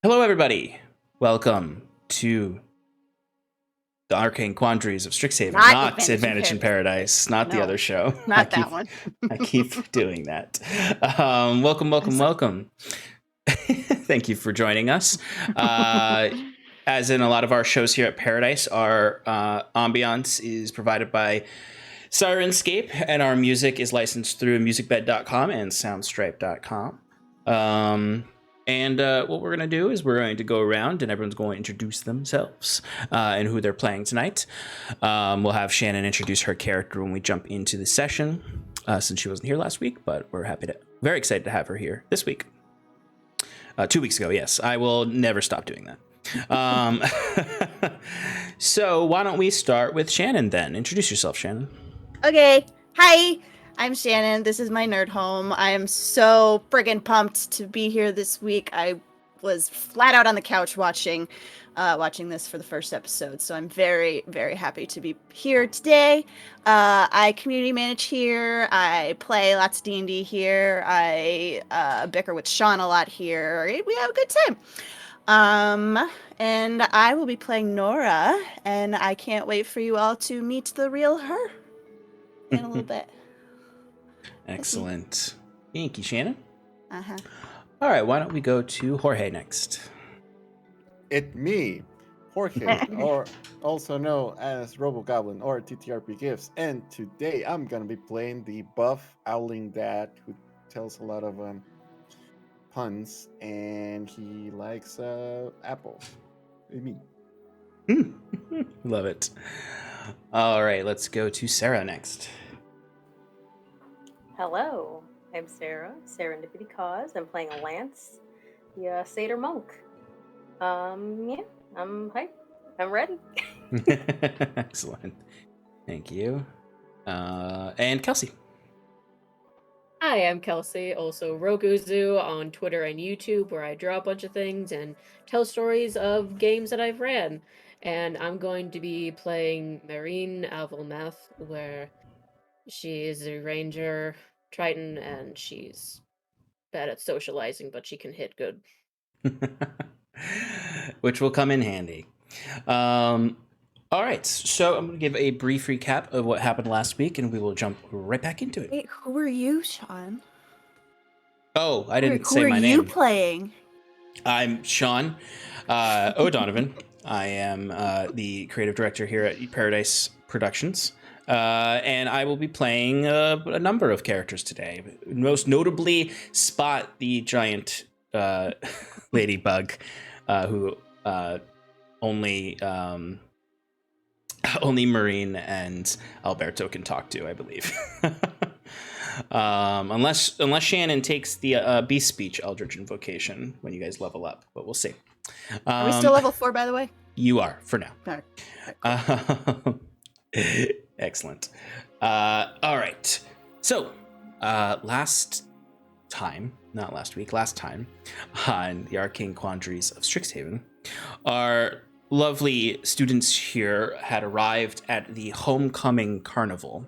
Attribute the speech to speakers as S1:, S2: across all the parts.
S1: Hello, everybody. Welcome to the Arcane Quandaries of Strixhaven, not Advantage in Paradise, not the other show.
S2: Not that one.
S1: I keep doing that. Welcome. Thank you for joining us. As in a lot of our shows here at Paradise, our ambiance is provided by Syrinscape, and our music is licensed through musicbed.com and soundstripe.com. And what we're going to do is we're going to go around and everyone's going to introduce themselves and who they're playing tonight. We'll have Shannon introduce her character when we jump into the session, since she wasn't here last week, but we're very excited to have her here this week. 2 weeks ago, yes. I will never stop doing that. So why don't we start with Shannon then? Introduce yourself, Shannon.
S2: Okay. Hi. I'm Shannon. This is my nerd home. I am so friggin' pumped to be here this week. I was flat out on the couch watching this for the first episode, so I'm very, very happy to be here today. I community manage here. I play lots of D&D here. I bicker with Sean a lot here. We have a good time. And I will be playing Nora, and I can't wait for you all to meet the real her in a little bit.
S1: Excellent. Thank you, Shannon.
S2: Uh-huh.
S1: All right, why don't we go to Jorge next?
S3: It's me, Jorge, or also known as RoboGoblin or TTRP Gifts, and today I'm gonna be playing the buff Owling Dad who tells a lot of puns, and he likes apples. Me.
S1: Love it. All right, let's go to Sarah next.
S4: Hello, I'm Sarah, Serendipity Cause. I'm playing a Lance, the Satyr Monk. Yeah, I'm hyped. I'm ready.
S1: Excellent. Thank you. And Kelsey.
S5: Hi, I'm Kelsey, also Rokuzu on Twitter and YouTube, where I draw a bunch of things and tell stories of games that I've ran. And I'm going to be playing Marine Alvelmath, where she is a ranger Triton, and she's bad at socializing, but she can hit good.
S1: Which will come in handy. All right, so I'm going to give a brief recap of what happened last week, and we will jump right back into it.
S2: Wait, who are you, Sean?
S1: Oh, I didn't say my name.
S2: Who are you playing?
S1: I'm Sean O'Donovan. I am the creative director here at Paradise Productions. And I will be playing a number of characters today. Most notably, Spot, the giant ladybug, who only Marine and Alberto can talk to, I believe. Unless Shannon takes the beast speech Eldritch Invocation when you guys level up, but we'll see.
S2: Are we still level 4, by the way?
S1: You are, for now.
S2: All right, cool.
S1: Excellent. All right. So, last time on the Arcane Quandaries of Strixhaven, our lovely students here had arrived at the Homecoming Carnival,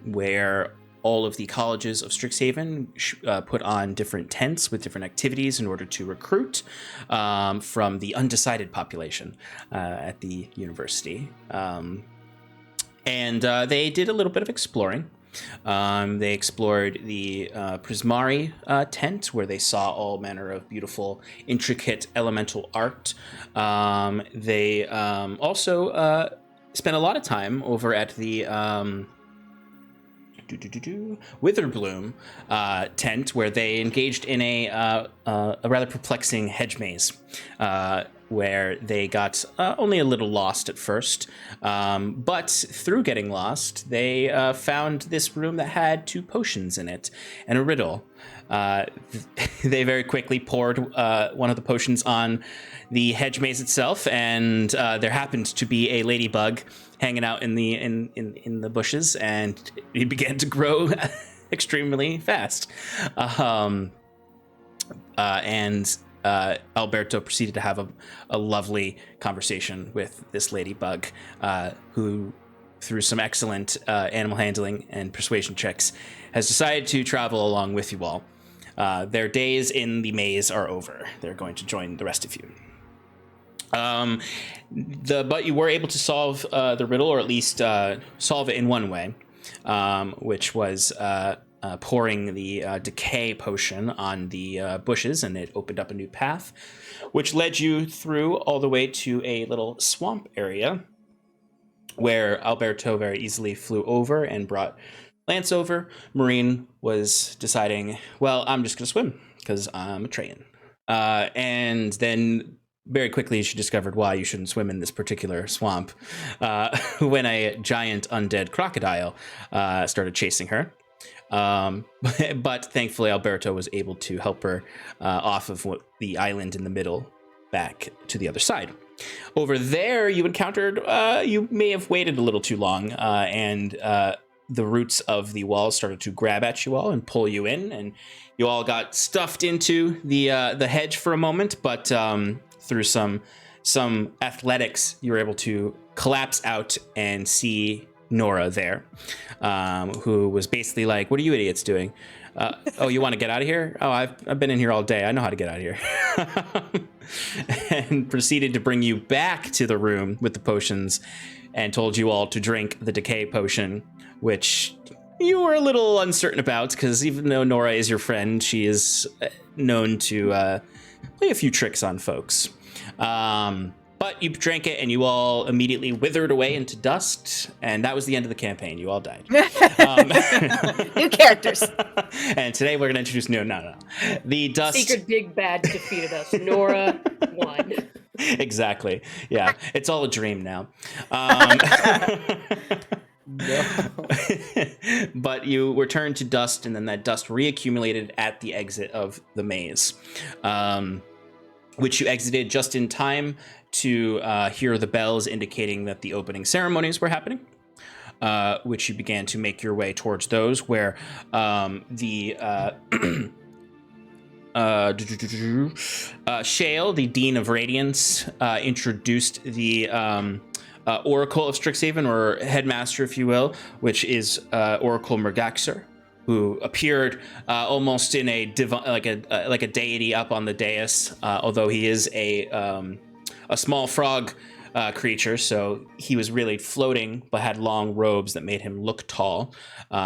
S1: where all of the colleges of Strixhaven put on different tents with different activities in order to recruit from the undecided population at the university. And they did a little bit of exploring. They explored the Prismari tent, where they saw all manner of beautiful, intricate elemental art. They also spent a lot of time over at the Witherbloom tent, where they engaged in a rather perplexing hedge maze, where they got only a little lost at first, but through getting lost, they found this room that had 2 potions in it and a riddle. They very quickly poured one of the potions on the hedge maze itself, and there happened to be a ladybug hanging out in the bushes, and it began to grow extremely fast. And Alberto proceeded to have a lovely conversation with this ladybug, who, through some excellent animal handling and persuasion checks, has decided to travel along with you all. Their days in the maze are over. They're going to join the rest of you. But you were able to solve the riddle, or at least solve it in one way, which was pouring the decay potion on the bushes, and it opened up a new path, which led you through all the way to a little swamp area where Alberto very easily flew over and brought Lance over. Marine was deciding, well, I'm just going to swim because I'm a Trayan. And then very quickly she discovered why you shouldn't swim in this particular swamp when a giant undead crocodile started chasing her. But thankfully Alberto was able to help her off of the island in the middle back to the other side. Over there you encountered, you may have waited a little too long, and the roots of the walls started to grab at you all and pull you in, and you all got stuffed into the hedge for a moment, but through some athletics, you were able to collapse out and see Nora there, who was basically like, "What are you idiots doing? Oh, you want to get out of here? Oh, I've been in here all day. I know how to get out of here." And proceeded to bring you back to the room with the potions and told you all to drink the decay potion, which you were a little uncertain about, because even though Nora is your friend, she is known to play a few tricks on folks. But you drank it, and you all immediately withered away into dust, and that was the end of the campaign. You all died.
S2: New characters.
S1: And today we're going to introduce no. The dust.
S5: Secret big bad defeated us. Nora won.
S1: Exactly. Yeah, it's all a dream now.
S3: No.
S1: But you were turned to dust, and then that dust reaccumulated at the exit of the maze, which you exited just in time to hear the bells indicating that the opening ceremonies were happening, which you began to make your way towards those, where Shale, the Dean of Radiance, introduced the Oracle of Strixhaven, or headmaster, if you will, which is Oracle Mergaxer, who appeared almost in a like a deity up on the dais, although he is a small frog creature, so he was really floating but had long robes that made him look tall,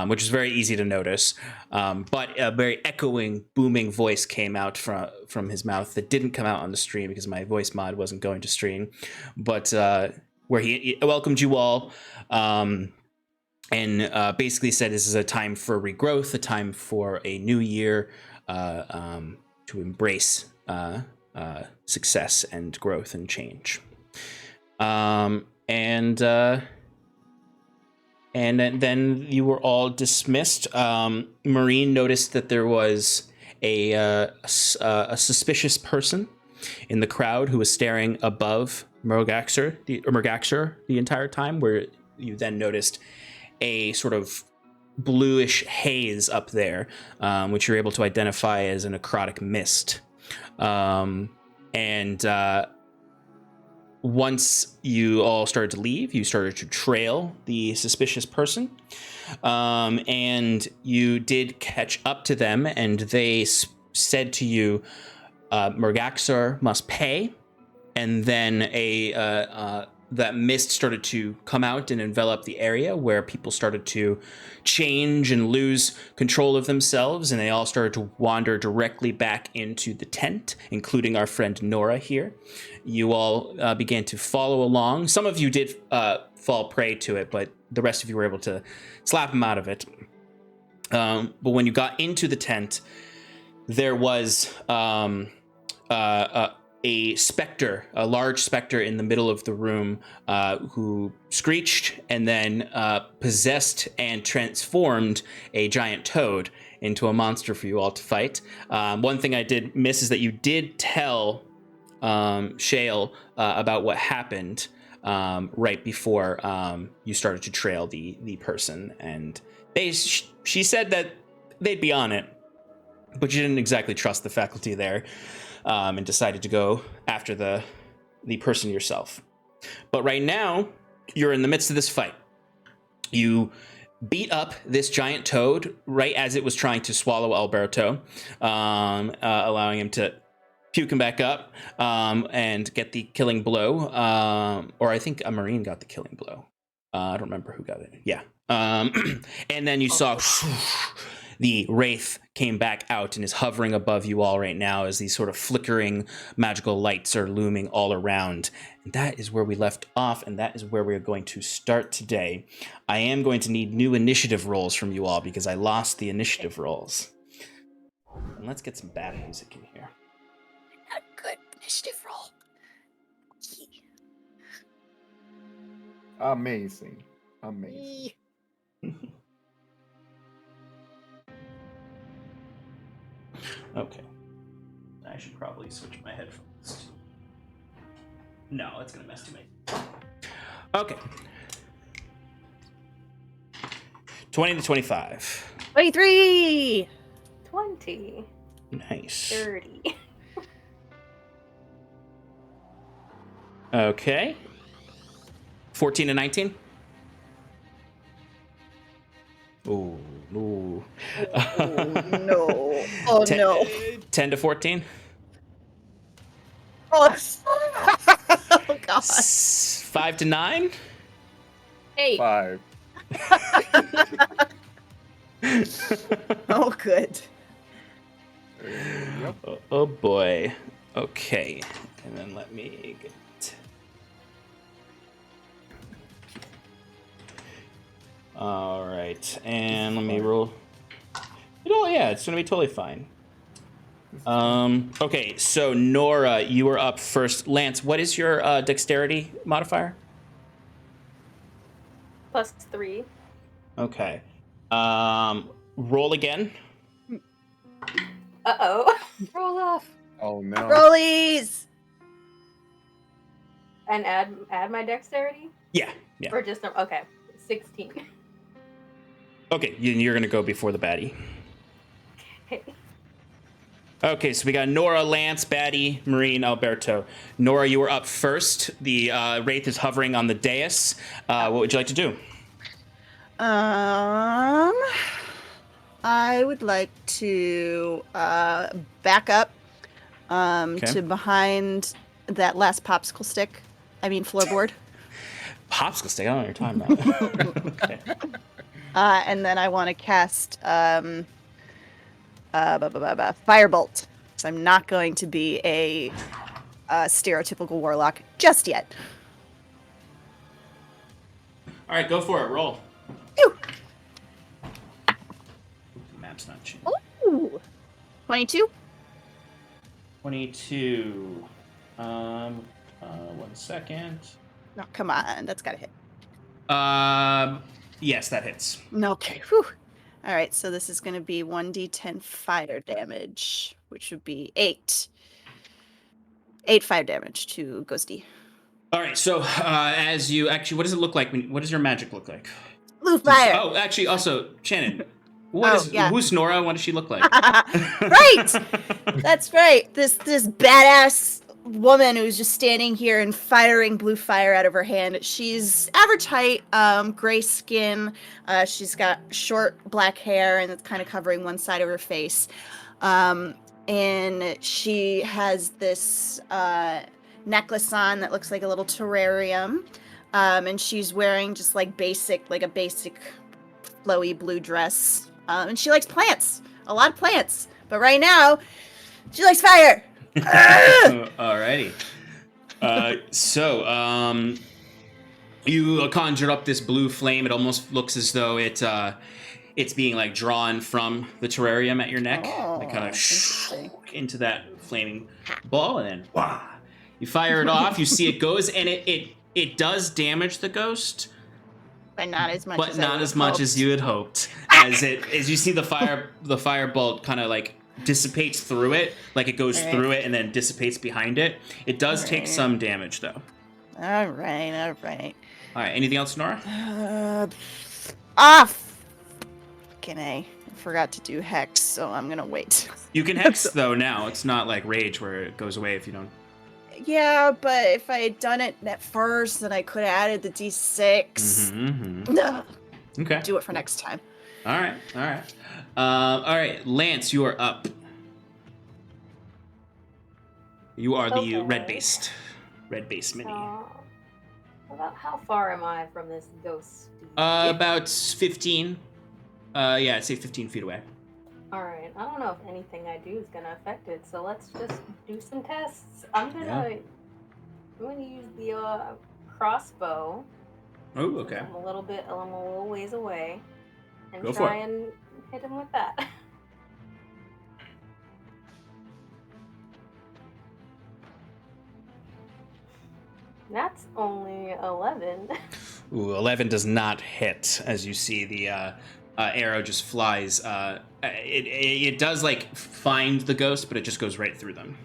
S1: which is very easy to notice. But a very echoing, booming voice came out from his mouth that didn't come out on the stream because my voice mod wasn't going to stream, but where he welcomed you all, and basically said this is a time for regrowth, a time for a new year, to embrace success and growth and change. And then you were all dismissed. Marine noticed that there was a suspicious person in the crowd who was staring above Mergaxer the entire time, where you then noticed a sort of bluish haze up there, which you're able to identify as a necrotic mist. And once you all started to leave, you started to trail the suspicious person, and you did catch up to them, and they said to you, Mergaxer must pay, and then that mist started to come out and envelop the area, where people started to change and lose control of themselves, and they all started to wander directly back into the tent, including our friend Nora here. You all began to follow along. Some of you did fall prey to it, but the rest of you were able to slap them out of it. But when you got into the tent, there was a specter, a large specter in the middle of the room, who screeched and then possessed and transformed a giant toad into a monster for you all to fight. One thing I did miss is that you did tell Shale about what happened right before you started to trail the person, and she said that they'd be on it, but you didn't exactly trust the faculty there. And decided to go after the person yourself. But right now, you're in the midst of this fight. You beat up this giant toad right as it was trying to swallow Alberto, allowing him to puke him back up and get the killing blow. Or I think a Marine got the killing blow. I don't remember who got it. Yeah. And then you saw the Wraith came back out and is hovering above you all right now as these sort of flickering magical lights are looming all around. And that is where we left off, and that is where we're going to start today. I am going to need new initiative rolls from you all because I lost the initiative rolls. And let's get some bad music in here.
S2: Not good initiative roll.
S3: Amazing.
S1: Okay. I should probably switch my headphones. No, it's gonna mess too much. Okay. 20 to 25.
S2: 23!
S4: 20.
S1: Nice.
S4: 30.
S1: Okay. 14 to 19. Ooh.
S2: Oh, no. Oh,
S1: 10,
S2: no.
S1: 10 to 14.
S2: Oh, oh God.
S1: 5 to 9.
S5: 8.
S3: 5.
S2: Oh, good.
S3: Yep.
S1: Oh boy. Okay. And then let me get... All right. And let me roll. Yeah, it's going to be totally fine. Okay, so Nora, you are up first. Lance, what is your dexterity modifier?
S4: +3.
S1: Okay. Roll again.
S4: Uh-oh.
S5: Roll off.
S3: Oh no.
S2: Rollies!
S4: And add my dexterity?
S1: Yeah.
S4: Or just, okay. 16.
S1: Okay, you're going to go before the baddie.
S4: Okay.
S1: Okay, so we got Nora, Lance, Baddie, Marine, Alberto. Nora, you were up first. The Wraith is hovering on the dais. What would you like to do?
S2: I would like to back up to behind that last popsicle stick. I mean floorboard.
S1: Popsicle stick? I don't know what you're talking about. Okay.
S2: And then I want to cast Firebolt. So I'm not going to be a stereotypical warlock just yet.
S1: All right, go for it. Roll.
S2: Phew.
S1: The map's not changing.
S2: Ooh. 22?
S1: 22. 1 second.
S2: No, come on. That's got to hit.
S1: Yes, that hits.
S2: Okay. Whew. All right, so this is going to be 1d10 fire damage, which would be 8. 8 fire damage to Ghosty.
S1: All right, so as you actually, what does it look like? What does your magic look like?
S2: Blue fire.
S1: Oh, actually, also, Shannon, who's Nora? What does she look like?
S2: Right. That's right. This badass woman who's just standing here and firing blue fire out of her hand. She's average height, gray skin. She's got short black hair and it's kind of covering one side of her face. And she has this necklace on that looks like a little terrarium. And she's wearing just like a basic flowy blue dress. And she likes plants, a lot of plants. But right now, she likes fire.
S1: Alrighty. So, you conjured up this blue flame. It almost looks as though it's being like drawn from the terrarium at your neck, like kind of into that flaming ball, and then wah, you fire it off. You see it goes, and it does damage the ghost,
S2: but not as much.
S1: But not as much as you had hoped. As you see the fire bolt kind of like dissipates through it, like it goes through it and then dissipates behind it. It does take some damage though.
S2: All right.
S1: All right. Anything else, Nora?
S2: Fucking A. I forgot to do hex, so I'm gonna wait.
S1: You can hex though now. It's not like rage where it goes away if you don't.
S2: Yeah, but if I had done it at first, then I could have added the D6.
S1: Mm-hmm. Okay.
S2: do it for next time.
S1: All right. All right, Lance, you are up. You are the
S4: Okay.
S1: red-based mini.
S4: About how far am I from this ghost?
S1: About 15. Yeah, I'd say 15 feet away.
S4: Alright, I don't know if anything I do is gonna affect it, so let's just do some tests. I'm gonna use the crossbow.
S1: Oh, okay.
S4: I'm a little ways away, and
S1: Go for
S4: try
S1: it.
S4: and hit him with that. That's only 11.
S1: Ooh, 11 does not hit. As you see, the arrow just flies. It does like find the ghost, but it just goes right through them.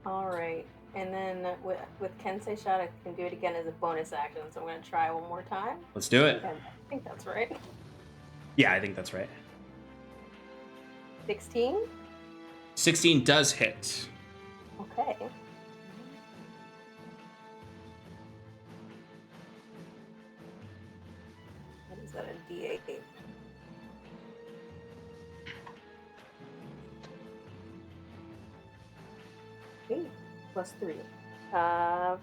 S4: All right, and then with Kensei shot, I can do it again as a bonus action. So I'm gonna try one more time.
S1: Let's do it.
S4: I think that's right.
S1: Yeah, I think that's right.
S4: 16.
S1: 16 does hit.
S4: Okay. What is that? A D8. Okay, plus 3.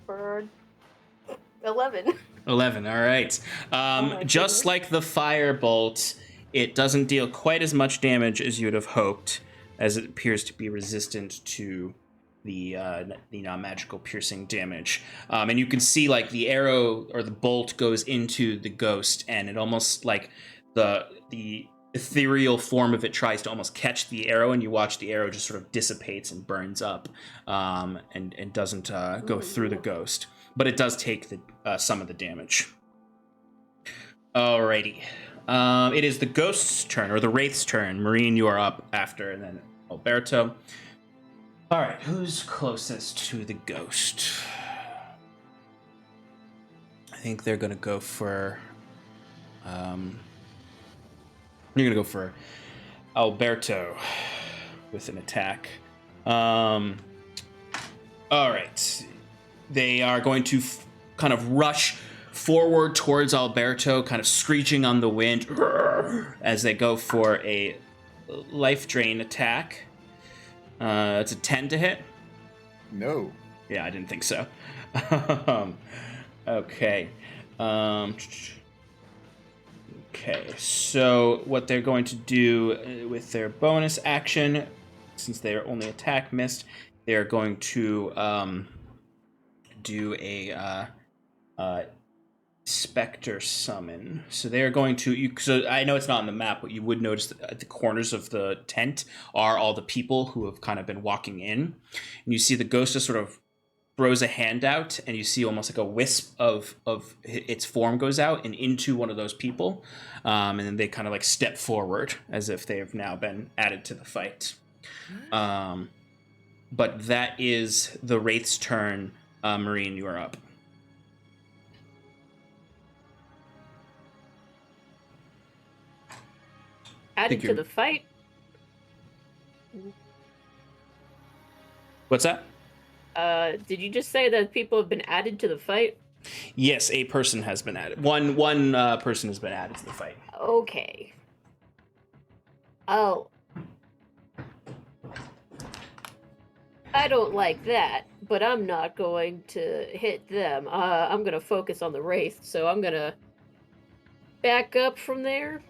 S4: For 11.
S1: 11, all right.
S4: my
S1: Just
S4: goodness.
S1: like the firebolt, it doesn't deal quite as much damage as you would have hoped, as it appears to be resistant to the non-magical piercing damage. And you can see like the arrow or the bolt goes into the ghost, and it almost like the ethereal form of it tries to almost catch the arrow, and you watch the arrow just sort of dissipates and burns up, and doesn't go through the ghost. But it does take some of the damage. Alrighty. It is the ghost's turn, or the wraith's turn. Marine, you are up after, and then Alberto. Alright, who's closest to the ghost? I think they're gonna go for... You're gonna go for Alberto with an attack. Alright. They are going to kind of rush forward towards Alberto, kind of screeching on the wind as they go for a life drain attack. It's a 10 to hit.
S3: No.
S1: Yeah, I didn't think so. Okay. Okay, so what they're going to do with their bonus action, since their only attack missed, they're going to do a specter summon. So they're going to... So I know it's not on the map, but you would notice that at the corners of the tent are all the people who have kind of been walking in. And you see the ghost just sort of throws a hand out, and you see almost like a wisp of its form goes out and into one of those people. And then they kind of like step forward as if they have now been added to the fight. But that is the Wraith's turn. Marine, you are up.
S5: Added to the fight?
S1: What's that?
S5: Did you just say that people have been added to the fight?
S1: Yes, a person has been added. One person has been added to the fight.
S5: Okay. Oh. I don't like that, but I'm not going to hit them. I'm going to focus on the Wraith, so I'm going to back up from there.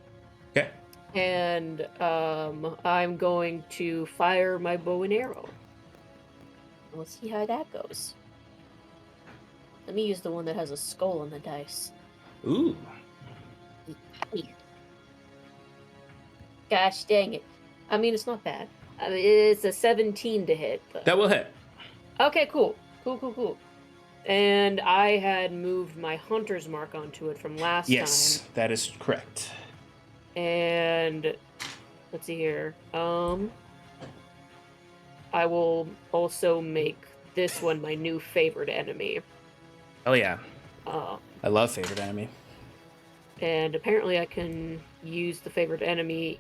S1: Okay.
S5: And I'm going to fire my bow and arrow. We'll see how that goes. Let me use the one that has a skull on the dice.
S1: Ooh.
S5: Gosh dang it. I mean, it's not bad. I mean, it's a 17 to hit. But...
S1: That will hit.
S5: Okay, cool. Cool. And I had moved my hunter's mark onto it from last time.
S1: Yes, that is correct.
S5: And let's see here. I will also make this one my new favorite enemy.
S1: Oh yeah. I love favorite enemy.
S5: And apparently I can use the favorite enemy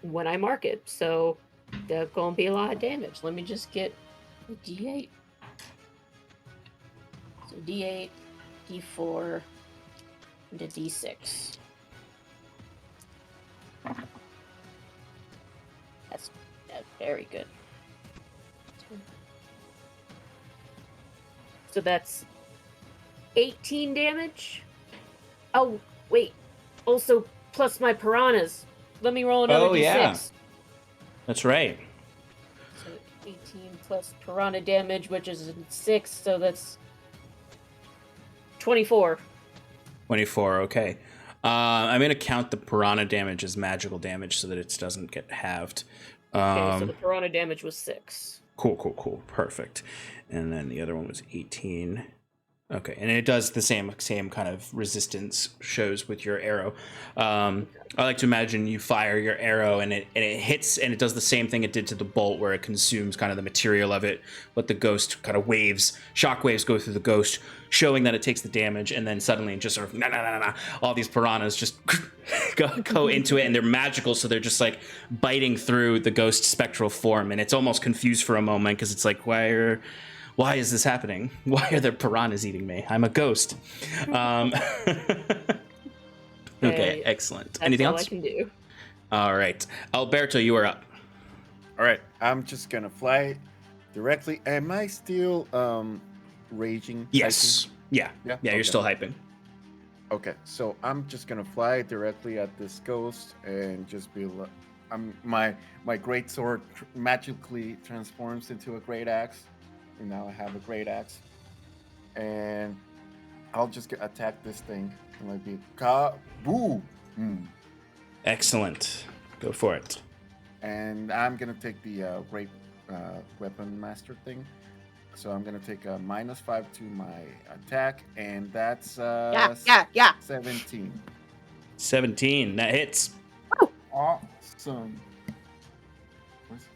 S5: when I mark it. So there's gonna be a lot of damage. Let me just get a D8. So D8, D4, and a d6. That's very good. So that's 18 damage. Oh, wait. Also, plus my piranhas. Let me roll another d6.
S1: Yeah. That's right.
S5: So 18 plus piranha damage, which is 6, so that's 24.
S1: 24, okay. I'm going to count the piranha damage as magical damage so that it doesn't get halved.
S5: Okay, so the piranha damage was 6.
S1: Cool. Perfect. And then the other one was 18. Okay, and it does the same kind of resistance shows with your arrow. I like to imagine you fire your arrow and it hits, and it does the same thing it did to the bolt, where it consumes kind of the material of it, but the ghost kind of shock waves go through the ghost, showing that it takes the damage, and then suddenly it just sort of nah, all these piranhas just go into it, and they're magical, so they're just like biting through the ghost's spectral form, and it's almost confused for a moment because it's like, why is this happening? Why are there piranhas eating me? I'm a ghost. Okay, excellent.
S5: That's
S1: Anything
S5: all
S1: else?
S5: I can do.
S1: All right. Alberto, you are up.
S3: All right, I'm just gonna fly directly. Am I still raging?
S1: Yes.
S3: Hyping?
S1: Yeah,
S3: Okay.
S1: you're still hyping.
S3: Okay, so I'm just gonna fly directly at this ghost and just be like, my great sword magically transforms into a great axe, and now I have a great axe, and I'll just attack this thing and like be kaboo.
S1: Excellent. Go for it.
S3: And I'm gonna take the great weapon master thing. So I'm gonna take a -5 to my attack, and that's
S2: Yeah.
S3: 17.
S1: 17. That hits.
S3: Awesome. Where's it?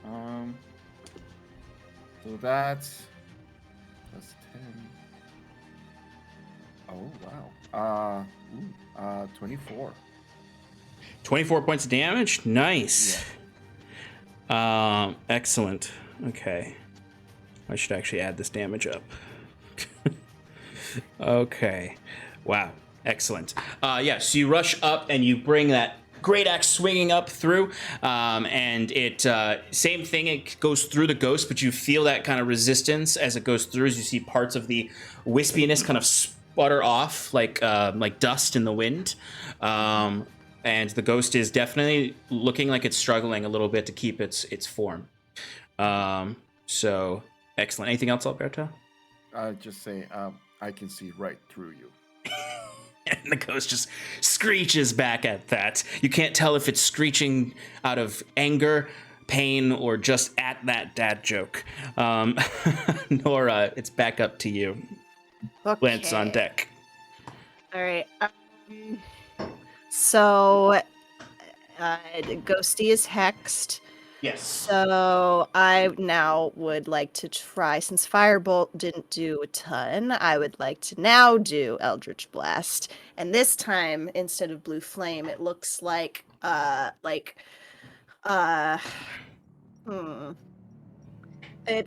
S3: Okay. So that's 10. Oh wow. 24.
S1: 24 points of damage. Nice. Excellent. Okay. I should actually add this damage up. Okay. Wow. Excellent. So you rush up and you bring that great axe swinging up through, and it same thing. It goes through the ghost, but you feel that kind of resistance as it goes through. As you see parts of the wispiness kind of sputter off like dust in the wind. And the ghost is definitely looking like it's struggling a little bit to keep its form. So excellent. Anything else, Alberto?
S3: I just say I can see right through you.
S1: And the ghost just screeches back at that. You can't tell if it's screeching out of anger, pain, or just at that dad joke. Nora, it's back up to you.
S2: Okay.
S1: Lance on deck.
S2: All right. So, Ghosty is hexed.
S1: Yes.
S2: So I now would like to try, since Firebolt didn't do a ton, I would like to now do Eldritch Blast. And this time, instead of Blue Flame, it looks like it's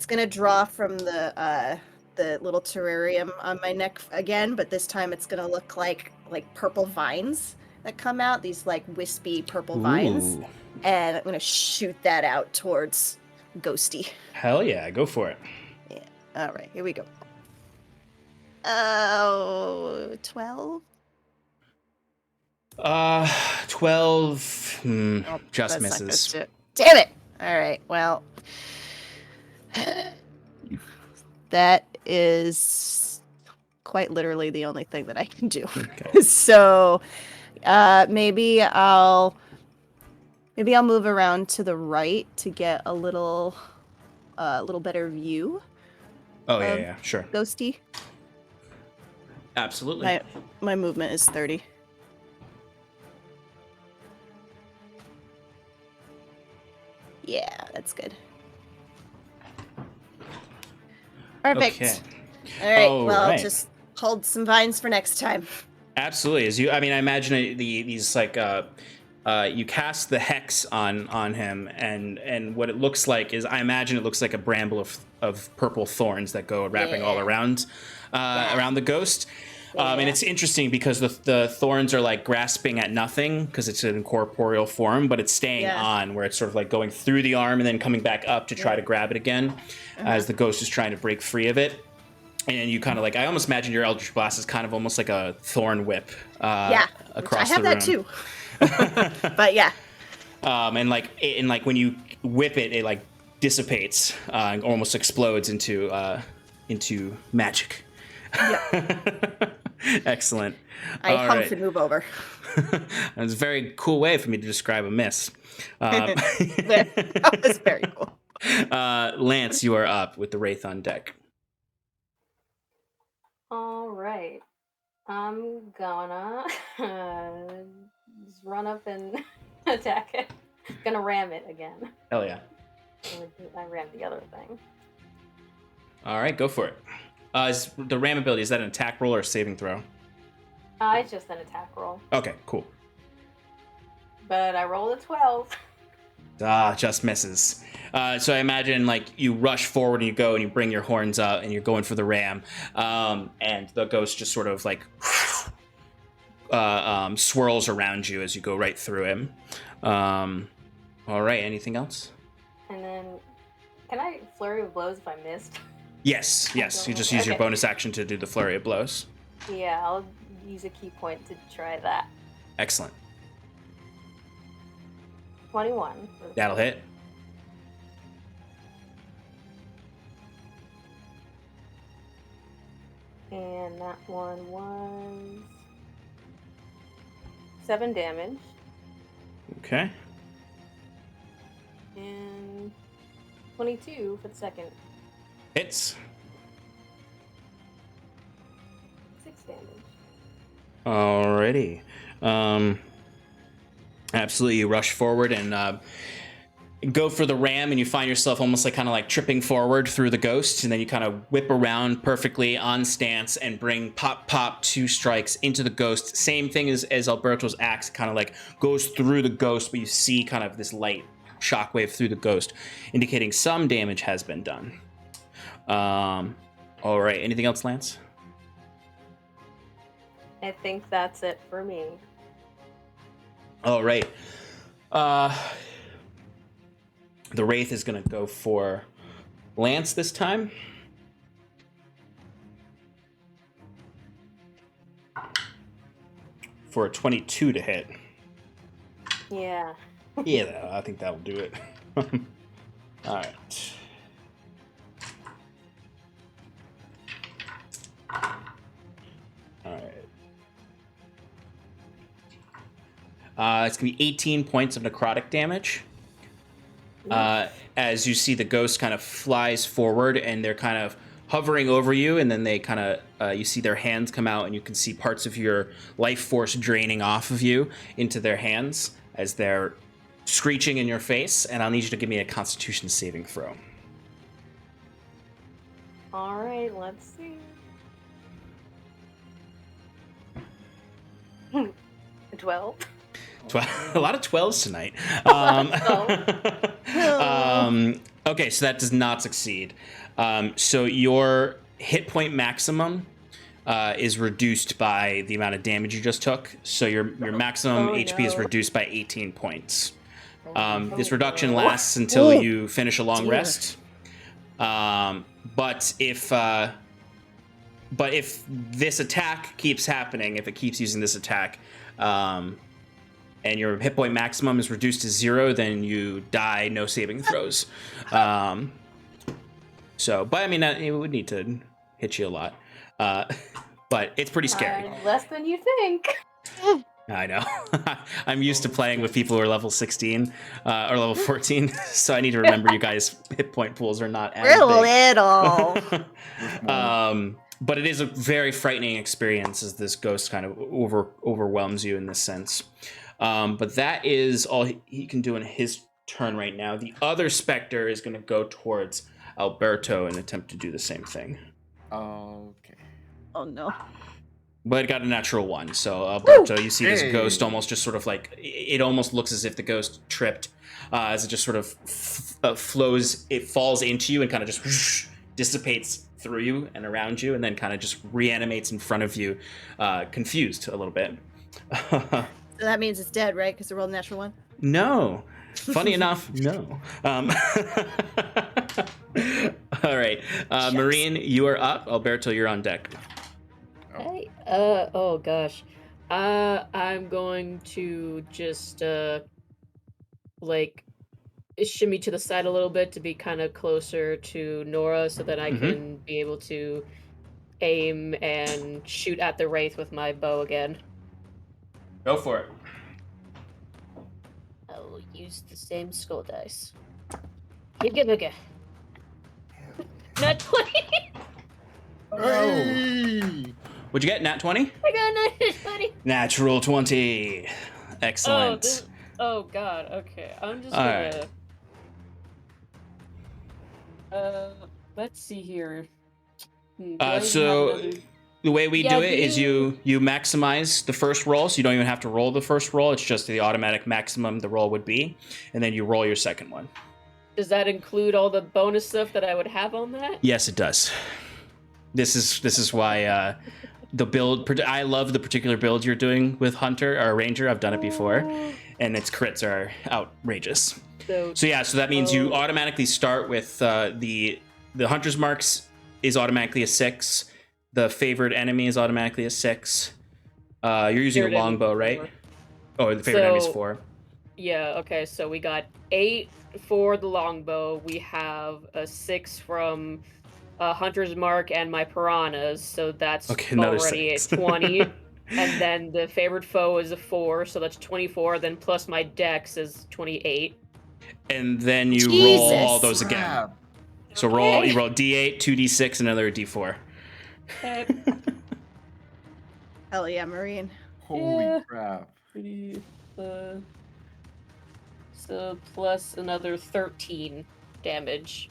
S2: gonna draw from the little terrarium on my neck again, but this time it's gonna look like purple vines that come out, these like wispy purple vines.
S1: Ooh.
S2: And I'm going to shoot that out towards Ghosty.
S1: Hell yeah, go for it.
S2: Yeah. All right, here we go. Oh, 12?
S1: 12 just
S2: That's not
S1: misses.
S2: gonna do it. Damn it! All right, well. That is quite literally the only thing that I can do.
S1: Okay.
S2: So, maybe I'll move around to the right to get a little better view.
S1: Oh yeah, sure.
S2: Ghosty.
S1: Absolutely.
S2: My movement is 30. Yeah, that's good. Perfect.
S1: Okay.
S2: All right.
S1: All
S2: well,
S1: right.
S2: I'll just hold some vines for next time.
S1: Absolutely. I imagine these like you cast the hex on him, and what it looks like is, I imagine it looks like a bramble of purple thorns that go wrapping all around around the ghost. And it's interesting because the thorns are like grasping at nothing because it's an incorporeal form, but it's staying on, where it's sort of like going through the arm and then coming back up to try to grab it again as the ghost is trying to break free of it. And you kind of like, I almost imagine your Eldritch Blast is kind of almost like a thorn whip across the room.
S2: I have that too. But yeah.
S1: And like when you whip it, it like dissipates and almost explodes into magic.
S2: Yep.
S1: Excellent.
S2: I humph and move over.
S1: That's a very cool way for me to describe a miss.
S2: That was very cool.
S1: Lance, you are up with the Wraith on deck.
S4: All right. I'm gonna just run up and attack it. Gonna ram it again.
S1: Hell yeah.
S4: I rammed the other thing.
S1: All right, go for it. Is the ram ability, is that an attack roll or a saving throw?
S4: It's just an attack roll.
S1: Okay, cool.
S4: But I rolled a 12.
S1: Just misses. So I imagine like you rush forward and you go and you bring your horns up and you're going for the ram, and the ghost just sort of like swirls around you as you go right through him. All right, anything else?
S4: And then, can I flurry of blows if I missed?
S1: Yes. You just use your bonus action to do the flurry of blows.
S4: Yeah, I'll use a key point to try that.
S1: Excellent.
S4: 21.
S1: That'll hit.
S4: And that one was 7 damage.
S1: Okay.
S4: And 22 for the second.
S1: Hits.
S4: 6 damage.
S1: Alrighty. Absolutely, you rush forward and go for the ram, and you find yourself almost like kind of like tripping forward through the ghost, and then you kind of whip around perfectly on stance and bring pop 2 strikes into the ghost. Same thing as Alberto's axe, kind of like goes through the ghost, but you see kind of this light shockwave through the ghost, indicating some damage has been done. All right, anything else, Lance?
S4: I think that's it for me.
S1: All right. The Wraith is going to go for Lance this time. For a 22 to hit.
S4: Yeah.
S1: Yeah, I think that'll do it. All right. All right. It's going to be 18 points of necrotic damage. As you see the ghost kind of flies forward and they're kind of hovering over you, and then they kind of, you see their hands come out and you can see parts of your life force draining off of you into their hands as they're screeching in your face, and I'll need you to give me a Constitution saving throw.
S4: All right, let's see. 12.
S1: 12. A lot of 12s tonight. Okay, so that does not succeed. So your hit point maximum is reduced by the amount of damage you just took. So your maximum HP is reduced by 18 points. This reduction lasts until you finish a long rest. But if this attack keeps happening, if it keeps using this attack, and your hit point maximum is reduced to 0, then you die, no saving throws. But I mean, it would need to hit you a lot. But it's pretty scary.
S4: Less than you think.
S1: I know. I'm used to playing with people who are level 16 or level 14, so I need to remember you guys' hit point pools are not as
S2: We're
S1: big.
S2: little.
S1: But it is a very frightening experience as this ghost kind of overwhelms you in this sense. But that is all he can do in his turn right now. The other Spectre is going to go towards Alberto and attempt to do the same thing.
S3: Okay.
S2: Oh no.
S1: but it got a natural 1. So Alberto, you see this ghost almost just sort of like, it almost looks as if the ghost tripped as it just sort of flows, it falls into you and kind of just whoosh, dissipates through you and around you, and then kind of just reanimates in front of you, confused a little bit.
S2: So that means it's dead, right? Because it rolled a natural 1?
S1: No. Funny enough, no. All right. Marine, you are up. Alberto, you're on deck.
S5: Hey, oh gosh. I'm going to just, like, shimmy to the side a little bit to be kind of closer to Nora so that I can be able to aim and shoot at the Wraith with my bow again.
S1: Go for it.
S5: I will use the same skull dice. Higga. Not 20!
S3: Hey!
S1: What'd you get? Nat 20?
S5: I got a 20!
S1: Natural 20. Excellent.
S5: Oh god, okay. I'm just
S1: All
S5: gonna... let's see here. Do I even
S1: So
S5: have another-
S1: the way we do it is you maximize the first roll, so you don't even have to roll the first roll. It's just the automatic maximum the roll would be, and then you roll your second one.
S5: Does that include all the bonus stuff that I would have on that?
S1: Yes, it does. This is why the build. I love the particular build you're doing with Hunter or Ranger. I've done it before, and its crits are outrageous. So yeah, so that means you automatically start with the Hunter's Marks is automatically a 6. The favored enemy is automatically a 6. You're using a longbow, right? Oh, the favorite enemy is 4.
S5: Yeah, okay, so we got 8 for the longbow. We have a 6 from Hunter's Mark and my piranhas, so that's already 20. And then the favored foe is a 4, so that's 24. Then plus my dex is 28.
S1: And then you
S2: Jesus.
S1: roll all those again. So you roll D8, 2D6, and another D4.
S5: Okay.
S2: Hell yeah, Marine.
S3: Holy crap.
S5: Pretty, so plus another 13 damage.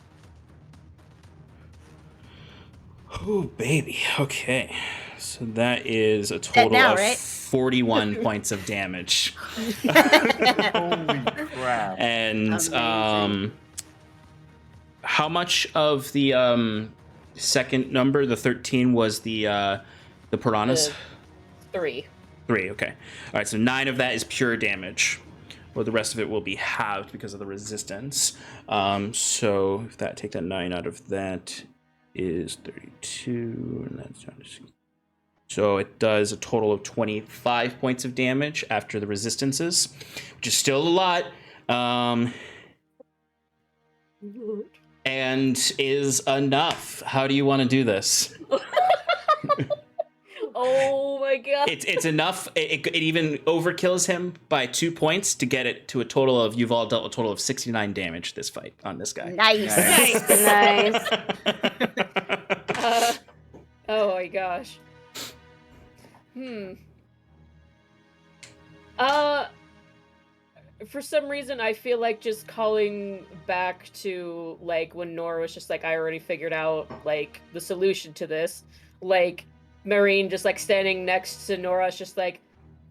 S1: Oh, baby. Okay. So that is a total
S2: now,
S1: of
S2: right?
S1: 41 points of damage.
S3: Holy crap.
S1: And
S2: Amazing.
S1: how much of the second number, the 13, was the piranhas?
S5: 3.
S1: 3, okay. All right, so 9 of that is pure damage. Well, the rest of it will be halved because of the resistance. So if take that 9 out of that is 32, and that's so it does a total of 25 points of damage after the resistances, which is still a lot. And is enough. How do you want to do this?
S5: Oh my god.
S1: It's enough. It even overkills him by 2 points to get it to a total of, you've all dealt a total of 69 damage this fight on this guy.
S2: Nice.
S4: Nice.
S5: Oh my gosh. For some reason, I feel like just calling back to, like, when Nora was just like, I already figured out, like, the solution to this. Like, Marine just, like, standing next to Nora is just like,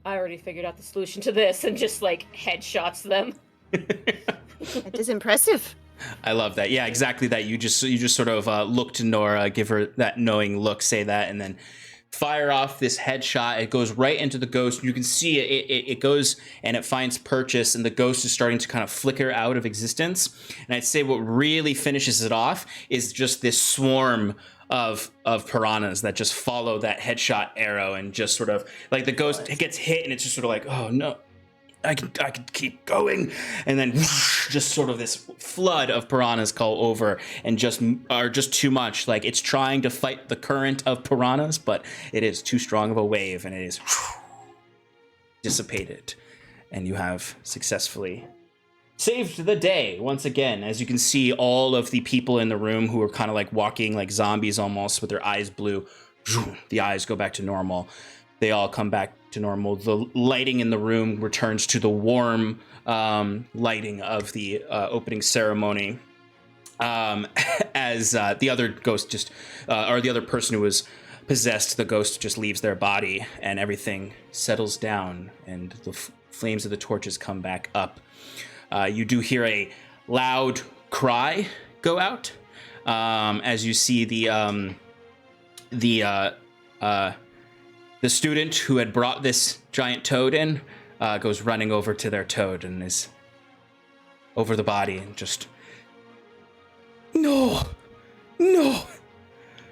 S5: I already figured out the solution to this, and just, like, headshots them.
S2: That is impressive.
S1: I love that. Yeah, exactly that. You just sort of look to Nora, give her that knowing look, say that, and then fire off this headshot. It goes right into the ghost. You can see it goes and it finds purchase, and the ghost is starting to kind of flicker out of existence. And I'd say what really finishes it off is just this swarm of piranhas that just follow that headshot arrow, and just sort of like the ghost gets hit and it's just sort of like, oh no, I can keep going, and then whoosh, just sort of this flood of piranhas go over and just are just too much. Like, it's trying to fight the current of piranhas, but it is too strong of a wave, and it is dissipated, and you have successfully saved the day once again. As you can see, all of the people in the room who are kind of like walking like zombies almost with their eyes blue, the eyes go back to normal. They all come back to normal. The lighting in the room returns to the warm lighting of the opening ceremony. As the other ghost or the other person who was possessed, the ghost just leaves their body, and everything settles down, and the flames of the torches come back up. You do hear a loud cry go out as you see the student who had brought this giant toad in goes running over to their toad and is over the body and just, no,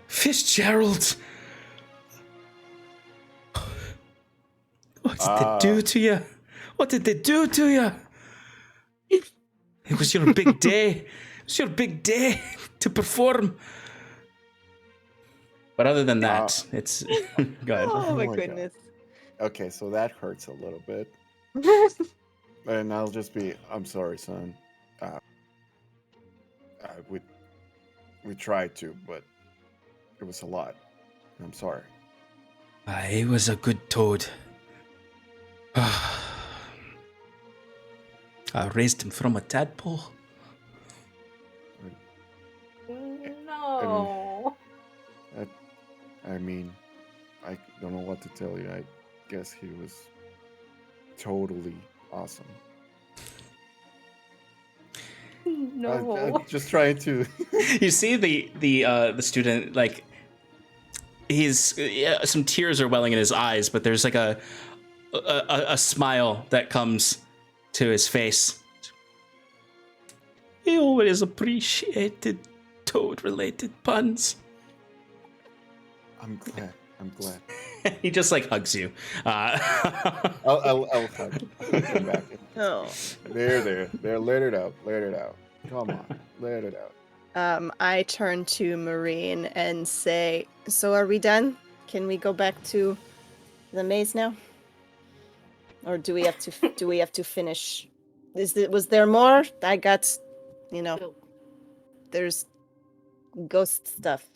S1: Fitzgerald. What did they do to you? What did they do to you? It was your big day. It was your big day to perform. But other than that, it's... Go ahead.
S2: Oh my
S3: my
S2: goodness.
S3: Okay, so that hurts a little bit. And I'll just be, I'm sorry, son. We tried to, but it was a lot. I'm sorry.
S1: He was a good toad. I raised him from a tadpole.
S4: No.
S3: I mean, I don't know what to tell you. I guess he was totally awesome.
S4: No.
S3: I'm just trying to.
S1: You see the student, like, he's some tears are welling in his eyes, but there's like a smile that comes to his face. He always appreciated toad-related puns.
S3: I'm glad.
S1: He just like hugs you.
S3: I'll hug him back.
S2: Oh.
S3: There. Let it out. Come on, let it out.
S2: I turn to Marine and say, "So are we done? Can we go back to the maze now, or do we have to finish? Was there more? I got,
S5: No.
S2: there's ghost stuff."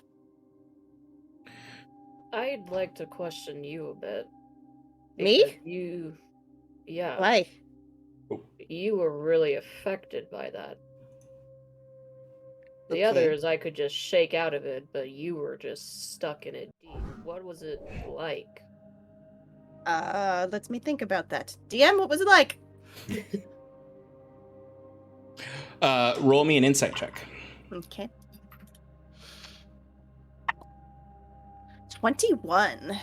S5: I'd like to question you a bit.
S2: Me?
S5: because Yeah.
S2: Why?
S5: You were really affected by that. The
S2: Okay.
S5: others I could just shake out of it, but you were just stuck in it deep. What was it like?
S2: Let me think about that. DM, what was it like?
S1: Roll me an insight check.
S2: Okay. 21.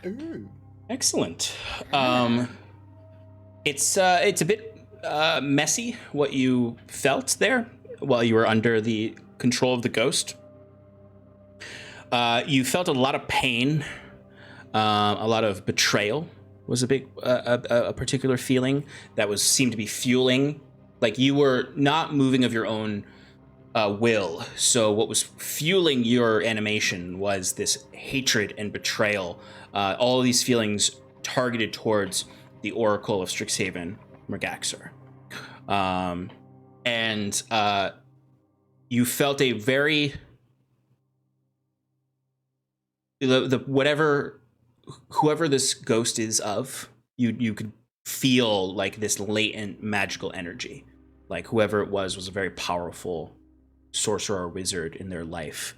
S3: Ooh.
S1: Excellent. It's a bit messy what you felt there while you were under the control of the ghost. You felt a lot of pain, a lot of betrayal was a particular feeling that seemed to be fueling. Like, you were not moving of your own will. So what was fueling your animation was this hatred and betrayal. All of these feelings targeted towards the Oracle of Strixhaven, Mergaxer. And you felt a very... whoever this ghost is of, you could feel like this latent magical energy. Like, whoever it was a very powerful sorcerer or wizard in their life.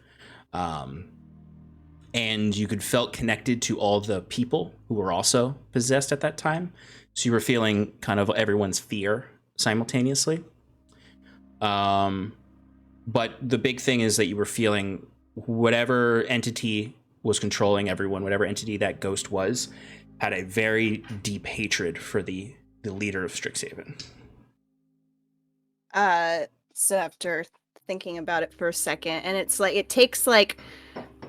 S1: And you could felt connected to all the people who were also possessed at that time. So you were feeling kind of everyone's fear simultaneously. But the big thing is that you were feeling whatever entity was controlling everyone, whatever entity that ghost was, had a very deep hatred for the leader of Strixhaven.
S2: So after thinking about it for a second, and it's like, it takes like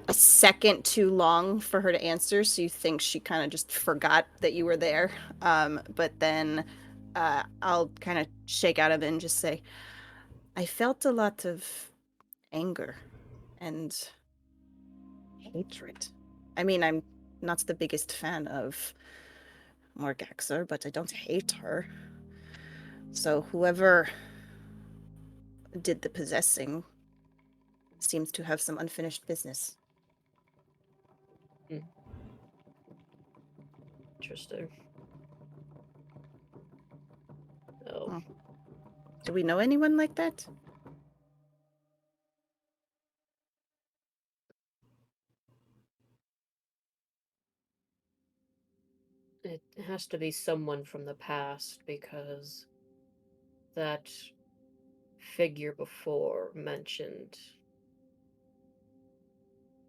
S2: a second too long for her to answer, so you think she kind of just forgot that you were there. But then I'll kind of shake out of it and just say, I felt a lot of anger and hatred. I mean, I'm not the biggest fan of Morgaxer, but I don't hate her. So whoever did the possessing seems to have some unfinished business.
S5: Interesting. Oh.
S2: Oh. Do we know anyone like that?
S5: has to be someone from the past because that figure before mentioned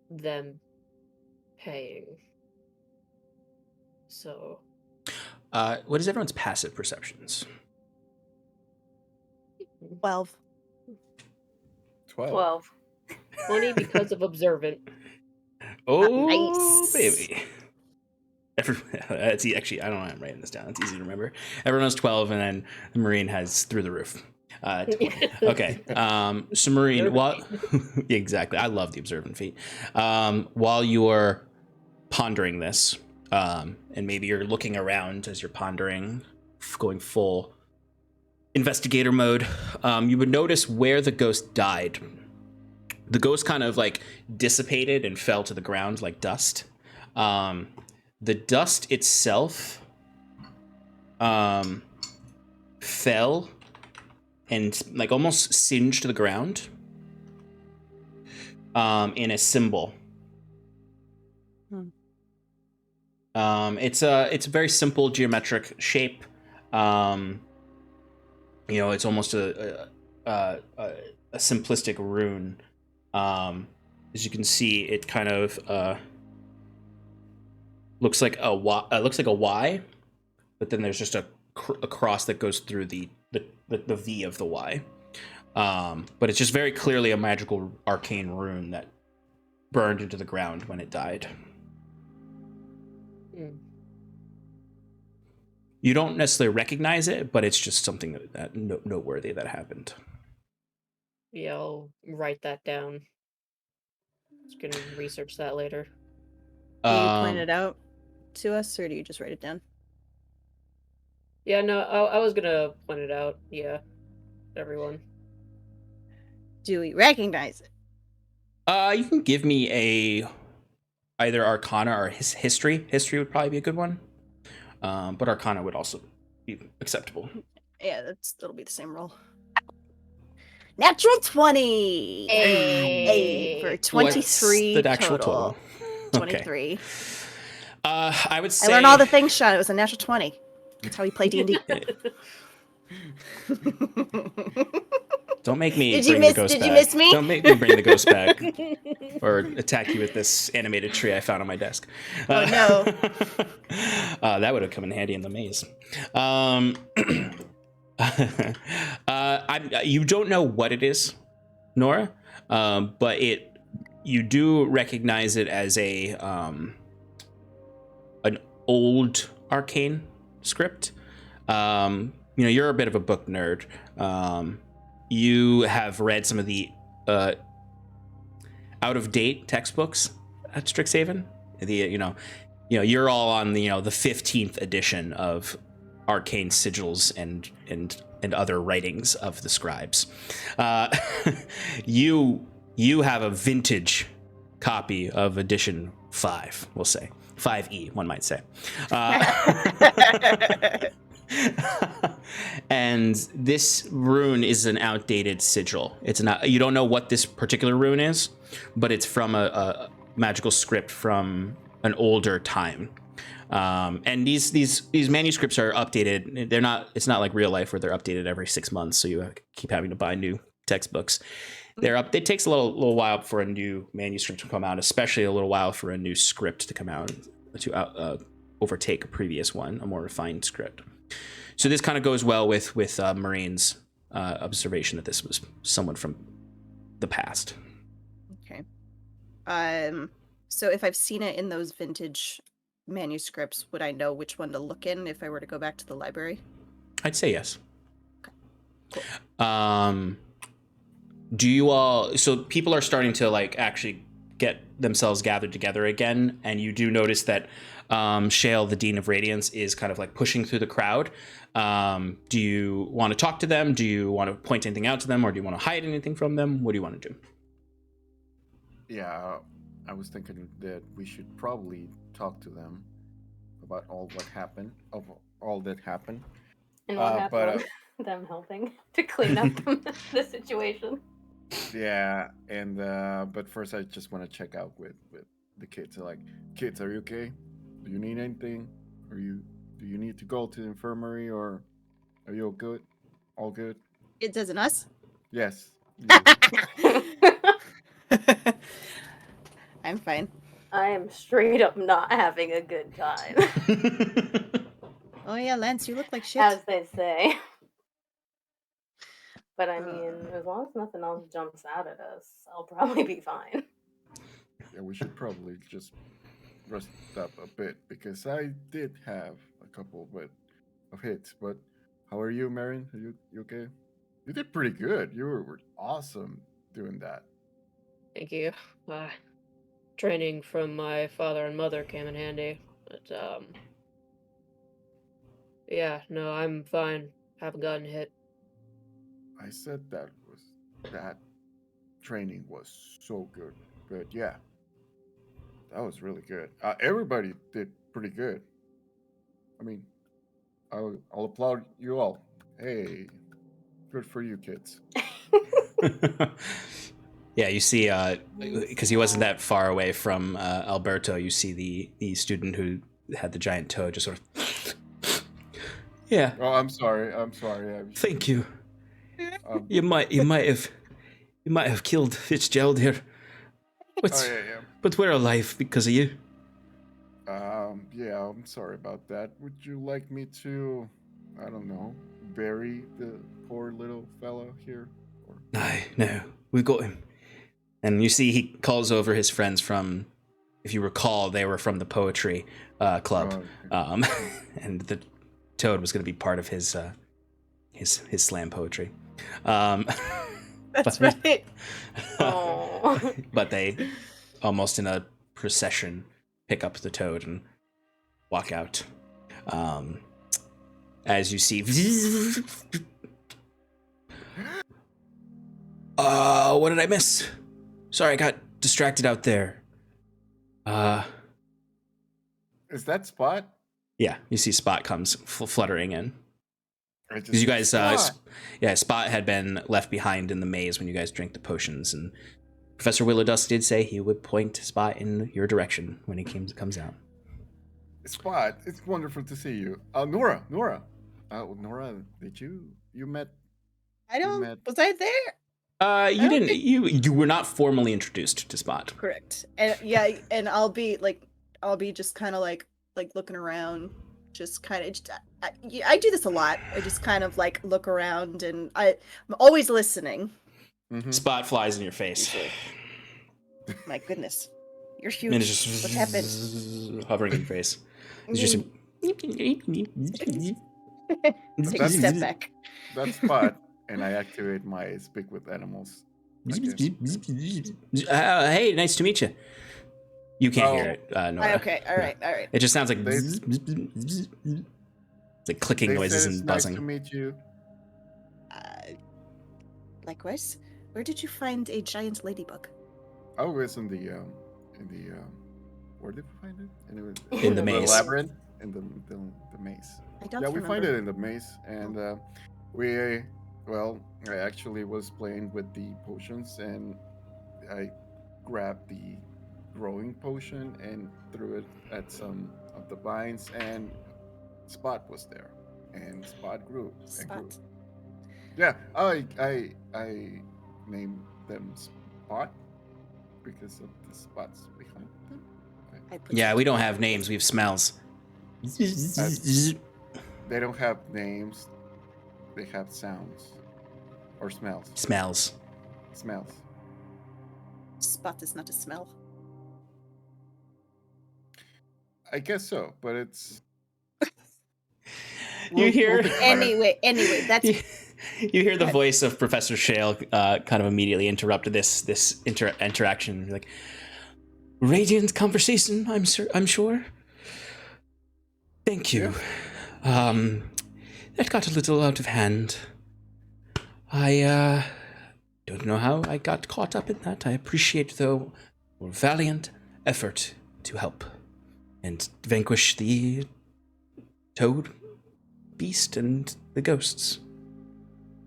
S5: them paying. So,
S1: What is everyone's passive perceptions?
S2: 12.
S3: 12.
S5: 20 because of observant.
S1: Oh,
S2: Nice.
S1: baby. Actually, I don't know. I'm writing this down. It's easy to remember. Everyone has 12, and then the Marine has through the roof. 20. Okay. So Marine, exactly. I love the observant feat. While you're pondering this, and maybe you're looking around as you're pondering, going full investigator mode, you would notice where the ghost died. The ghost kind of like dissipated and fell to the ground like dust. The dust itself fell and like almost singed the ground in a symbol. It's a very simple geometric shape. It's almost a simplistic rune. As you can see, it kind of looks like a Y, but then there's just a cross that goes through the V of the Y. But it's just very clearly a magical arcane rune that burned into the ground when it died. You don't necessarily recognize it, but it's just something that noteworthy that happened.
S5: Yeah, I'll write that down. Just gonna research that later.
S2: Do you point it out to us, or do you just write it down?
S5: Yeah, no, I was gonna point it out. Yeah, everyone.
S2: Do we recognize it?
S1: You can give me either Arcana or history. History would probably be a good one, but Arcana would also be acceptable.
S2: Yeah, that'll be the same roll. Natural 20!
S5: Hey!
S2: For 23
S1: What's the actual total?
S2: 23.
S1: Okay. I would say...
S2: I learned all the things, Sean. It was a natural 20. That's how we play D&D.
S1: Don't make me
S2: Did
S1: bring the ghost back.
S2: Did you miss me?
S1: Don't make me bring the ghost back or attack you with this animated tree I found on my desk.
S2: Oh, no.
S1: That would have come in handy in the maze. You don't know what it is, Nora, but you do recognize it as an old arcane script. You're a bit of a book nerd. You have read some of the out-of-date textbooks at Strixhaven. You're all on the 15th edition of arcane sigils and other writings of the scribes. You have a vintage copy of edition 5, we'll say 5e, one might say. And this rune is an outdated sigil. You don't know what this particular rune is, but it's from a magical script from an older time. And these manuscripts are updated. It's not like real life where they're updated every 6 months, so you keep having to buy new textbooks. It takes a little while for a new manuscript to come out, especially a little while for a new script to come out to overtake a previous one, a more refined script. So this kind of goes well with Marine's observation that this was someone from the past.
S2: Okay. So if I've seen it in those vintage manuscripts, would I know which one to look in if I were to go back to the library?
S1: I'd say yes.
S2: Okay. Cool.
S1: Do you all? So people are starting to actually get themselves gathered together again, and you do notice that Shale, the Dean of Radiance, is kind of pushing through the crowd. Do you want to talk to them? Do you want to point anything out to them, or do you want to hide anything from them? What do you want to do?
S3: Yeah, I was thinking that we should probably talk to them about all that happened.
S4: And what happened with them helping to clean up the situation.
S3: Yeah, and but first I just want to check out with the kids. Kids, are you okay? Do you need anything? Are you Do you need to go to the infirmary, or are you all good? All good?
S2: It doesn't us.
S3: Yes. You.
S2: I'm fine.
S4: I am straight up not having a good time,
S2: Oh yeah, Lance, you look like shit.
S4: as they say. But I
S2: Uh.
S4: mean, as long as nothing else jumps out at us, I'll probably be fine.
S3: Yeah, we should probably just rest up a bit, because I did have a couple of hits. But how are you, Marin? Are you okay? You did pretty good. You were awesome doing that.
S5: Thank you. Training from my father and mother came in handy. But, yeah, no, I'm fine. Haven't gotten hit.
S3: I said that training was so good. But yeah, that was really good. Everybody did pretty good. I mean, I'll applaud you all. Hey, good for you, kids.
S1: Yeah, you see, because he wasn't that far away from Alberto, you see the student who had the giant toe just sort of. Yeah.
S3: Oh, I'm sorry.
S1: Thank you.
S3: Um,
S1: You might have killed Fitzgerald here.
S3: yeah.
S1: But we're alive because of you.
S3: Yeah, I'm sorry about that. Would you like me to, I don't know, bury the poor little fellow here? Or...
S1: No, we got him. And you see he calls over his friends from, if you recall, they were from the poetry club.
S3: Oh, okay.
S1: And the toad was going to be part of his slam poetry.
S2: That's right.
S4: Oh.
S1: But they, almost in a procession, pick up the toad and walk out. As you see... what did I miss? Sorry, I got distracted out there.
S3: Is that Spot?
S1: Yeah, you see Spot comes fluttering in.
S3: I
S1: Because you guys,
S3: Spot!
S1: Spot had been left behind in the maze when you guys drank the potions, and Professor Willowdusk did say he would point Spot in your direction when he comes out.
S3: Spot, it's wonderful to see you. Nora. Nora, you met...
S2: I don't.
S3: met-
S2: Was I there?
S1: You didn't. You were not formally introduced to Spot.
S2: Correct. And yeah, and I'll be just kind of like looking around, just kind of. I do this a lot. I just kind of like look around, and I'm always listening.
S3: Mhm.
S1: Spot flies in your face.
S2: My goodness, you're huge.
S1: And it's just
S2: What happened?
S1: hovering in your face. It's just.
S2: Take a step back.
S3: That's Spot, and I activate my Speak with Animals.
S1: Hey, nice to meet you. You can't hear it, Nora.
S2: Okay, all right.
S1: It just sounds like
S3: They-
S1: it's like clicking
S3: They
S1: noises
S3: said it's
S1: and
S3: nice
S1: buzzing.
S3: to meet you.
S2: Likewise. Where did you find a giant ladybug?
S3: I was in the where did we find it?
S1: In the maze.
S3: labyrinth, in the maze.
S2: I don't
S3: Yeah, we
S2: remember.
S3: find it in the maze, and I actually was playing with the potions, and I grabbed the growing potion and threw it at some of the vines, and Spot was there, and Spot grew and grew.
S2: Spot.
S3: Yeah, I named them Spot because of the spots behind them.
S1: Yeah, we don't have names. We have smells.
S3: They don't have names. They have sounds or smells.
S1: Smells.
S3: Smells.
S2: Spot is not a smell.
S3: I guess so, but it's.
S1: You hear.
S2: Anyway, that's
S1: You hear the voice of Professor Shale kind of immediately interrupted this interaction. You're like, radiant conversation, I'm sure. Thank you. That got a little out of hand. I don't know how I got caught up in that. I appreciate, though, your valiant effort to help and vanquish the toad beast and the ghosts.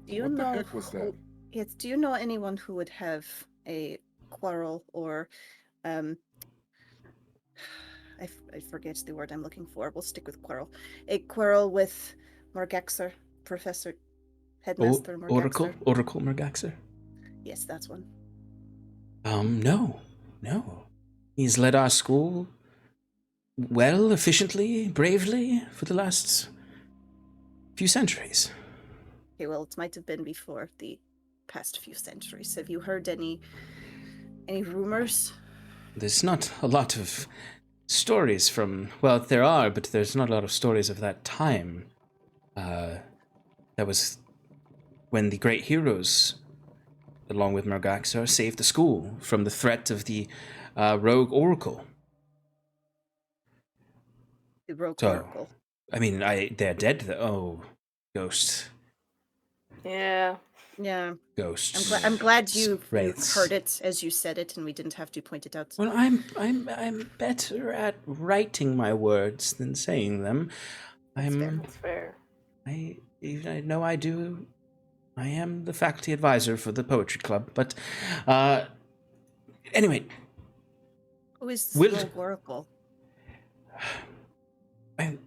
S2: Do you
S3: What the
S2: know
S3: heck was that?
S2: Yes, do you know anyone who would have a quarrel or I forget the word I'm looking for. We'll stick with quarrel. A quarrel with Morgaxer, Professor Headmaster Morgaxer.
S1: Oracle Mergaxer?
S2: Yes, that's one.
S1: No. He's led our school well, efficiently, bravely for the last few centuries.
S2: Okay, well, it might have been before the past few centuries. Have you heard any rumors?
S1: There's not a lot of stories from, well, there are, but there's not a lot of stories of that time. That was when the great heroes, along with Mergaxar, saved the school from the threat of the rogue oracle.
S2: The rogue
S1: So,
S2: oracle.
S1: I mean, they're dead. Oh, ghosts.
S4: Yeah.
S2: Yeah.
S1: Ghosts.
S2: I'm glad you
S1: Wraiths.
S2: heard it as you said it, and we didn't have to point it out.
S1: Well, I'm better at writing my words than saying them.
S4: That's fair.
S1: I know I do. I am the faculty advisor for the poetry club, but anyway.
S2: Who is the rogue oracle?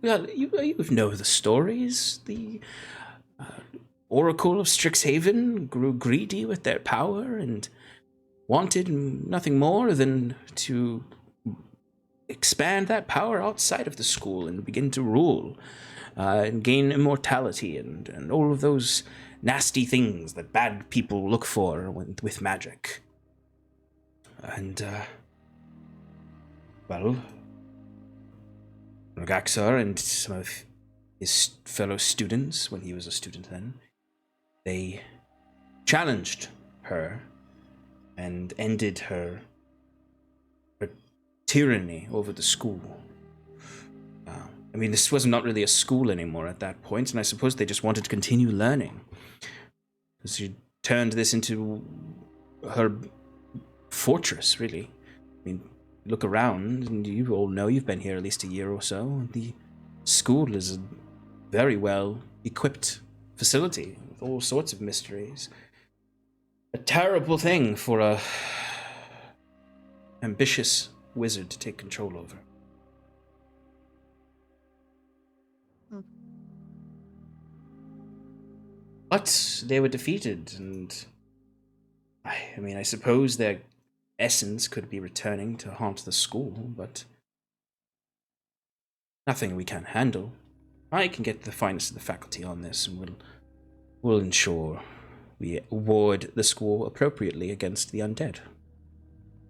S1: Well, you know the stories. The Oracle of Strixhaven grew greedy with their power and wanted nothing more than to expand that power outside of the school and begin to rule and gain immortality and all of those nasty things that bad people look for with magic. And, well, Ragaxar and some of his fellow students, when he was a student then, they challenged her and ended her tyranny over the school. I mean, this was not really a school anymore at that point, and I suppose they just wanted to continue learning. Because she turned this into her fortress, really. I mean, look around, and you all know, you've been here at least a year or so. The school is a very well-equipped facility with all sorts of mysteries. A terrible thing for a ambitious wizard to take control over. But they were defeated, and I mean, I suppose their essence could be returning to haunt the school, but nothing we can't handle. I can get the finest of the faculty on this, and we'll ensure we ward the school appropriately against the undead.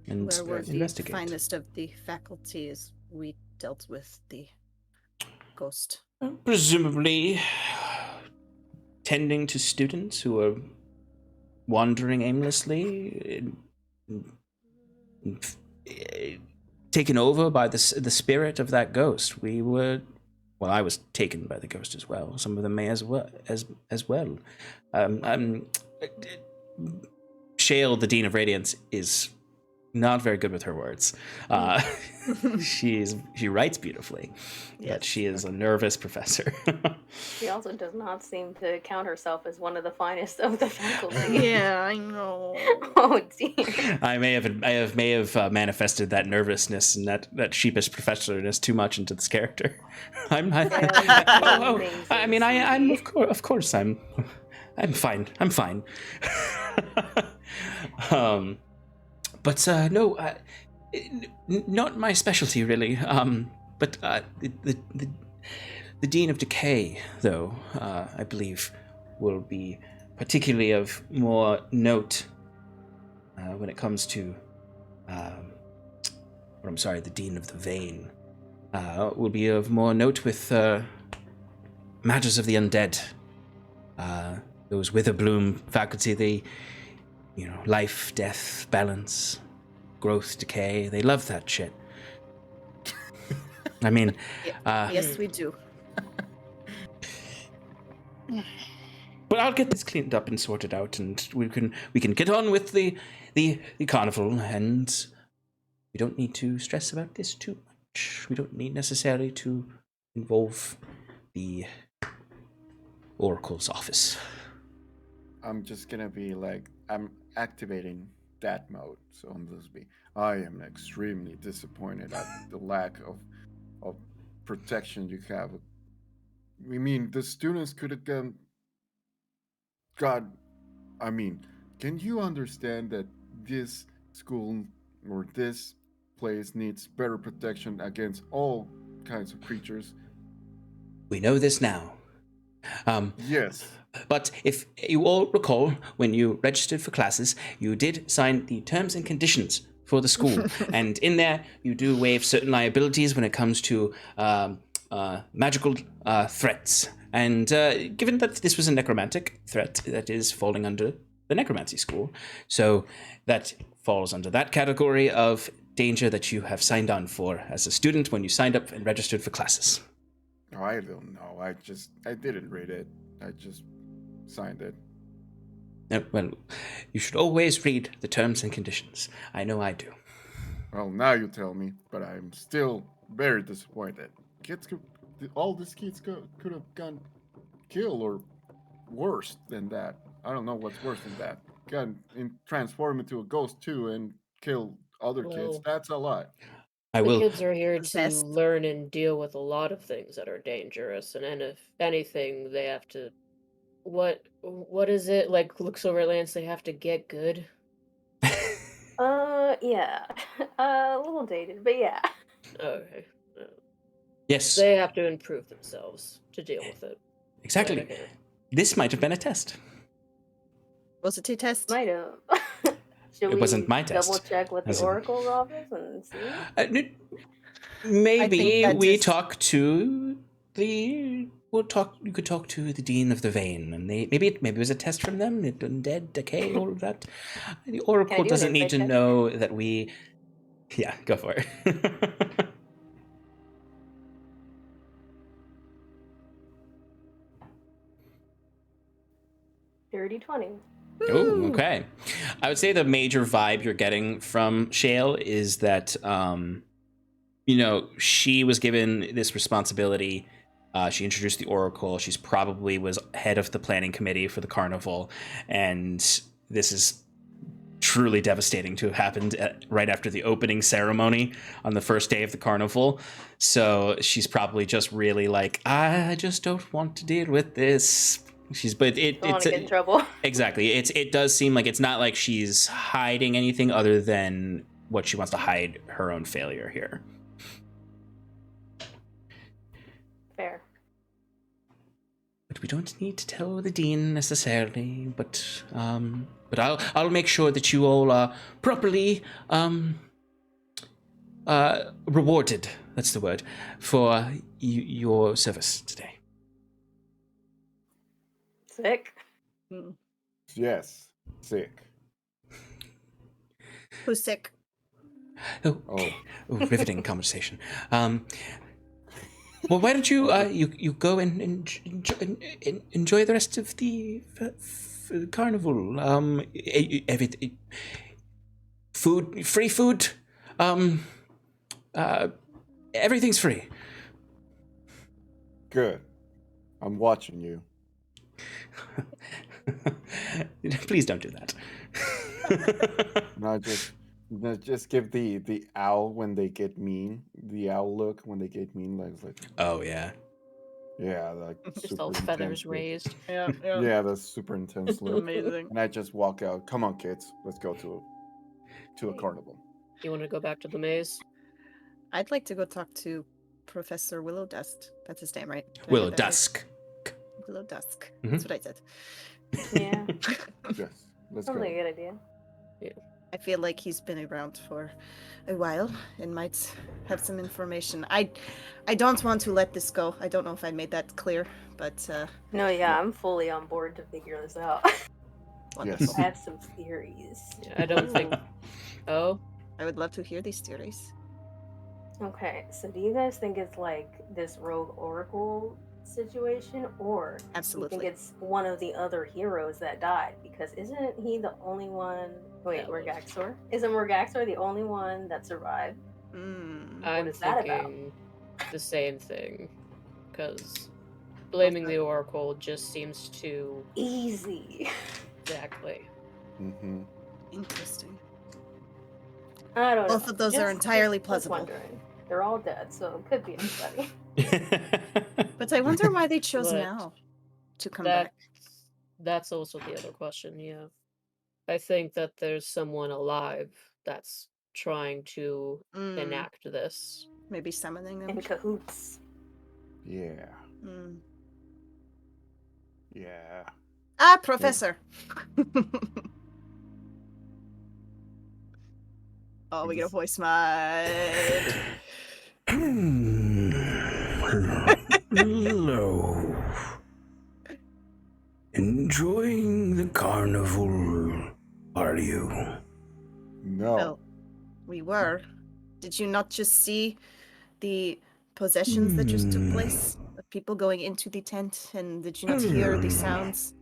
S1: And
S2: Where were
S1: investigate.
S2: the finest of the faculty as we dealt with the ghost?
S1: Presumably tending to students who are wandering aimlessly, taken over by the spirit of that ghost. I was taken by the ghost as well. Some of them may as well. Shale, the Dean of Radiance, is not very good with her words. She writes beautifully, but she is a nervous professor.
S4: She also does not seem to count herself as one of the finest of the faculty.
S2: Yeah, I know.
S4: Oh dear.
S1: I may have manifested that nervousness and that sheepish professorness too much into this character. I'm of course I'm fine. I'm fine. But no, not my specialty really. But the Dean of Decay, though, I believe, will be particularly of more note when it comes to, the Dean of the Vein will be of more note with matters of the undead. Those Witherbloom faculty, life, death, balance, growth, decay. They love that shit. I mean,
S2: yes, we do.
S1: But I'll get this cleaned up and sorted out, and we can get on with the carnival, and we don't need to stress about this too much. We don't need necessarily to involve the Oracle's office.
S3: I'm just gonna be like, I'm activating that mode. So on this be, I am extremely disappointed at the lack of protection you have. I mean, the students could have got. I mean, can you understand that this school or this place needs better protection against all kinds of creatures?
S1: We know this now.
S3: Yes.
S1: But if you all recall, when you registered for classes, you did sign the terms and conditions for the school. And in there, you do waive certain liabilities when it comes to magical threats. And given that this was a necromantic threat, that is falling under the necromancy school. So that falls under that category of danger that you have signed on for as a student when you signed up and registered for classes.
S3: Oh, I don't know. I didn't read it. I just signed it.
S1: Well, you should always read the terms and conditions. I know I do.
S3: Well, now you tell me, but I'm still very disappointed. All these kids could have gone killed or worse than that. I don't know what's worse than that. Transform into a ghost too and kill other kids.
S5: Well,
S3: That's a lot.
S1: I
S5: The
S1: will.
S5: kids are here to
S2: Possessed.
S5: learn and deal with a lot of things that are dangerous, and if anything, they have to. What is it like? Looks over at Lance. They have to get good.
S4: Yeah. A little dated, but yeah.
S5: Okay.
S1: Yes,
S5: They have to improve themselves to deal with it.
S1: exactly.
S5: Okay.
S1: This might have been a test.
S2: Was it a test?
S4: Might have. Should
S1: It
S4: we
S1: wasn't my test.
S4: double check what the
S1: As in-
S4: Oracle's office and see?
S1: Maybe
S2: that
S1: we
S2: is-
S1: talk to the. You could talk to the dean of the vein, and maybe it was a test from them. Undead, decay, all of that. The Oracle
S4: do an
S1: doesn't need to
S4: insight check?
S1: know that we. Yeah, go for it.
S4: Dirty 20.
S1: Oh, okay. I would say the major vibe you're getting from Shale is that, she was given this responsibility. She introduced the Oracle. She's probably was head of the planning committee for the Carnival. And this is truly devastating to have happened right after the opening ceremony on the first day of the Carnival. So she's probably just really like, I just don't want to deal with this. Don't want
S4: to get in trouble.
S1: Exactly. It does seem like it's not like she's hiding anything other than what she wants to hide her own failure here.
S4: Fair.
S1: But we don't need to tell the dean necessarily. But I'll make sure that you all are properly rewarded. That's the word for your service today.
S4: Sick.
S3: Yes. Sick.
S2: Who's sick?
S1: Oh, riveting conversation. Well, why don't you you go and enjoy the rest of the carnival? Food, free food. Everything's free.
S3: Good. I'm watching you.
S1: Please don't do that.
S3: No, just give the owl when they get mean. The owl look when they get mean, like
S1: Oh yeah.
S3: yeah, like
S5: Just
S3: super
S5: all feathers
S3: intense look.
S5: raised.
S2: Yeah, yeah.
S3: Yeah, that's super intense look.
S2: Amazing.
S3: And I just walk out. Come on, kids, let's go to a carnival.
S5: You want to go back to the maze?
S2: I'd like to go talk to Professor Willow Dusk. That's his name, right? Did I
S1: Willow
S2: get that right?
S1: Dusk.
S2: Willow Dusk.
S1: Mhm.
S2: That's what I said.
S4: Yeah.
S3: Yes, let's
S4: Sounds
S3: go.
S4: like a good idea.
S2: I feel like he's been around for a while and might have some information. I don't want to let this go. I don't know if I made that clear, but
S4: No, yeah, I'm fully on board to figure this out.
S3: Yes.
S4: I have some theories.
S5: Yeah, I don't think. Oh,
S2: I would love to hear these theories.
S4: Okay, so do you guys think it's like this rogue oracle situation, or do you
S2: Absolutely.
S4: think it's one of the other heroes that died? Because isn't he the only one? Wait,
S5: That was-
S4: Morgaxor? Isn't Morgaxor the only one that survived?
S2: Mm.
S5: I'm
S4: is that about?
S5: thinking the same thing. Because blaming the Oracle just seems too
S4: Easy.
S5: exactly.
S3: Mm-hmm.
S2: Interesting.
S4: I don't know.
S2: Both of those are entirely
S4: just
S2: plausible.
S4: wondering. They're all dead, so it could be anybody.
S2: But I wonder why they chose
S5: But
S2: now to come back.
S5: That's also the other question, yeah. I think that there's someone alive that's trying to enact this.
S2: Maybe summoning them.
S4: In cahoots.
S3: Yeah.
S2: Mm.
S3: Yeah.
S2: Ah, Professor. Oh, we get a voice mod.
S6: Hello. Enjoying the carnival, are you?
S3: No.
S2: Well, we were. Did you not just see the possessions that just took place? Of people going into the tent, and did you not hear the sounds?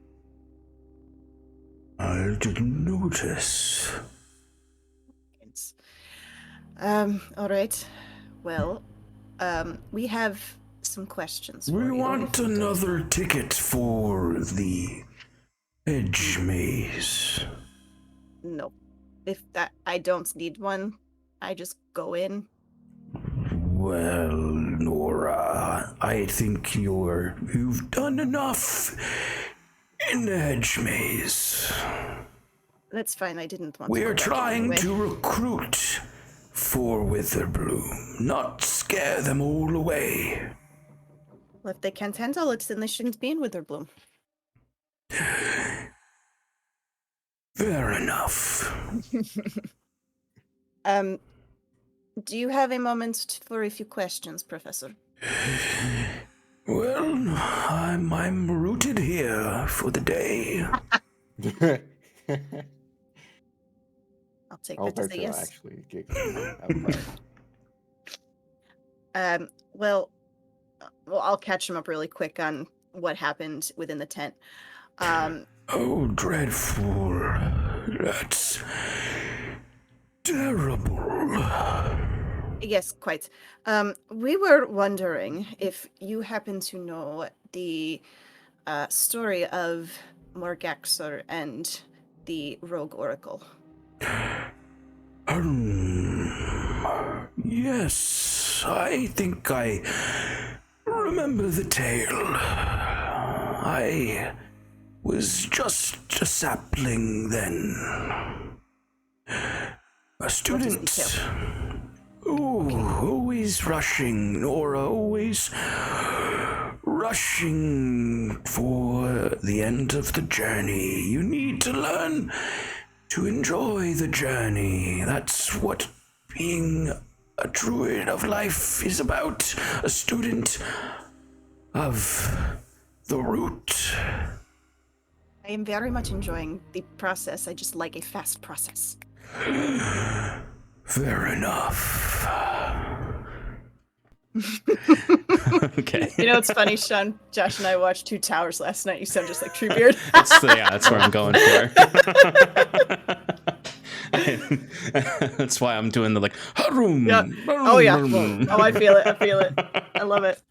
S6: I didn't notice.
S2: It's, all right. Well, we have some questions for
S6: We
S2: you.
S6: want another ticket for the edge maze.
S2: No. If that, I don't need one. I just go in.
S6: Well, Nora, I think you've done enough in the edge maze.
S2: That's fine. I didn't want to.
S6: We're
S2: go back
S6: trying
S2: anyway.
S6: to recruit for Witherbloom, not scare them all away.
S2: Well, if they can't handle it, then they shouldn't be in Witherbloom.
S6: Fair enough.
S2: Do you have a moment for a few questions, Professor?
S6: Well, I'm rooted here for the day.
S2: I'll take
S3: I'll
S2: that as
S3: start
S2: a
S3: to
S2: yes.
S3: actually kick.
S2: Well, I'll catch him up really quick on what happened within the tent.
S6: Oh, dreadful. That's terrible.
S2: Yes, quite. We were wondering if you happen to know the story of Morgaxor and the Rogue Oracle.
S6: Yes, I think I remember the tale. I was just a sapling then. A student. Oh, always rushing, Nora, always rushing for the end of the journey. You need to learn to enjoy the journey. That's what being a druid of life is about. A student of the root.
S2: I am very much enjoying the process. I just like a fast process.
S6: Fair enough.
S1: Okay.
S2: You know, it's funny, Sean. Josh and I watched Two Towers last night. You sound just like Treebeard.
S1: That's where I'm going for. That's why I'm doing the like harum.
S2: Yeah. Oh yeah. Oh, I feel it. I feel it. I love it.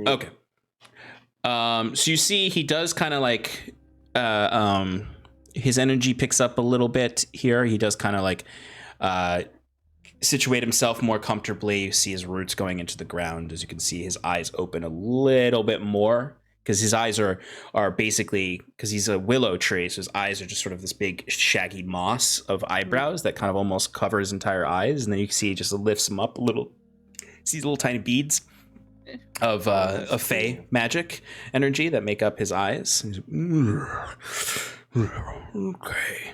S1: Okay. So you see, he does kind of like, his energy picks up a little bit here. He does kind of like, situate himself more comfortably. You see his roots going into the ground. As you can see, his eyes open a little bit more because his eyes are basically, because he's a willow tree, so his eyes are just sort of this big shaggy moss of eyebrows that kind of almost cover his entire eyes. And then you can see he just lifts them up a little. See these little tiny beads of Fey magic energy that make up his eyes. He's okay.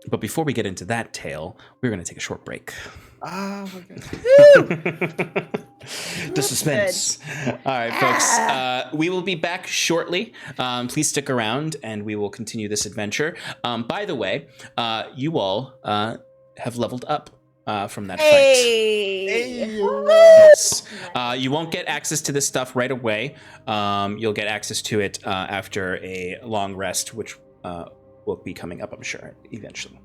S1: But before we get into that tale, we're going to take a short break.
S3: Ah, okay.
S1: The suspense. All right, folks. We will be back shortly. Please stick around, and we will continue this adventure. By the way, you all have leveled up from that fight. Yes. You won't get access to this stuff right away. You'll get access to it after a long rest, which will be coming up, I'm sure, eventually.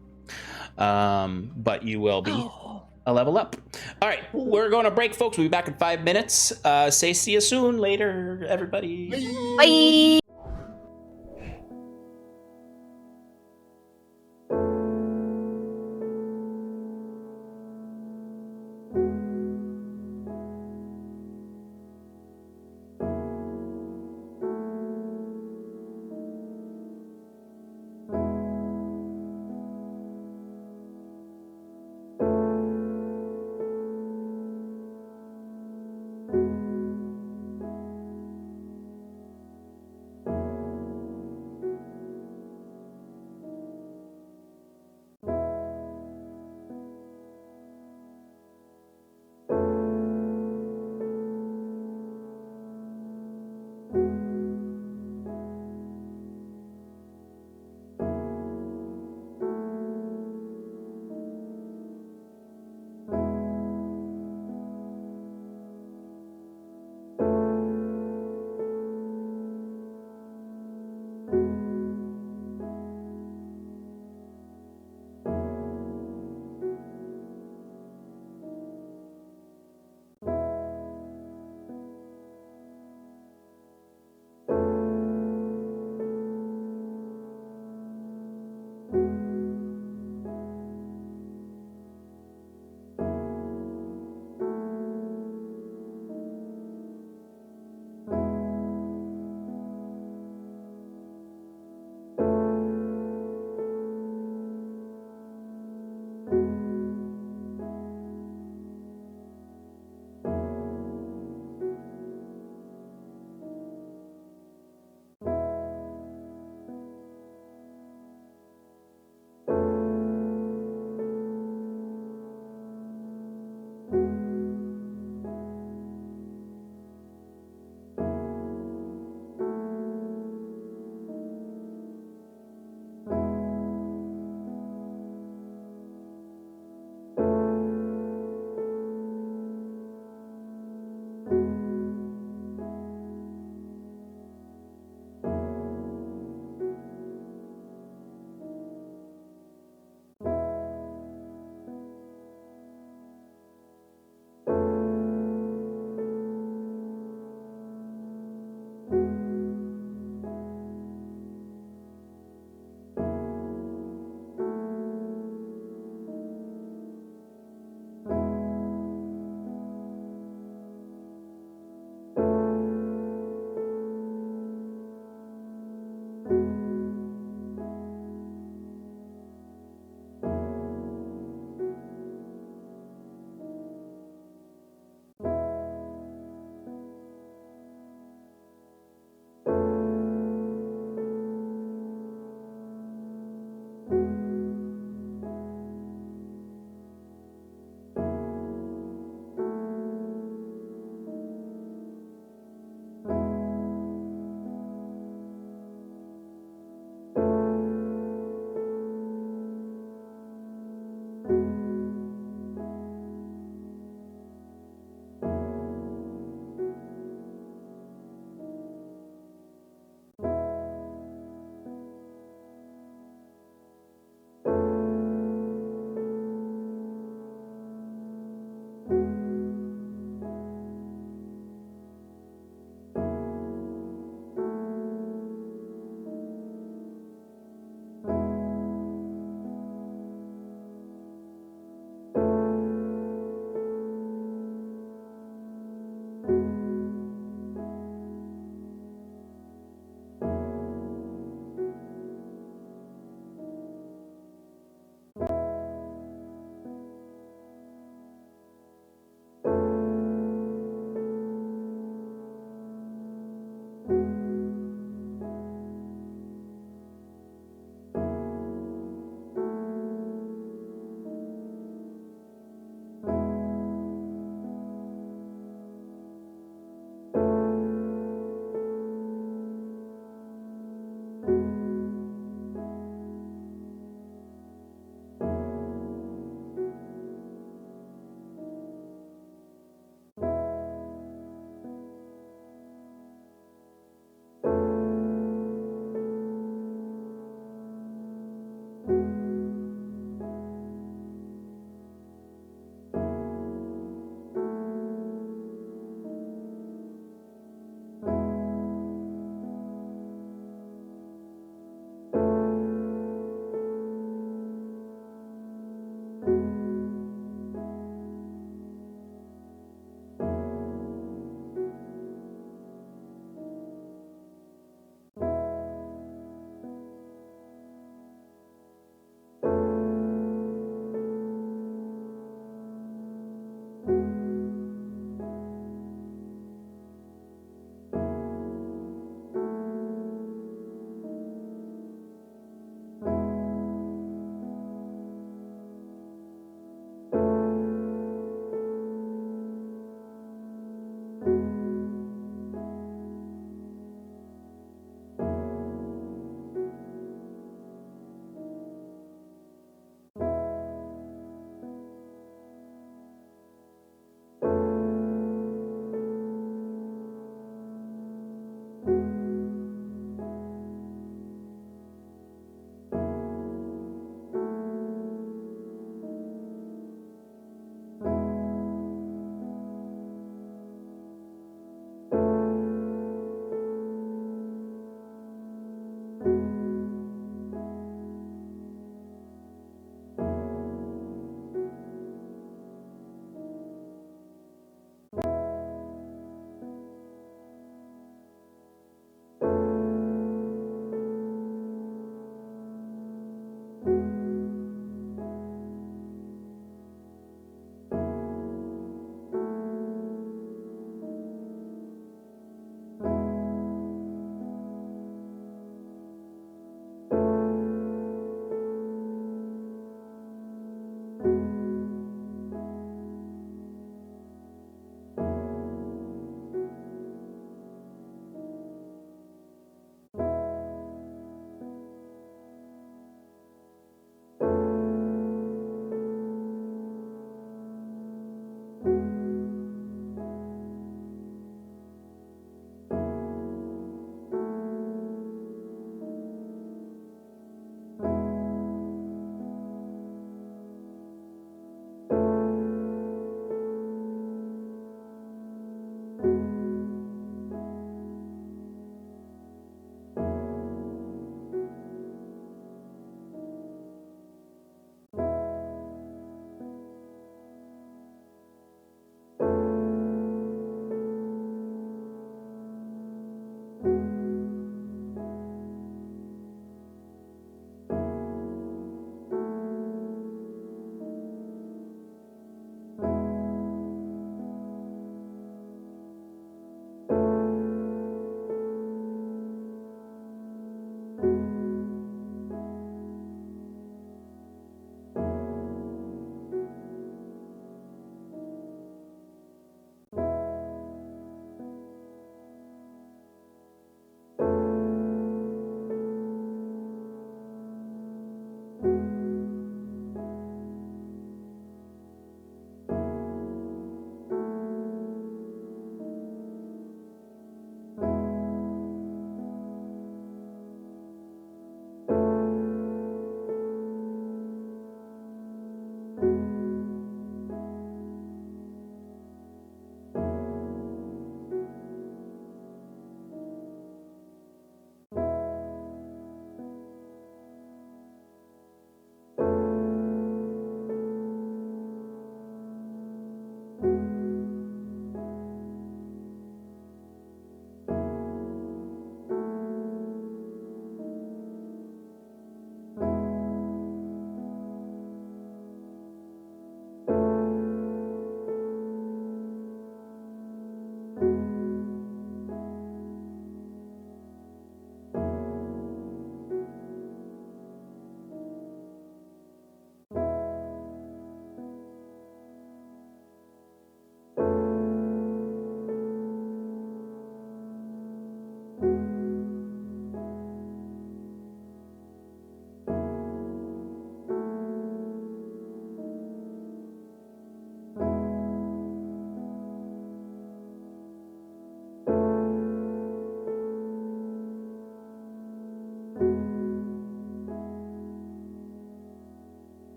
S1: But you will be a level up. All right, we're going to break, folks. We'll be back in 5 minutes. Say see you soon. Later, everybody.
S2: Bye.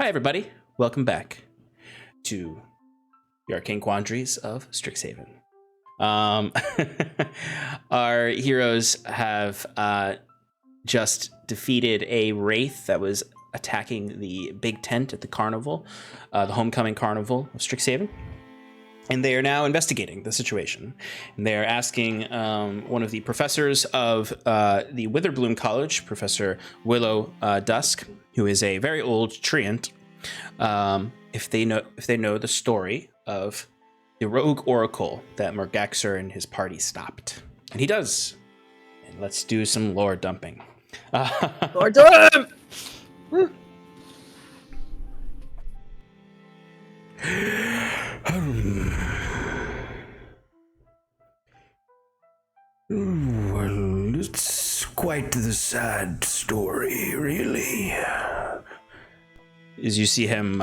S1: Hi, everybody. Welcome back to the Arcane Quandaries of Strixhaven. Our heroes have just defeated a wraith that was attacking the big tent at the carnival, the homecoming carnival of Strixhaven. And they are now investigating the situation. And they are asking one of the professors of the Witherbloom College, Professor Willow Dusk, who is a very old treant, if they know the story of the rogue oracle that Murgaxer and his party stopped. And he does. And let's do some lore dumping.
S2: Lore dump!
S6: Well, it's quite the sad story, really.
S1: As you see him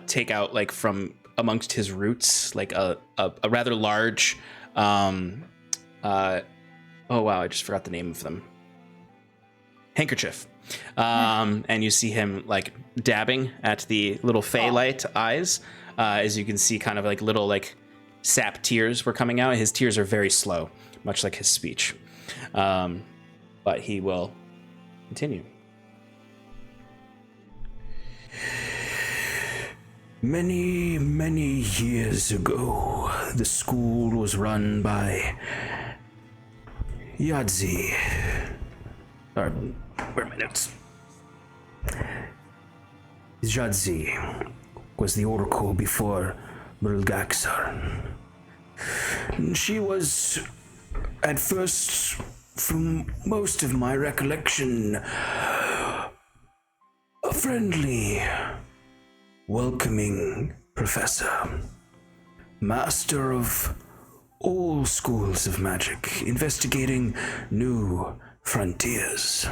S1: take out like from amongst his roots like a rather large oh wow, I just forgot the name of them. Handkerchief. And you see him like dabbing at the little Fey-light eyes. As you can see, kind of like little like sap tears were coming out. His tears are very slow, much like his speech. But he will continue.
S6: Many, many years ago, the school was run by Yadzi. Or, where are my notes? Yadzi was the oracle before Murgaxar. She was, at first, from most of my recollection, a friendly, welcoming professor, master of all schools of magic, investigating new frontiers.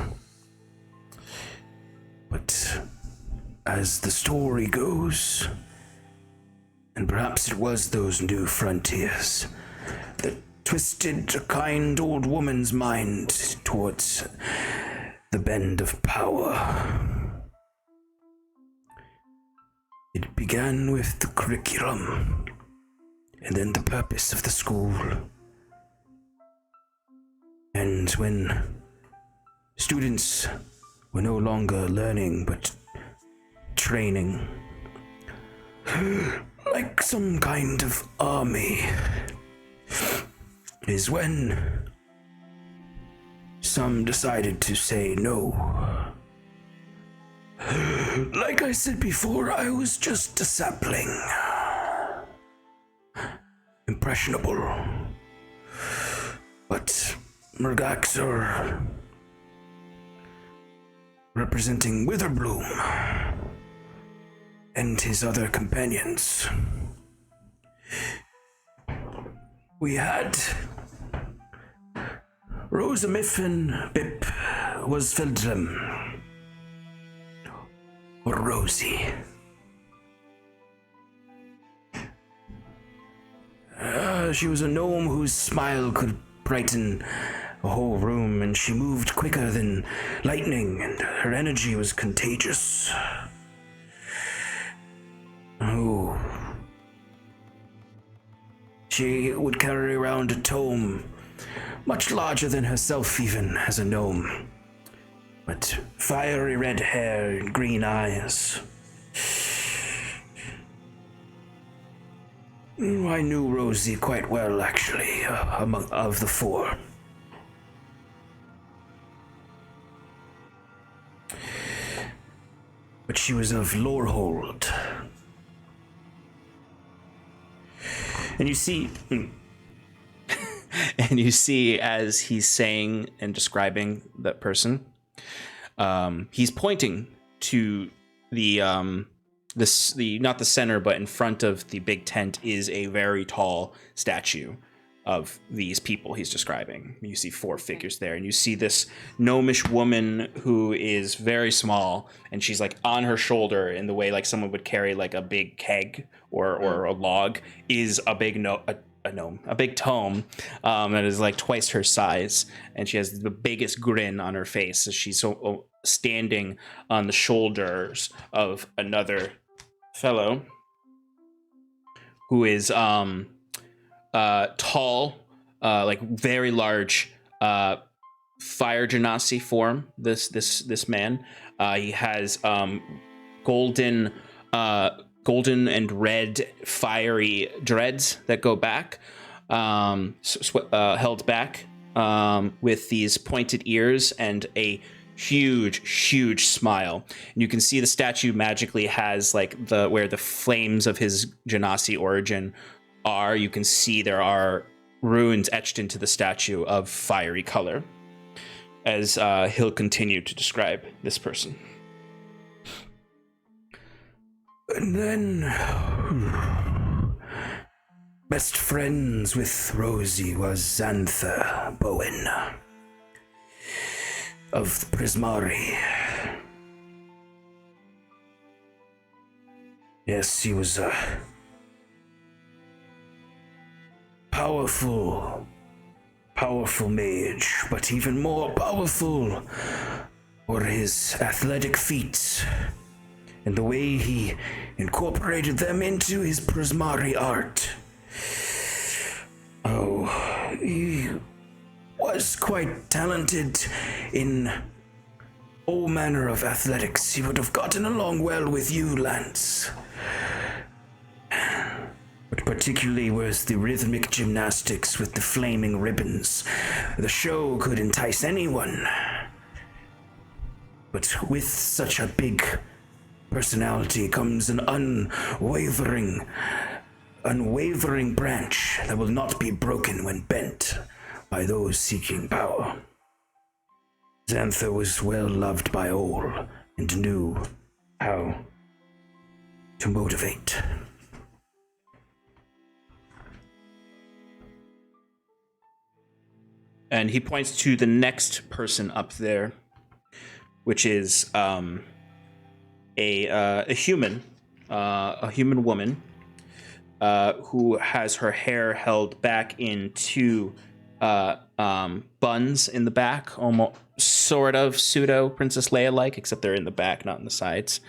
S6: But as the story goes, and perhaps it was those new frontiers that twisted a kind old woman's mind towards the bend of power. It began with the curriculum, and then the purpose of the school. And when students were no longer learning but training, like some kind of army, is when some decided to say no. Like I said before, I was just a sapling. Impressionable. But Murgaxer, representing Witherbloom, and his other companions, we had Rosa Miffin Bip was Feldlem. Or Rosie. She was a gnome whose smile could brighten a whole room, and she moved quicker than lightning, and her energy was contagious. Oh. She would carry around a tome, much larger than herself even as a gnome, but fiery red hair and green eyes. I knew Rosie quite well, actually, of the four. But she was of Lorehold.
S1: And you see and you see as he's saying and describing that person, he's pointing to the not the center, but in front of the big tent is a very tall statue of these people he's describing. You see four figures there, and you see this gnomish woman who is very small, and she's like on her shoulder in the way like someone would carry like a big keg or a log, is a big a big tome that is like twice her size, and she has the biggest grin on her face as she's standing on the shoulders of another fellow who is tall, like very large, fire genasi form. This man, he has golden and red fiery dreads that go back, held back, with these pointed ears and a huge smile. And you can see the statue magically has like where the flames of his genasi origin are. You can see there are runes etched into the statue of fiery color, as he'll continue to describe this person.
S6: And then, best friends with Rosie was Xantha Bowen of the Prismari. Yes, he was a powerful mage, but even more powerful were his athletic feats and the way he incorporated them into his Prismari art. Oh, he was quite talented in all manner of athletics. He would have gotten along well with you, Lance. But particularly was the rhythmic gymnastics with the flaming ribbons. The show could entice anyone. But with such a big personality comes an unwavering branch that will not be broken when bent by those seeking power. Xantha was well loved by all and knew how to motivate.
S1: And he points to the next person up there, which is a human woman who has her hair held back into buns in the back, almost sort of pseudo Princess Leia like, except they're in the back, not in the sides.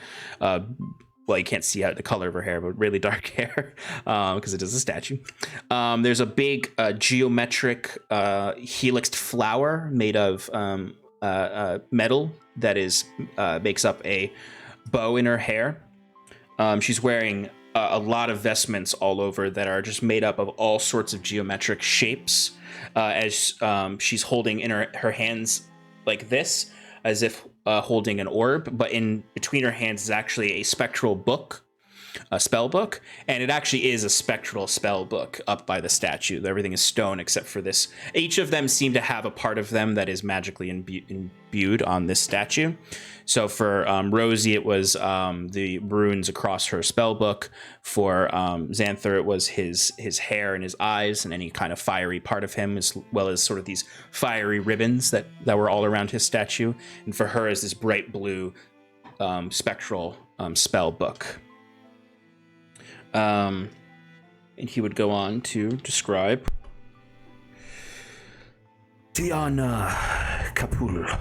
S1: Well, you can't see the color of her hair, but really dark hair, because it is a statue. There's a big geometric helixed flower made of metal that makes up a bow in her hair. She's wearing a lot of vestments all over that are just made up of all sorts of geometric shapes, as she's holding in her hands like this, as if holding an orb, but in between her hands is actually a spectral book, a spell book, and it actually is a spectral spell book up by the statue. Everything is stone except for this. Each of them seem to have a part of them that is magically imbued on this statue. So for Rosie, it was the runes across her spell book. For Xantha, it was his hair and his eyes and any kind of fiery part of him, as well as sort of these fiery ribbons that were all around his statue. And for her is this bright blue spectral spell book. And he would go on to describe
S6: Tiana Kapul.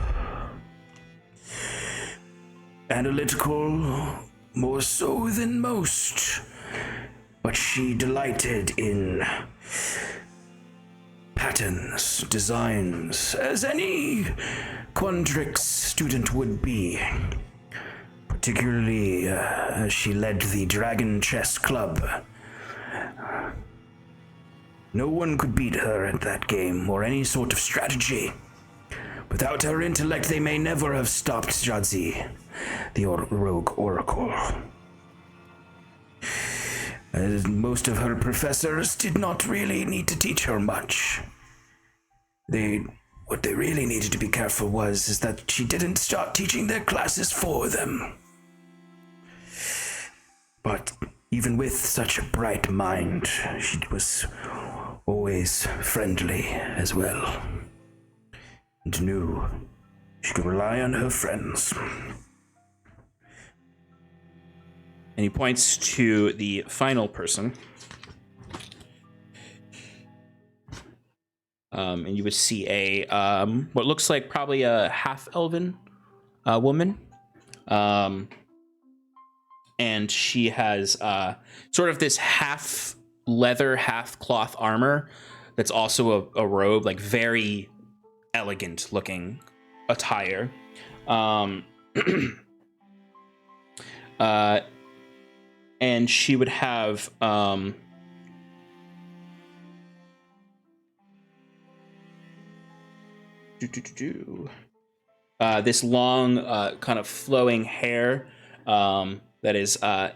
S6: Analytical, more so than most, but she delighted in patterns, designs, as any Quandaries student would be. Particularly as she led the Dragon Chess Club. No one could beat her at that game or any sort of strategy. Without her intellect, they may never have stopped Jadzi, the rogue oracle. As most of her professors did not really need to teach her much. What they really needed to be careful is that she didn't start teaching their classes for them. But even with such a bright mind, she was always friendly as well, and knew she could rely on her friends.
S1: And he points to the final person, and you would see a what looks like probably a half-elven woman. And she has sort of this half leather, half cloth armor that's also a robe, like very elegant looking attire. And she would have this long kind of flowing hair that is it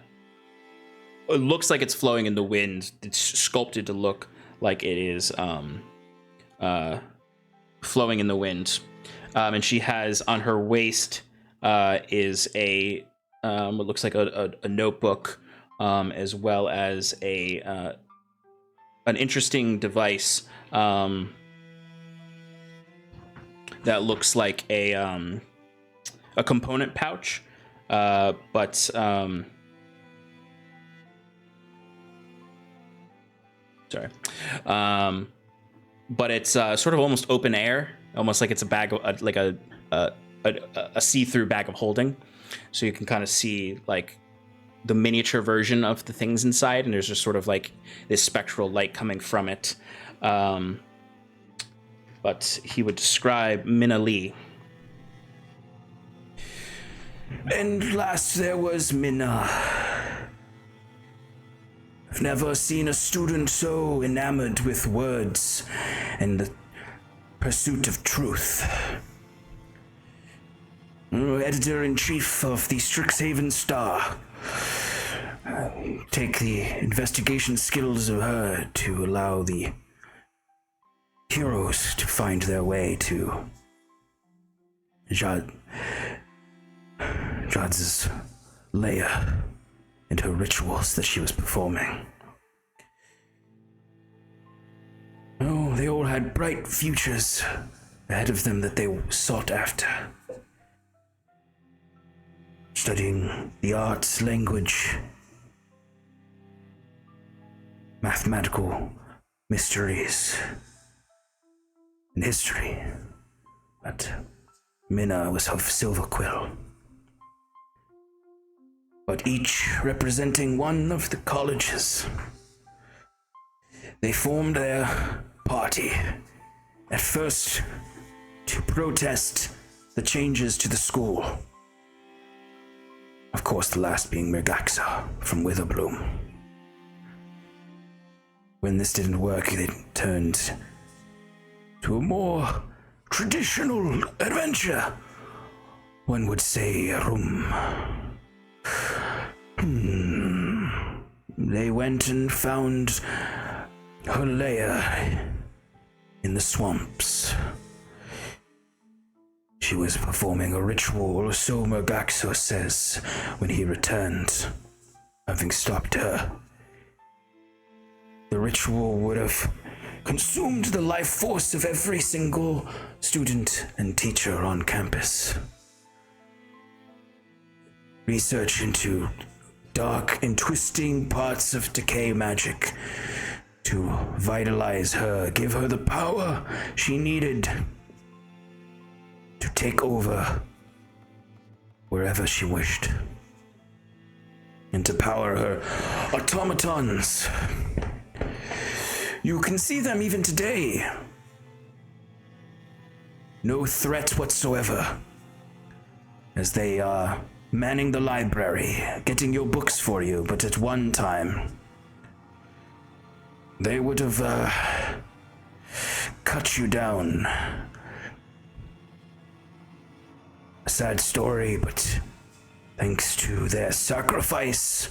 S1: looks like it's flowing in the wind. It's sculpted to look like it is flowing in the wind. And she has on her waist is a what looks like a notebook, as well as an interesting device that looks like a component pouch, but sorry. But it's sort of almost open air, almost like it's a bag of like a see-through bag of holding, so you can kind of see like the miniature version of the things inside, and there's just sort of like this spectral light coming from it. But he would describe Minna Lee.
S6: And last there was Minna. I've never seen a student so enamored with words and the pursuit of truth. Editor-in-chief of the Strixhaven Star. Take the investigation skills of her to allow the heroes to find their way to Jadz's lair and her rituals that she was performing. Oh, they all had bright futures ahead of them that they sought after. Studying the arts, language, mathematical mysteries, and history. But Minna was of Silver Quill. But each representing one of the colleges. They formed their party, at first to protest the changes to the school. Of course, the last being Mirgaxa from Witherbloom. When this didn't work, they turned to a more traditional adventure. One would say a room. They went and found her lair in the swamps. She was performing a ritual, so Mirgaxa says, when he returned, having stopped her. The ritual would have consumed the life force of every single student and teacher on campus. Research into dark and twisting parts of decay magic to vitalize her, give her the power she needed to take over wherever she wished, and to power her automatons. You can see them even today. No threat whatsoever, as they are manning the library, getting your books for you, but at one time, they would have cut you down. A sad story, but thanks to their sacrifice,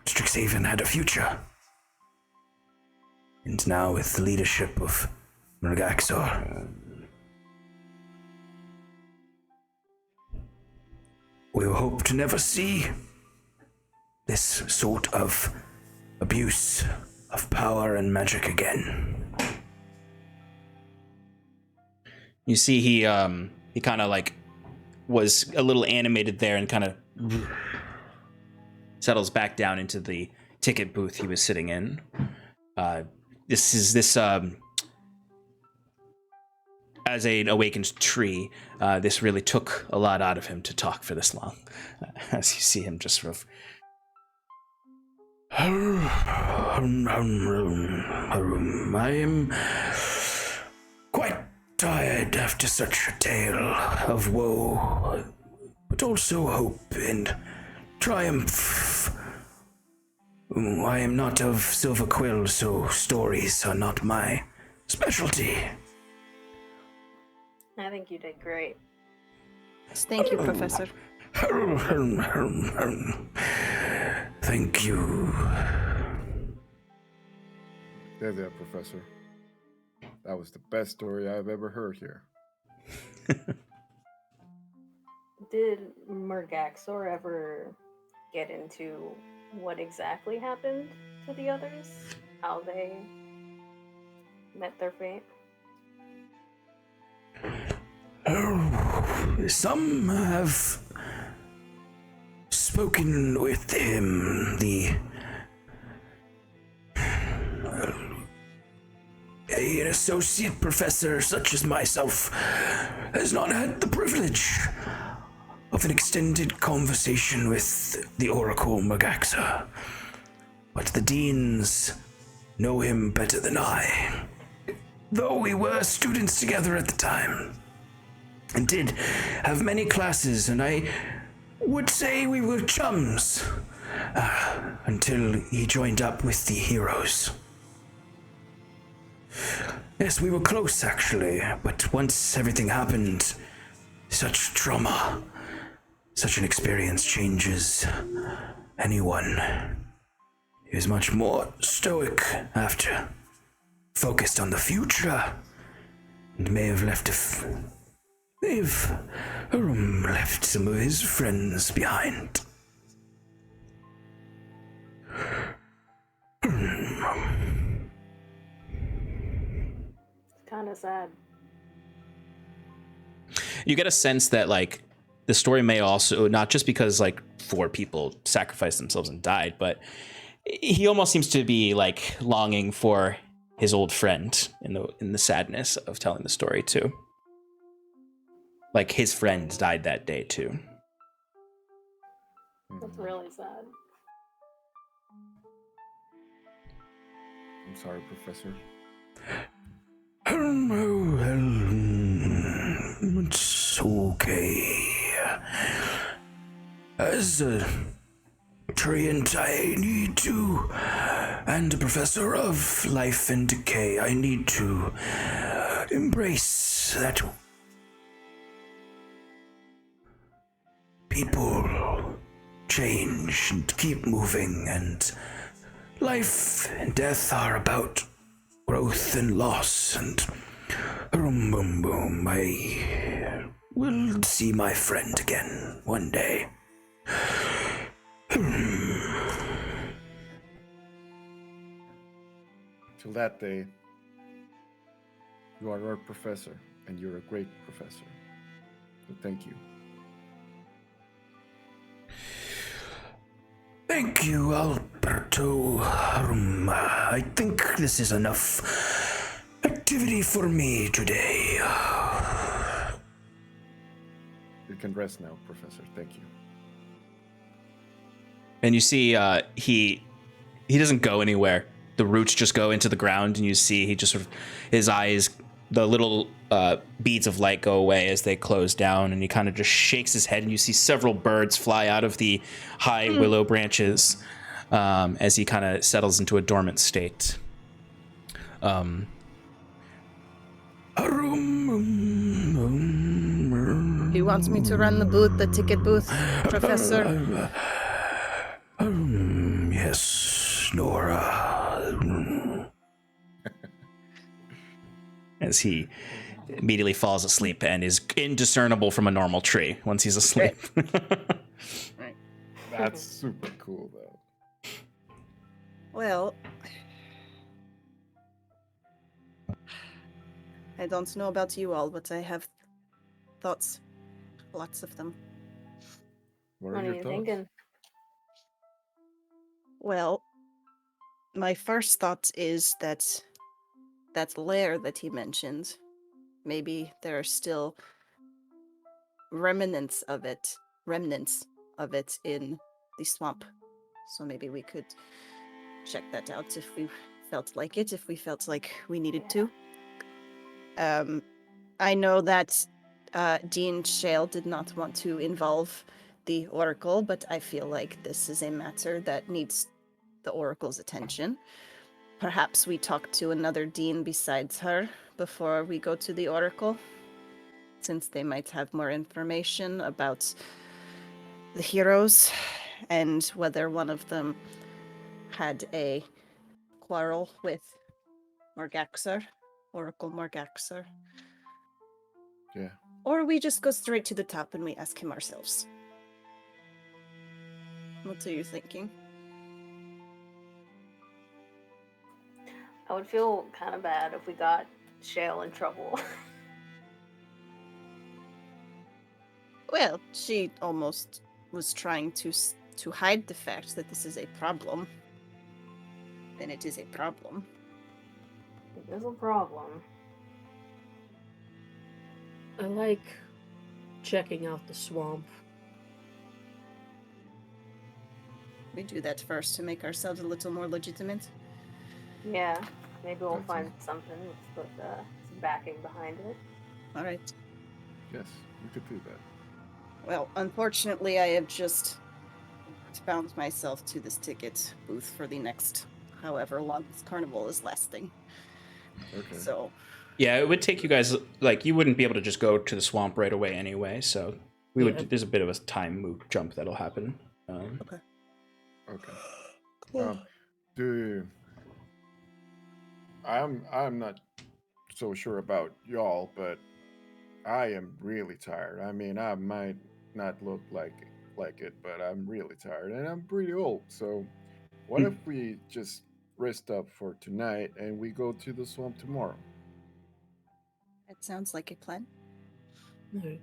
S6: Strixhaven had a future. And now with the leadership of Mirgaxa, we hope to never see this sort of abuse of power and magic again.
S1: You see, he kind of like was a little animated there and kind of settles back down into the ticket booth he was sitting in. this as an awakened tree, this really took a lot out of him to talk for this long. As you see him just sort of.
S6: I am quite tired after such a tale of woe, but also hope and triumph. I am not of Silver Quill, so stories are not my specialty.
S4: I think you did great.
S2: Thank you, Professor.
S6: Thank you.
S3: There, Professor. That was the best story I've ever heard here.
S4: Did Murgaxor ever get into what exactly happened to the others? How they met their fate?
S6: Some have spoken with him. An associate professor such as myself has not had the privilege of an extended conversation with the Oracle Magaxa, but the deans know him better than I, though we were students together at the time, and did have many classes, and I would say we were chums, until he joined up with the heroes. Yes, we were close, actually, but once everything happened, such trauma, such an experience changes anyone. He was much more stoic after, focused on the future, and may have left some of his friends behind.
S4: Kind of sad.
S1: You get a sense that like the story may also, not just because like 4 people sacrificed themselves and died, but he almost seems to be like longing for his old friend in the sadness of telling the story too. Like his friend died that day too.
S4: That's really sad.
S3: I'm sorry, Professor.
S6: It's okay. As a treant, I need to, and a professor of life and decay, I need to embrace that people change and keep moving, and life and death are about growth and loss, and I will see my friend again one day.
S3: Till that day, you are our professor, and you're a great professor. So thank you.
S6: Thank you, Alberto. I think this is enough activity for me today.
S3: You can rest now, Professor. Thank you.
S1: And you see he doesn't go anywhere. The roots just go into the ground, and you see he just sort of, his eyes, the little beads of light go away as they close down, and he kind of just shakes his head, and you see several birds fly out of the high willow branches as he kind of settles into a dormant state.
S2: He wants me to run the ticket booth, Professor.
S6: Yes, Nora.
S1: As he immediately falls asleep and is indiscernible from a normal tree once he's asleep.
S2: Right.
S3: That's super cool, though.
S2: Well, I don't know about you all, but I have thoughts. Lots of them.
S3: What
S4: What
S3: are
S4: are
S3: your
S4: you
S3: thoughts?
S4: thinking?
S2: Well, my first thought is that that lair that he mentioned, maybe there are still remnants of it in the swamp. So maybe we could check that out if we felt like it, if we felt like we needed to. I know that Dean Shale did not want to involve the Oracle, but I feel like this is a matter that needs the Oracle's attention. Perhaps we talk to another Dean besides her before we go to the Oracle, since they might have more information about the heroes and whether one of them had a quarrel with Oracle Morgaxer.
S3: Yeah.
S2: Or we just go straight to the top and we ask him ourselves. What are you thinking?
S4: I would feel kind of bad if we got Shale in trouble.
S2: Well, she almost was trying to hide the fact that this is a problem. Then it is a problem.
S4: It is a problem.
S5: I like checking out the swamp.
S2: We do that first to make ourselves a little more legitimate.
S4: Yeah, maybe we'll find something with some backing behind it.
S2: All right.
S3: Yes, we could do that.
S2: Well, unfortunately, I have just bound myself to this ticket booth for the next however long this carnival is lasting.
S3: Okay.
S2: So,
S1: Yeah, it would take you guys, like, you wouldn't be able to just go to the swamp right away anyway, so there's a bit of a time jump that'll happen.
S2: okay.
S3: Okay. I'm not so sure about y'all, but I am really tired. I mean, I might not look like it, but I'm really tired, and I'm pretty old. So, what if we just rest up for tonight and we go to the swamp tomorrow?
S2: That sounds like a plan.
S5: Alright.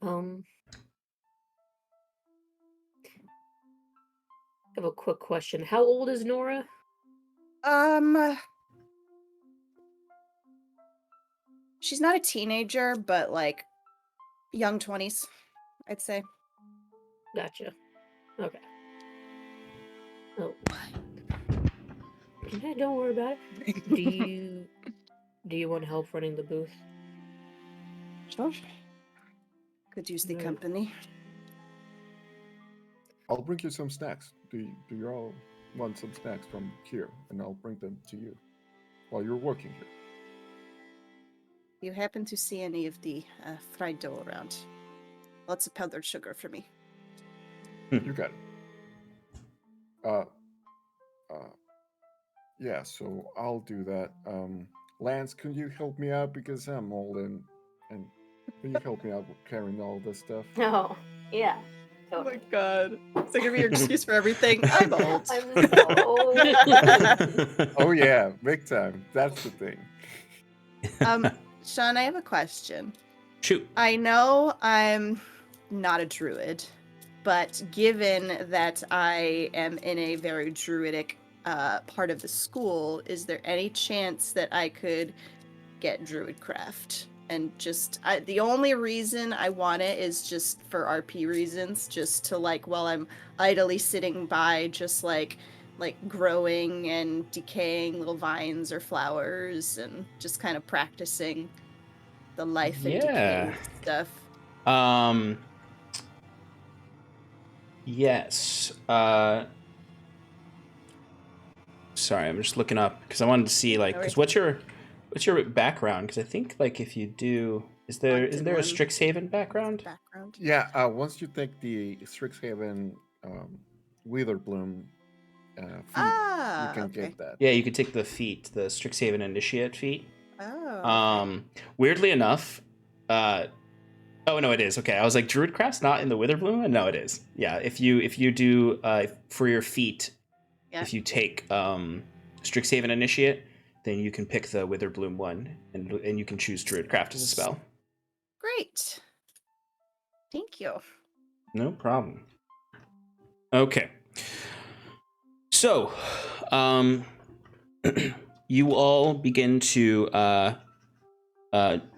S5: I have a quick question. How old is Nora?
S2: She's not a teenager, but like young 20s, I'd say.
S5: Gotcha. Okay. Oh. Okay, don't worry about it. Do you want help running the booth?
S2: Sure. Could use the
S5: Right.
S2: company.
S3: I'll bring you some snacks. Do you all want some snacks from here? And I'll bring them to you while you're working here.
S2: You happen to see any of the fried dough around? Lots of powdered sugar for me.
S3: You got it. Yeah, so I'll do that. Lance, can you help me out because I'm old and can you help me out with carrying all this stuff?
S4: Oh, yeah.
S2: Oh
S4: Totally.
S2: my god. Is that gonna be your excuse for everything? I'm old.
S4: I'm so old.
S3: Oh yeah, big time. That's the thing.
S2: Sean, I have a question.
S1: Shoot.
S2: I know I'm not a druid, but given that I am in a very druidic part of the school, is there any chance that I could get druidcraft? And just the only reason I want it is just for RP reasons, just to like while I'm idly sitting by, just like growing and decaying little vines or flowers, and just kind of practicing the life and decay stuff.
S1: Yes. Sorry, I'm just looking up because I wanted to see like, because what's your background? Because I think like if you do, isn't there a Strixhaven background?
S3: Yeah. Once you take the Strixhaven Witherbloom feat, you can get that.
S1: Yeah, you could take the feat, the Strixhaven Initiate feat.
S2: Oh.
S1: Weirdly enough, oh no, it is. Okay, I was like, Druidcraft's not in the Witherbloom? No, it is. Yeah, if you do for your feat, if you take Strixhaven Initiate, then you can pick the Witherbloom one, and you can choose Druidcraft as a spell.
S2: Great. Thank you.
S1: No problem. Okay. So, you all begin to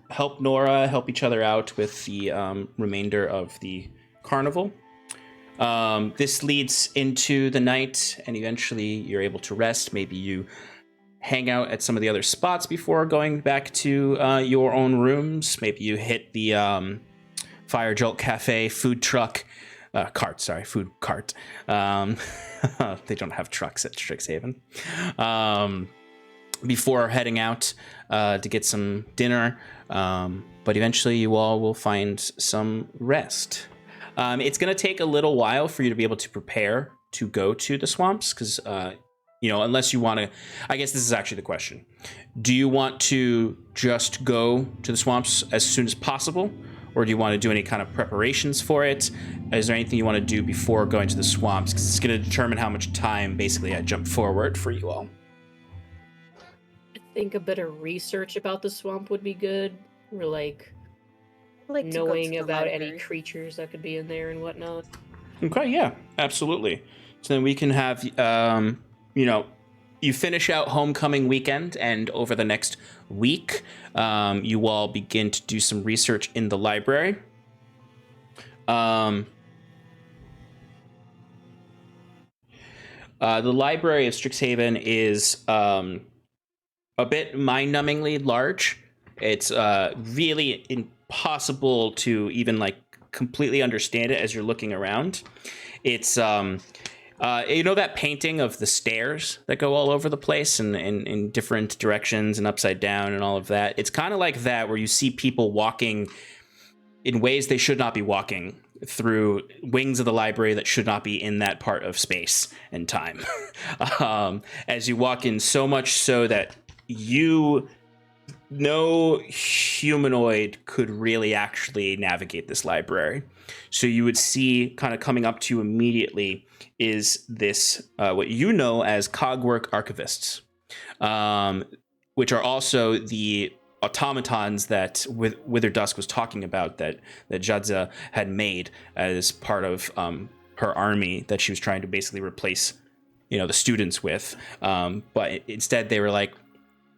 S1: help Nora, help each other out with the remainder of the carnival. This leads into the night, and eventually you're able to rest. Maybe you hang out at some of the other spots before going back to your own rooms. Maybe you hit the Fire Jolt Cafe food truck. Food cart. They don't have trucks at Strixhaven. Before heading out to get some dinner. But eventually you all will find some rest. It's going to take a little while for you to be able to prepare to go to the swamps because, unless you want to, I guess this is actually the question. Do you want to just go to the swamps as soon as possible? Or do you want to do any kind of preparations for it? Is there anything you want to do before going to the swamps? Because it's going to determine how much time, basically, I jump forward for you all.
S5: I think a bit of research about the swamp would be good. Or like knowing about any creatures that could be in there and whatnot.
S1: Okay, yeah, absolutely. So then we can have, you finish out homecoming weekend, and over the next week, you all begin to do some research in the library. The library of Strixhaven is a bit mind-numbingly large. It's really impossible to even completely understand it as you're looking around. It's that painting of the stairs that go all over the place and in different directions and upside down and all of that. It's kind of like that, where you see people walking in ways they should not be walking through wings of the library that should not be in that part of space and time. As you walk in, so much so that no humanoid could really actually navigate this library. So you would see, kind of coming up to you immediately, is this what you know as cogwork archivists, which are also the automatons that Wither Dusk was talking about that Jadza had made as part of her army that she was trying to basically replace, the students with. But instead they were like,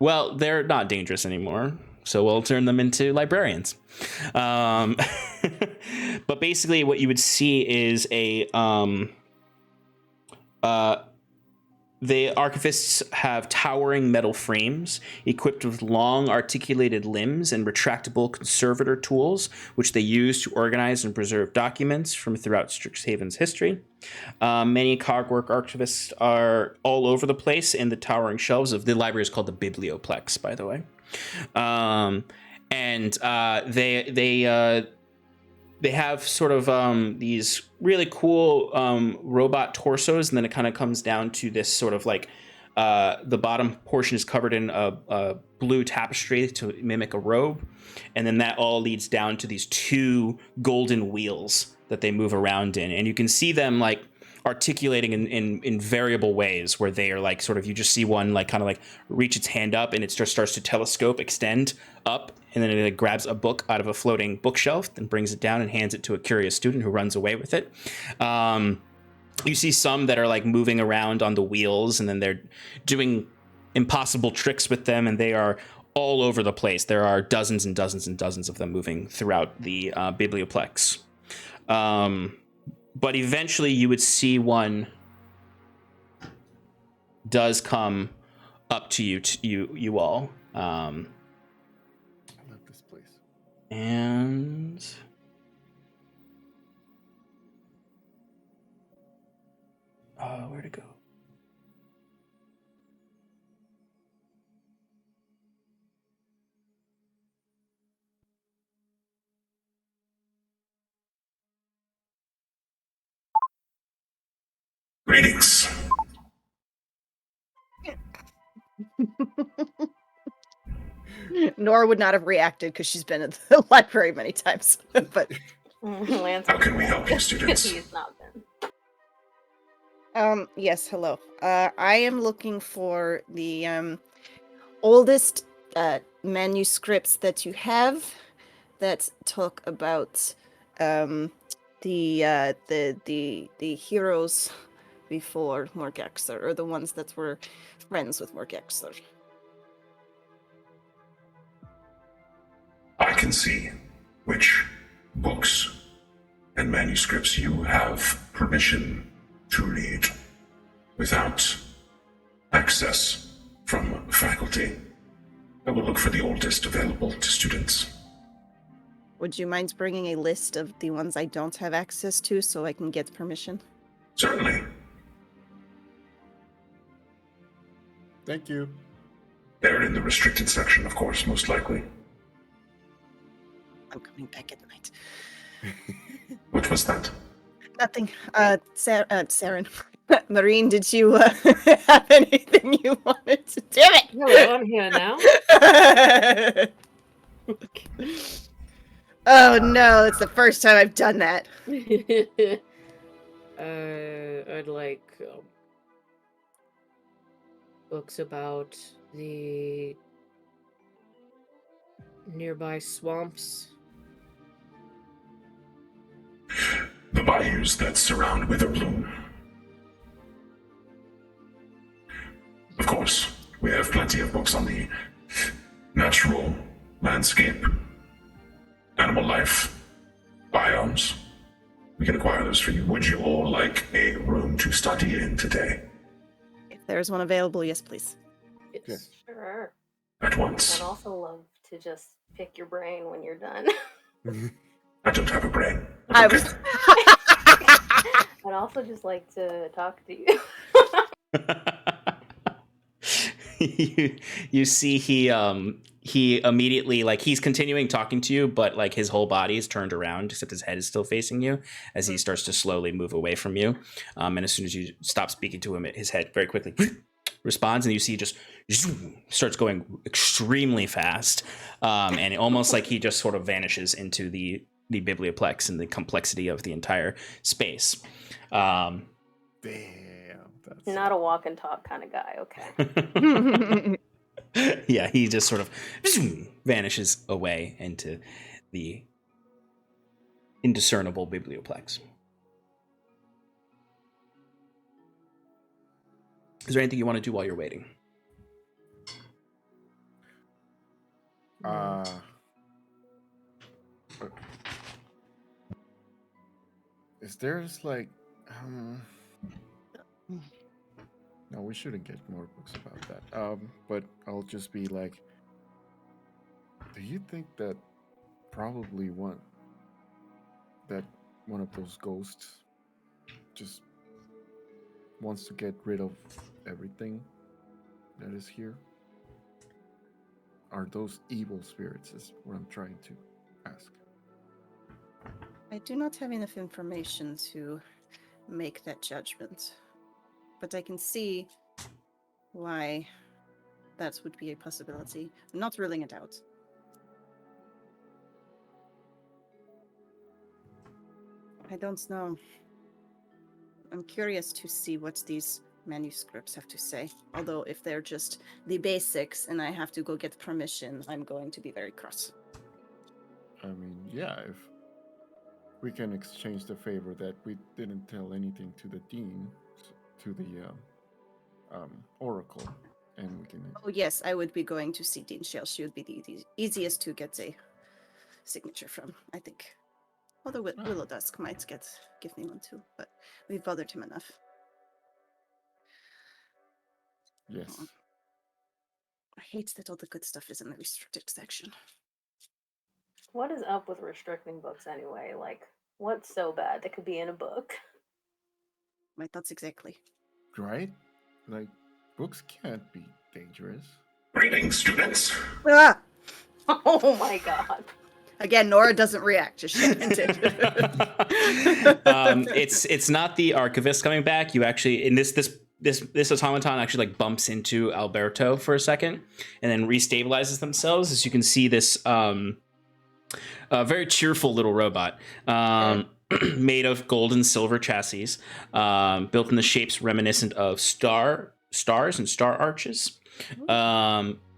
S1: well, they're not dangerous anymore, so we'll turn them into librarians. But basically what you would see is the archivists have towering metal frames equipped with long articulated limbs and retractable conservator tools, which they use to organize and preserve documents from throughout Strixhaven's history. Many cogwork archivists are all over the place in the towering shelves of the library. Is called the Biblioplex, by the way. They have sort of these really cool robot torsos, and then it kind of comes down to this sort of the bottom portion is covered in a blue tapestry to mimic a robe, and then that all leads down to these two golden wheels that they move around in, and you can see them articulating in variable ways, where they are sort of, you just see one reach its hand up and it just starts to telescope, extend up, and then it grabs a book out of a floating bookshelf and brings it down and hands it to a curious student who runs away with it. You see some that are moving around on the wheels, and then they're doing impossible tricks with them, and they are all over the place. There are dozens and dozens and dozens of them moving throughout the Biblioplex. But eventually you would see one does come up to you all.
S3: I love this place.
S1: And where'd it go?
S6: Greetings.
S2: Nora would not have reacted because she's been at the library many times. But
S4: Lance,
S6: How can we help you, students?
S4: he's not been.
S2: yes, hello. I am looking for the oldest manuscripts that you have that talk about the heroes before Morgexer, or the ones that were friends with Morgexer.
S6: can see which books and manuscripts you have permission to read without access from faculty. I will look for the oldest available to students.
S2: Would you mind bringing a list of the ones I don't have access to so I can get permission?
S6: Certainly.
S3: Thank you.
S6: They're in the restricted section, of course, most likely.
S2: I'm coming back at night.
S6: What was that?
S2: Nothing. Saren. Marine, did you have anything you wanted to? Damn it!
S5: Hello, I'm here now.
S2: Oh no, it's the first time I've done that.
S5: I'd like books about the nearby swamps.
S6: The bayous that surround Witherbloom. Of course, we have plenty of books on the natural landscape, animal life, biomes. We can acquire those for you. Would you all like a room to study in today?
S2: If there's one available, yes, please.
S3: Yes.
S4: Sure.
S6: At once.
S4: I'd also love to just pick your brain when you're done.
S6: I don't have a brain.
S2: I
S6: Okay.
S2: was.
S4: I'd also just like to talk to you.
S1: you see he immediately, like, he's continuing talking to you, but like his whole body is turned around except his head is still facing you as he starts to slowly move away from you. And as soon as you stop speaking to him, his head very quickly responds, and you see just starts going extremely fast, and almost like he just sort of vanishes into the biblioplex and the complexity of the entire space.
S3: Damn. That's
S4: Not a walk and talk kind of guy, okay.
S1: Yeah, he just sort of vanishes away into the indiscernible biblioplex. Is there anything you want to do while you're waiting?
S3: Is there's like no, we shouldn't get more books about that. But I'll just be like, do you think that probably one of those ghosts just wants to get rid of everything that is here? Are those evil spirits is what I'm trying to ask.
S2: I do not have enough information to make that judgment, but I can see why that would be a possibility. I'm not ruling it out. I don't know. I'm curious to see what these manuscripts have to say. Although if they're just the basics and I have to go get permission, I'm going to be very cross.
S3: I mean, yeah, if we can exchange the favor that we didn't tell anything to the dean, to the oracle, and we can.
S2: Oh yes, I would be going to see Dean Shell. She would be the easiest to get a signature from, I think. Although Willow Dusk might give me one too, but we've bothered him enough.
S3: Yes.
S2: Oh. I hate that all the good stuff is in the restricted section.
S4: What is up with restricting books anyway? Like, what's so bad that could be in a book?
S2: My thoughts exactly.
S3: Right? Like, books can't be dangerous.
S6: Greetings, students.
S2: Ah!
S4: Oh my god.
S2: Again, Nora doesn't react, just shaking it.
S1: It's not the archivist coming back. You actually, in this automaton actually like bumps into Alberto for a second and then restabilizes themselves. As you can see, this a very cheerful little robot made of gold and silver chassis, built in the shapes reminiscent of stars and star arches.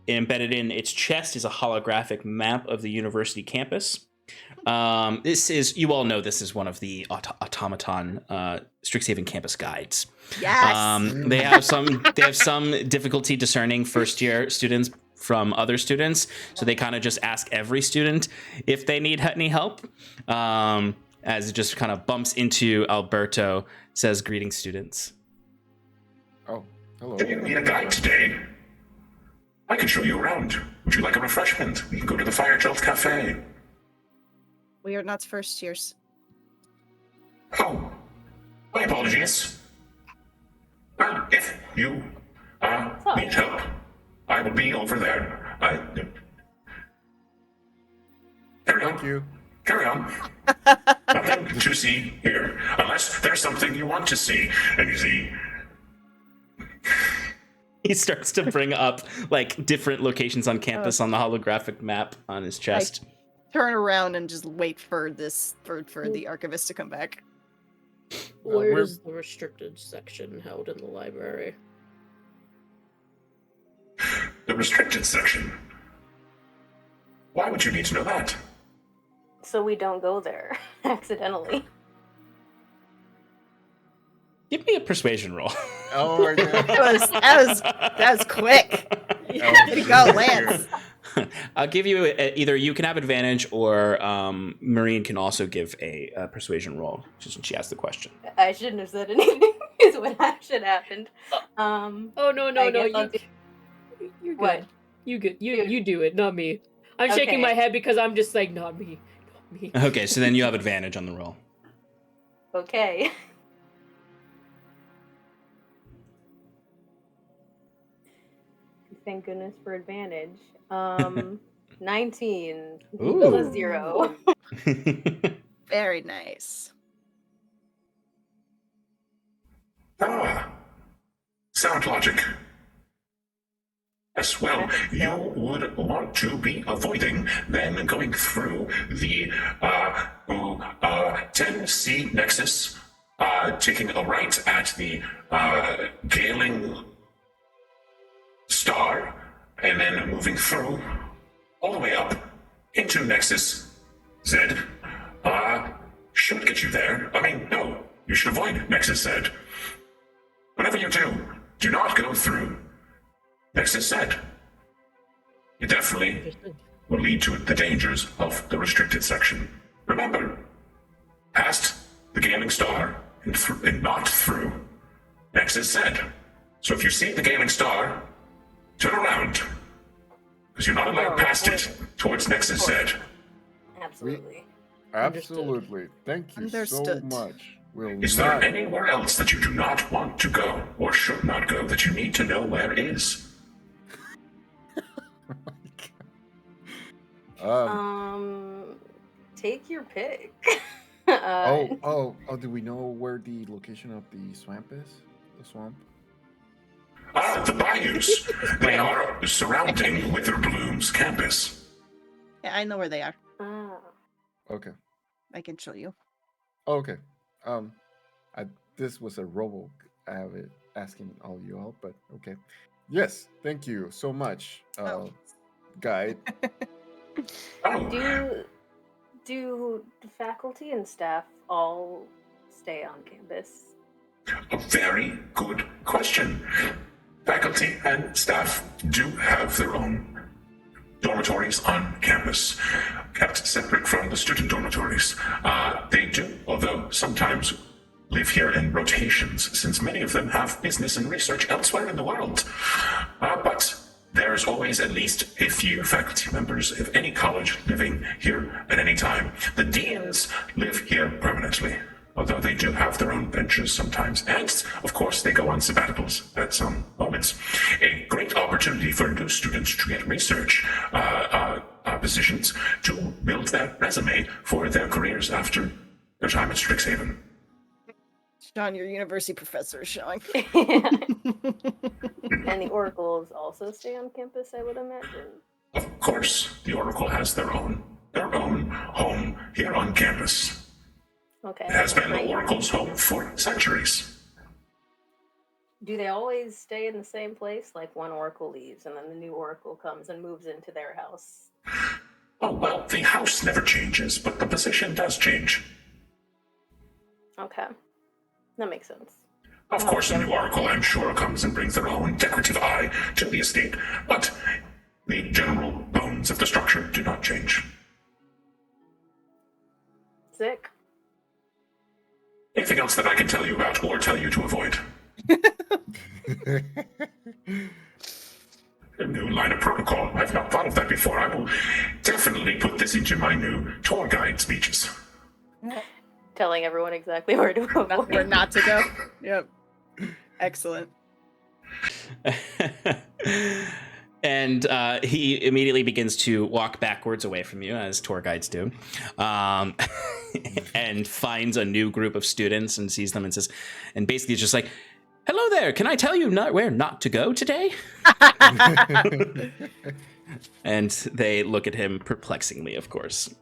S1: Embedded in its chest is a holographic map of the university campus. This is, you all know, this is one of the automaton Strixhaven campus guides.
S2: Yes.
S1: They have some difficulty discerning first year students from other students. So they kind of just ask every student if they need any help. As it just kind of bumps into Alberto, says, "Greetings, students."
S3: Oh, hello.
S6: Do you need a guide today? I can show you around. Would you like a refreshment? We can go to the Fire Jolt Cafe.
S2: We are not first years.
S6: Oh, my apologies. Well, if you need help, I will be over there. Carry on.
S3: Thank you.
S6: Carry on. Nothing to see here, unless there's something you want to see. And you see,
S1: He starts to bring up like different locations on campus on the holographic map on his chest.
S2: Turn around and just wait for this for the archivist to come back.
S5: Where
S3: we're-
S5: is the restricted section held in the library?
S6: the restricted section. Why would you need to know that?
S4: So we don't go there accidentally.
S1: Give me a persuasion roll.
S3: Oh my god.
S2: That was quick. Way to go, Lance.
S1: I'll give you either you can have advantage or Marine can also give a persuasion roll just when she asked the question.
S4: I shouldn't have said anything. Is what should happened.
S5: Oh no,
S4: I guess I'll do-
S5: you're good.
S4: What?
S5: You good. You do it, not me. I'm shaking
S4: Okay.
S5: my head because I'm just like, not me.
S1: Okay, so then you have advantage on the roll.
S4: Okay. Thank goodness for advantage. 19
S1: Ooh.
S4: plus 0.
S2: Very nice.
S6: Sound logic. Yes, well, you would want to be avoiding then going through the 10C Nexus, taking a right at the Galing Star, and then moving through all the way up into Nexus Z. Should get you there. I mean, no, you should avoid Nexus Z. Whatever you do not go through Nexus Z. It definitely will lead to the dangers of the restricted section. Remember, past the Galing Star and not through Nexus Z. So if you see the Galing Star, turn around, because you're not allowed past it towards Nexus Z.
S4: Absolutely.
S3: Absolutely. Thank you
S2: Understood.
S3: so much. We'll
S6: Is there anywhere else that you do not want to go, or should not go, that you need to know where is?
S4: Take your pick.
S3: Do we know where the location of the swamp is? The swamp?
S6: The bayous. They are surrounding Witherbloom's campus.
S2: Yeah, I know where they are.
S3: Okay.
S2: I can show you.
S3: Okay. This was a robo asking all you all, but okay. Yes, thank you so much, guide.
S4: Do faculty and staff all stay on campus?
S6: A very good question. Faculty and staff do have their own dormitories on campus, kept separate from the student dormitories. They do, although sometimes live here in rotations, since many of them have business and research elsewhere in the world. But there's always at least a few faculty members of any college living here at any time. The deans live here permanently, although they do have their own benches sometimes. And, of course, they go on sabbaticals at some moments. A great opportunity for new students to get research positions to build their resume for their careers after their time at Strixhaven.
S2: Sean, your university professor is showing.
S4: And the oracles also stay on campus, I would imagine.
S6: Of course, the Oracle has their own home here on campus.
S4: Okay.
S6: It has been the Oracle's home for centuries.
S4: Do they always stay in the same place? Like one oracle leaves and then the new oracle comes and moves into their house?
S6: Oh, well, the house never changes, but the position does change.
S4: Okay. That makes sense.
S6: Of course, a new Oracle, I'm sure, comes and brings their own decorative eye to the estate, but The general bones of the structure do not change.
S4: Sick.
S6: Anything else that I can tell you about or tell you to avoid? A new line of protocol. I've not thought of that before. I will definitely put this into my new tour guide speeches.
S4: Telling everyone exactly where to go.
S2: Where not to go. Yep. Excellent.
S1: And he immediately begins to walk backwards away from you, as tour guides do, and finds a new group of students and sees them and says, and basically is just like, "Hello there, can I tell you where not to go today?" And they look at him perplexingly, of course.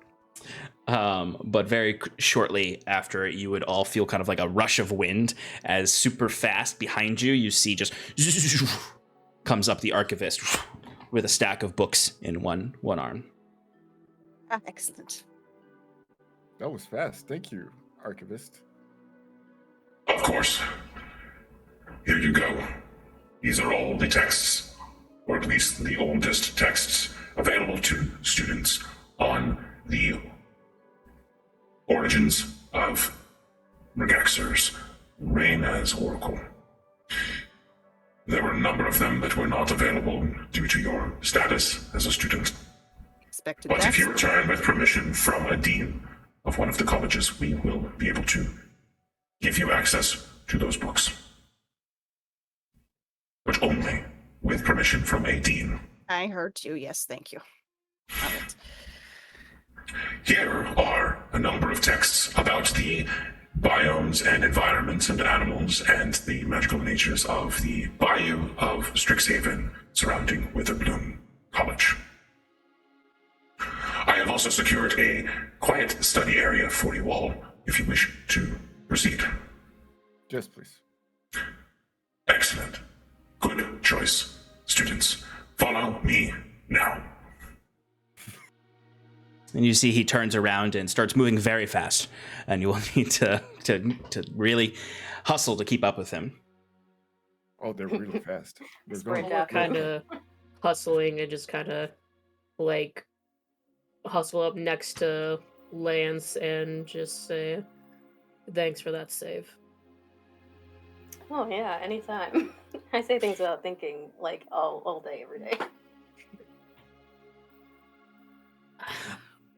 S1: But very shortly after, you would all feel kind of like a rush of wind as super fast behind you, you see just comes up the archivist with a stack of books in one arm.
S2: Excellent.
S3: That was fast. Thank you, Archivist.
S6: Of course. Here you go. These are all the texts, or at least the oldest texts, available to students on the origins of Regaxer's reign as Oracle. There were a number of them that were not available due to your status as a student.
S2: Expected
S6: But
S2: that.
S6: if you return with permission from a dean of one of the colleges, we will be able to give you access to those books. But only with permission from a dean.
S2: I heard you. Yes, thank you. Got it.
S6: Here are a number of texts about the biomes and environments and animals and the magical natures of the bayou of Strixhaven surrounding Witherbloom College. I have also secured a quiet study area for you all if you wish to proceed.
S3: Yes, please.
S6: Excellent. Good choice, students. Follow me now.
S1: And you see he turns around and starts moving very fast, and you will need to really hustle to keep up with him.
S3: Oh, they're really fast. They're
S4: Sprint
S3: going
S4: after.
S5: Kind of hustling and just kind of like hustle up next to Lance and just say, "Thanks for that save."
S4: Oh yeah, anytime. I say things without thinking, like all day, every day.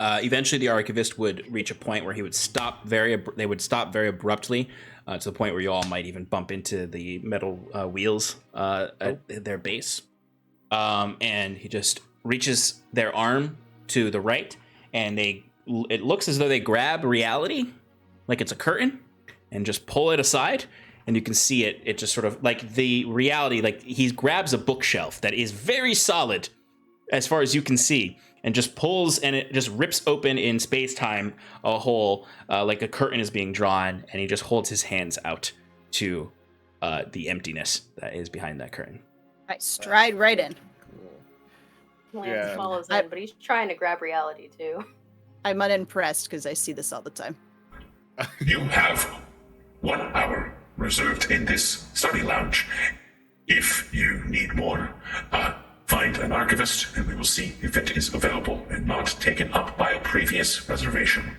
S1: Eventually, the archivist would reach a point where he would stop they would stop very abruptly, to the point where you all might even bump into the metal wheels at their base. And he just reaches their arm to the right, and it looks as though they grab reality, like it's a curtain, and just pull it aside. And you can see it just sort of like the reality, like he grabs a bookshelf that is very solid as far as you can see, and just pulls, and it just rips open in space-time a hole, like a curtain is being drawn, and he just holds his hands out to the emptiness that is behind that curtain.
S2: I stride right in.
S3: Cool.
S4: Lance
S3: Yeah.
S4: follows in, but he's trying to grab reality too.
S2: I'm unimpressed because I see this all the time.
S6: You have 1 hour reserved in this study lounge. If you need more, find an archivist and we will see if it is available and not taken up by a previous reservation.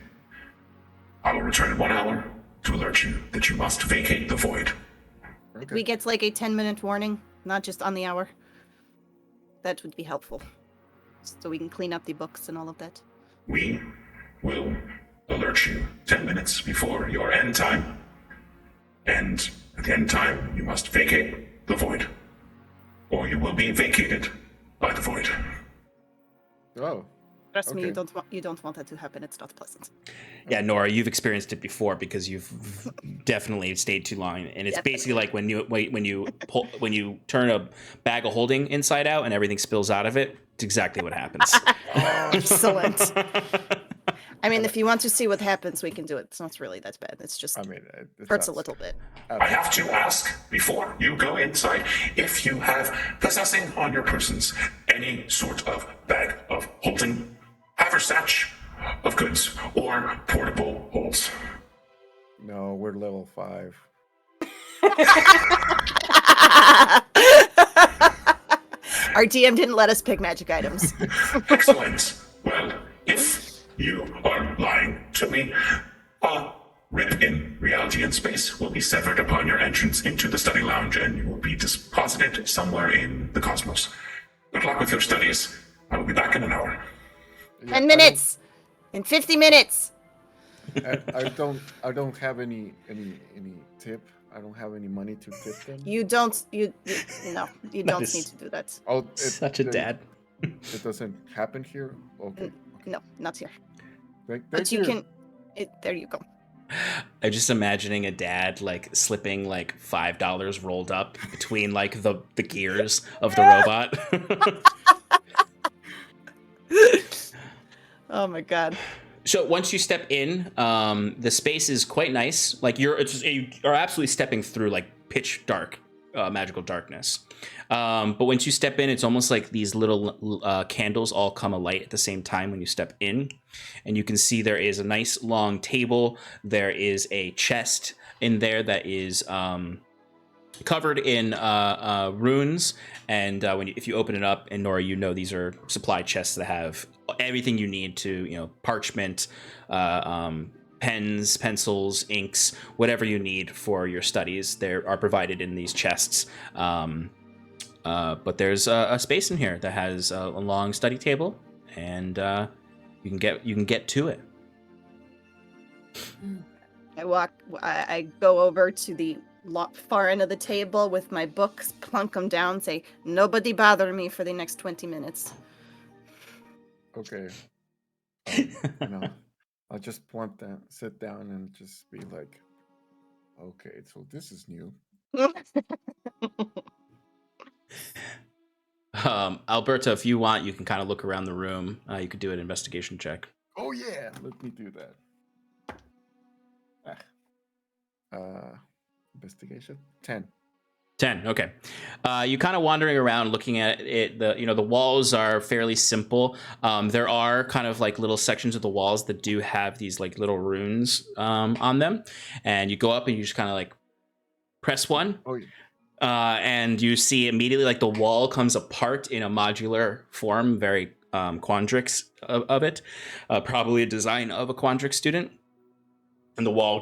S6: I will return in 1 hour to alert you that you must vacate the void.
S3: Okay.
S2: We get like a 10-minute warning, not just on the hour. That would be helpful. So we can clean up the books and all of that.
S6: We will alert you 10 minutes before your end time. And at the end time, you must vacate the void. Or you will be vacated by the void.
S3: Oh,
S2: Trust me,
S3: Okay.
S2: you don't want that to happen. It's not pleasant.
S1: Yeah, Nora, you've experienced it before because you've definitely stayed too long, and it's basically like when you turn a bag of holding inside out and everything spills out of it. It's exactly what happens.
S2: Excellent. I mean, if you want to see what happens, we can do it. It's not really that bad. It's just
S3: I mean, it
S2: hurts a
S3: sounds-
S2: little bit.
S6: I have to ask before you go inside if you have possessing on your persons any sort of bag of holding, haversack of goods, or portable holds.
S3: No, we're level 5.
S2: Our DM didn't let us pick magic items.
S6: Excellent. Well, if you are lying to me, a rip in reality and space will be severed upon your entrance into the study lounge, and you will be deposited somewhere in the cosmos. Good luck with your studies. I will be back in an hour.
S2: 10 minutes. In 50 minutes.
S3: I don't have any tip. I don't have any money to tip them.
S2: You don't need to do that.
S3: Oh,
S1: Such a dad.
S3: It doesn't happen here. Okay.
S2: No, not here.
S3: Thank
S2: But you can. There you go.
S1: I'm just imagining a dad like slipping like $5 rolled up between like the gears of the robot.
S2: Oh my god.
S1: So once you step in, the space is quite nice. Like you are absolutely stepping through like pitch dark, magical darkness. But once you step in, it's almost like these little candles all come alight at the same time when you step in. And you can see there is a nice long table. There is a chest in there that is covered in runes. And if you open it up, and Nora, you know these are supply chests that have everything you need to, parchment, pens, pencils, inks, whatever you need for your studies. They are provided in these chests. But there's a space in here that has a long study table, and you can get to it.
S2: I go over to the far end of the table with my books, plunk them down, say, "Nobody bother me for the next 20 minutes."
S3: Okay. I'll just sit down and just be like, okay, so this is new.
S1: Alberta, if you want, you can kind of look around the room. You could do an investigation check.
S3: Oh yeah, let me do that. Investigation 10.
S1: 10. Okay. You kind of wandering around looking at it. The walls are fairly simple. There are kind of like little sections of the walls that do have these like little runes on them, and you go up and you just kind of like press one.
S3: Oh yeah.
S1: And you see immediately like the wall comes apart in a modular form, very Quandrix of it, probably a design of a Quandrix student. And the wall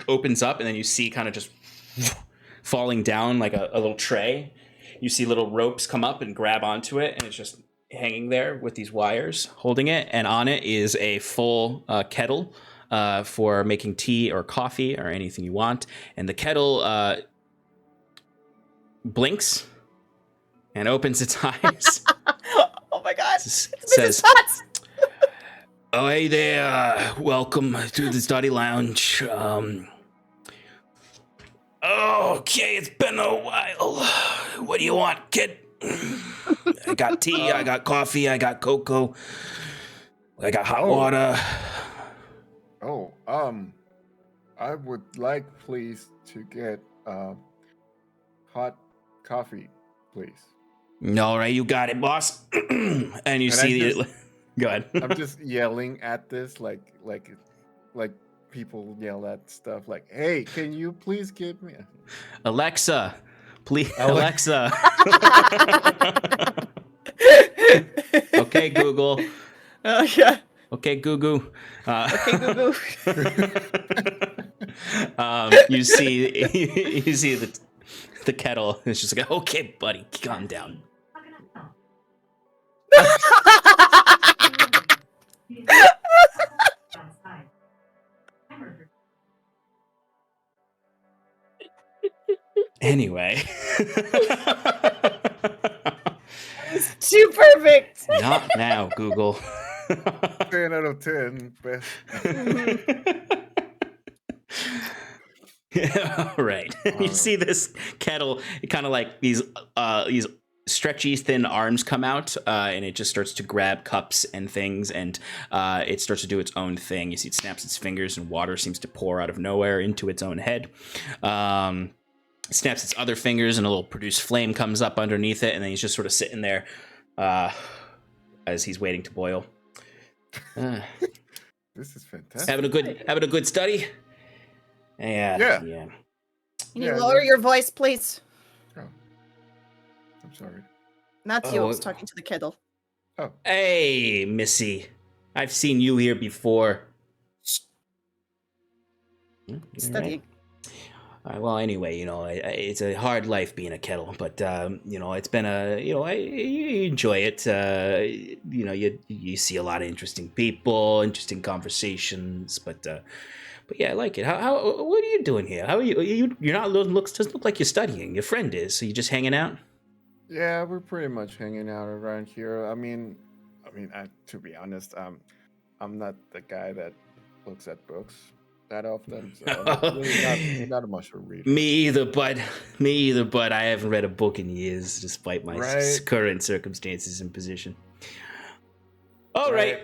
S1: opens up, and then you see kind of just falling down like a little tray. You see little ropes come up and grab onto it, and it's just hanging there with these wires holding it. And on it is a full kettle for making tea or coffee or anything you want. And the kettle blinks and opens its eyes.
S2: Oh my god.
S1: Says, "Oh, hey there. Welcome to the study lounge. Okay, it's been a while. What do you want, kid? I got tea, I got coffee, I got cocoa, I got hot water."
S3: I would like, please, to get hot coffee, please.
S1: All right, you got it, boss. And you see go ahead.
S3: I'm just yelling at this like people yell at stuff like, "Hey, can you please give me
S1: Alexa, please, Alexa." Okay, Google.
S2: Oh yeah.
S1: Okay, Google.
S2: Okay, Google.
S1: You see the kettle. It's just like, "Okay, buddy, calm down." Anyway.
S2: It's too perfect.
S1: Not now, Google.
S3: 10 out of 10? Best.
S1: Right. You see this kettle, it kind of like these stretchy, thin arms come out, and it just starts to grab cups and things, and it starts to do its own thing. You see it snaps its fingers, and water seems to pour out of nowhere into its own head. It snaps its other fingers, and a little produced flame comes up underneath it, and then he's just sort of sitting there as he's waiting to boil.
S3: This is fantastic.
S1: Having a good study. Yeah.
S2: Can you lower your voice, please?
S3: Oh, I'm sorry.
S2: Not
S1: Oh,
S2: Yolks talking to the kettle.
S3: Oh,
S1: Hey, Missy. I've seen you here before. Hmm, you all right?
S2: Studying.
S1: Well, anyway, it's a hard life being a kettle, but it's been I enjoy it. You see a lot of interesting people, interesting conversations, but yeah, I like it. How what are you doing here? How are you? You're not doesn't look like you're studying. Your friend is. So you just hanging out?
S3: yeah, we're pretty much hanging out around here. To be honest, I'm not the guy that looks at books that often, so I'm really not much of a reader.
S1: Me either, bud. I haven't read a book in years, despite my
S3: Right.
S1: current circumstances and position. All right.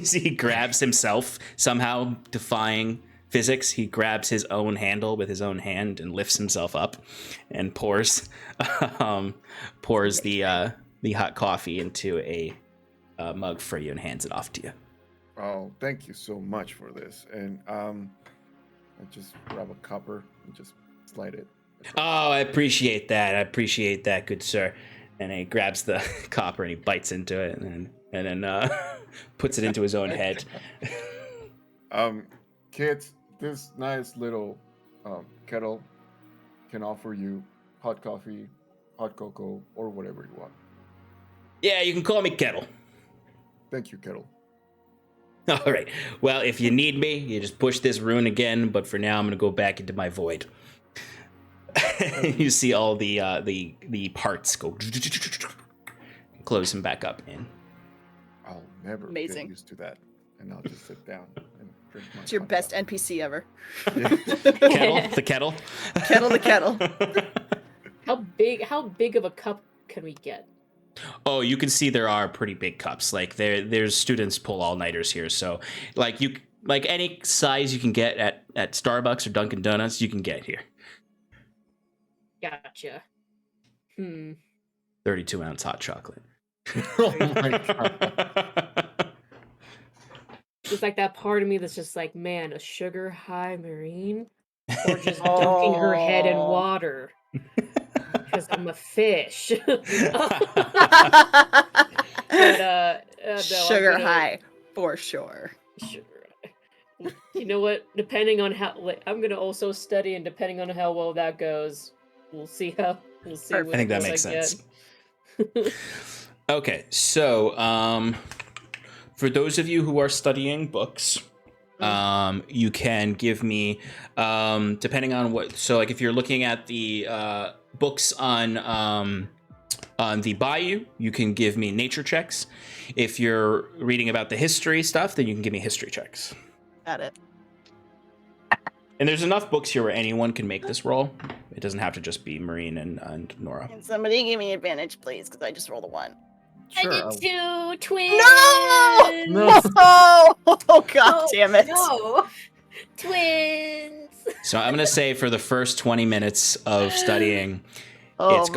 S1: So he grabs himself, somehow defying physics. He grabs his own handle with his own hand and lifts himself up, and pours the hot coffee into a mug for you and hands it off to you.
S3: Oh, thank you so much for this. And I just grab a copper and just slide it.
S1: Oh, I appreciate that, good sir. And he grabs the copper and he bites into it and then puts it into his own head.
S3: Kids, this nice little kettle can offer you hot coffee, hot cocoa, or whatever you want.
S1: Yeah, you can call me Kettle.
S3: Thank you, kettle.
S1: All right. Well, if you need me, you just push this rune again. But for now, I'm gonna go back into my void. You see all the parts go, close him back up in.
S3: I'll never
S2: Amazing.
S3: get used to that. And I'll just sit down and drink my
S2: It's your
S3: hot
S2: best
S3: coffee.
S2: NPC ever.
S1: Kettle, the kettle.
S2: Kettle the kettle.
S5: How big of a cup can we get?
S1: Oh, you can see there are pretty big cups. Like there's students pull all-nighters here, so like any size you can get at Starbucks or Dunkin' Donuts, you can get here.
S5: Gotcha.
S1: 32-ounce hot chocolate.
S3: Oh my god.
S5: It's like that part of me that's just like, man, a sugar high marine, or just dunking her head in water because I'm a fish. But, no,
S2: Sugar high, for sure.
S5: Sugar high. You know what? Depending on how, I'm gonna also study, and depending on how well that goes, we'll see.
S1: I think that makes sense. Okay, so for those of you who are studying books, you can give me, depending on what. So, like, if you're looking at the books on the Bayou, you can give me nature checks. If you're reading about the history stuff, then you can give me history checks.
S2: Got it.
S1: And there's enough books here where anyone can make this roll. It doesn't have to just be Marine and Nora.
S2: Can somebody give me advantage, please? Because I just rolled a 1.
S3: Sure,
S5: I did 2 twins.
S2: No! Oh, god damn it.
S4: No.
S5: Twins.
S1: So I'm gonna say for the first 20 minutes of studying,
S2: Oh,
S1: it's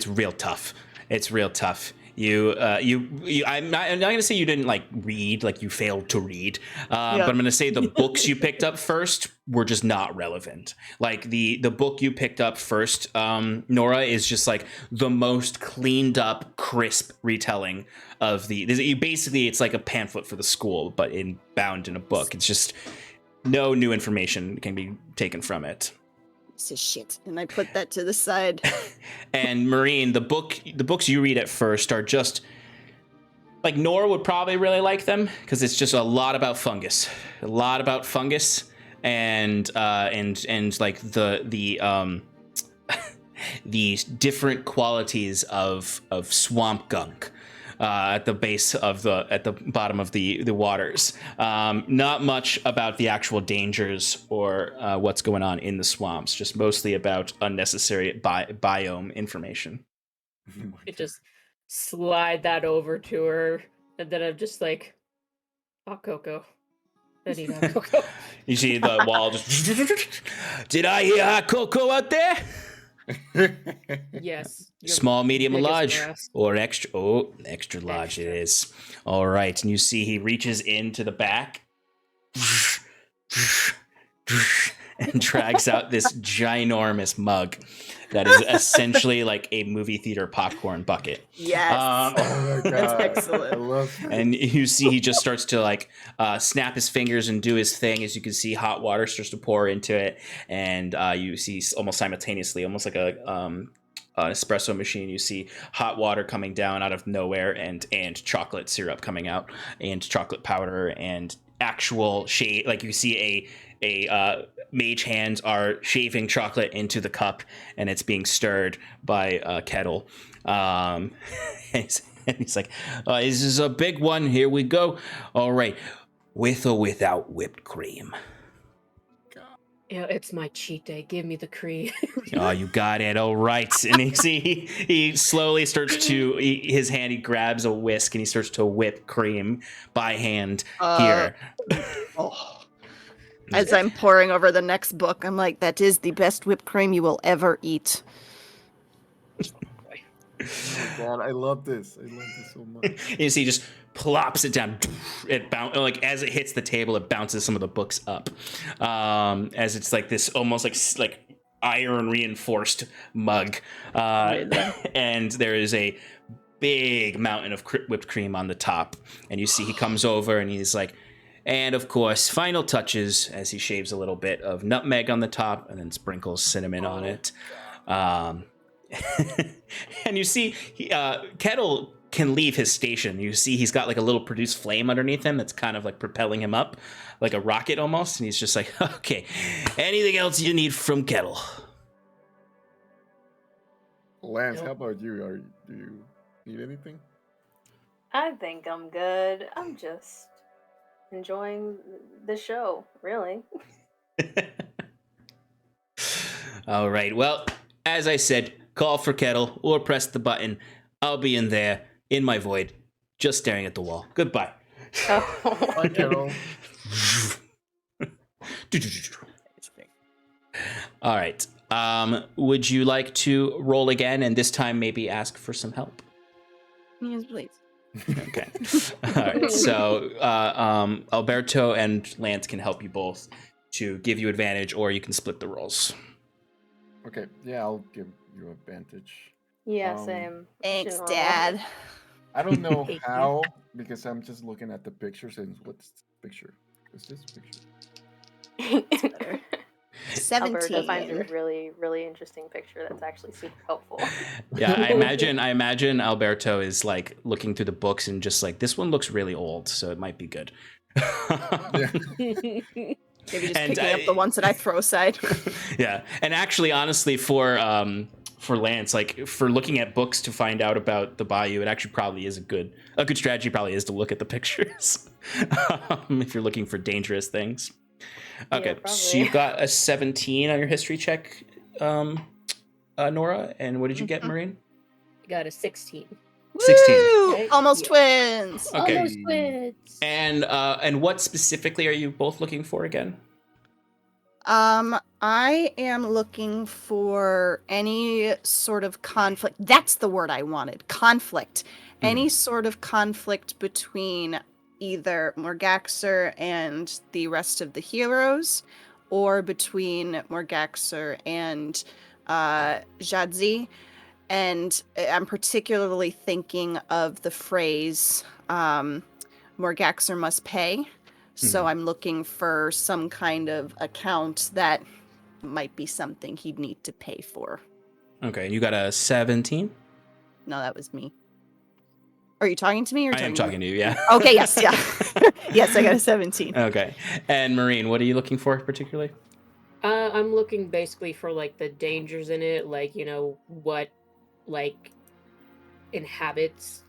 S1: real tough. It's real tough. I'm not gonna say you didn't like read, like you failed to read, but I'm gonna say the books you picked up first were just not relevant. Like the book you picked up first, Nora, is just like the most cleaned up, crisp retelling of it's like a pamphlet for the school, but bound in a book. It's just no new information can be taken from it.
S2: Piece of shit. And I put that to the side.
S1: And Marine, the books you read at first are just like Nora would probably really like them because it's just a lot about fungus, and like the the different qualities of swamp gunk. At the base of at the bottom of the waters. Not much about the actual dangers or what's going on in the swamps, just mostly about unnecessary biome information.
S5: I just slide that over to her, and then I'm just like, hot cocoa. I need hot cocoa.
S1: You see the wall just, did I hear hot cocoa out there?
S5: Yes.
S1: Small, medium, or
S5: biggest
S1: large?
S5: glass.
S1: Or extra? Oh, extra large
S5: Extra.
S1: it is. All right. And you see he reaches into the back and drags out this ginormous mug that is essentially like a movie theater popcorn bucket.
S2: Yes.
S3: Oh my god,
S2: excellent.
S3: I love it.
S1: And you see he just starts to like snap his fingers and do his thing. As you can see, hot water starts to pour into it, and you see almost simultaneously, almost like a an espresso machine, you see hot water coming down out of nowhere, and chocolate syrup coming out, and chocolate powder, and actual shade. Like you see a mage hands are shaving chocolate into the cup, and it's being stirred by a kettle. And he's like, this is a big one. Here we go. All right, with or without whipped cream?
S5: Yeah, it's my cheat day. Give me the cream.
S1: Oh, you got it. All right. And you see he slowly starts to, his hand, he grabs a whisk and he starts to whip cream by hand here.
S2: Oh. As I'm pouring over the next book, I'm like, that is the best whipped cream you will ever eat.
S3: Oh god, I love this. I love this so much.
S1: And you see he just plops it down. It like as it hits the table, it bounces some of the books up. As it's like this almost like iron reinforced mug. And there is a big mountain of whipped cream on the top. And you see he comes over and he's like, and of course, final touches as he shaves a little bit of nutmeg on the top and then sprinkles cinnamon on it. And you see Kettle can leave his station. You see he's got like a little produced flame underneath him that's kind of like propelling him up like a rocket almost. And he's just like, okay, anything else you need from Kettle?
S3: Lance, how about you? Do you need anything?
S4: I think I'm good. I'm just enjoying the show, really.
S1: All right. Well, as I said, call for Kettle or press the button. I'll be in there in my void, just staring at the wall. Goodbye.
S4: Oh.
S3: Bye, Kettle.
S1: All right. Would you like to roll again and this time maybe ask for some help?
S2: Yes, please.
S1: Okay. All right. So Alberto and Lance can help you both to give you advantage, or you can split the rolls.
S3: Okay, yeah, I'll give you advantage.
S4: Yeah, same.
S2: Thanks,
S4: General.
S2: Dad.
S3: I don't know
S5: Thank you.
S3: how, because I'm just looking at the pictures and what's the picture? What's this picture?
S2: Better.
S4: Alberta finds a
S2: 17.
S4: really, really interesting picture that's actually super helpful.
S1: Yeah, I imagine Alberto is like looking through the books and just like, this one looks really old, so it might be good.
S3: Yeah.
S2: Maybe just
S1: And
S2: picking up the ones that I throw aside.
S1: Yeah, and actually, honestly, for Lance, like for looking at books to find out about the Bayou, it actually probably is a good strategy. Probably is to look at the pictures if you're looking for dangerous things. Okay,
S4: Yeah,
S1: so you got a 17 on your history check, Nora, and what did you get, Marine?
S5: Got a 16.
S1: 16.
S2: Woo!
S5: Okay.
S2: Almost
S5: Yeah.
S2: twins.
S1: Okay.
S5: Almost quits.
S1: And what specifically are you both looking for again?
S2: I am looking for any sort of conflict. That's the word I wanted. Conflict. Any sort of conflict between either Morgaxer and the rest of the heroes, or between Morgaxer and Jadzi. And I'm particularly thinking of the phrase Morgaxer must pay. So I'm looking for some kind of account that might be something he'd need to pay for.
S1: Okay, you got a 17?
S2: No, that was me. Are you talking to me? Or
S1: I am talking to you, yeah.
S2: Okay, yes, yeah. Yes, I got a 17.
S1: Okay. And Marine, what are you looking for particularly?
S5: I'm looking basically for like the dangers in it, like, you know, what like inhabits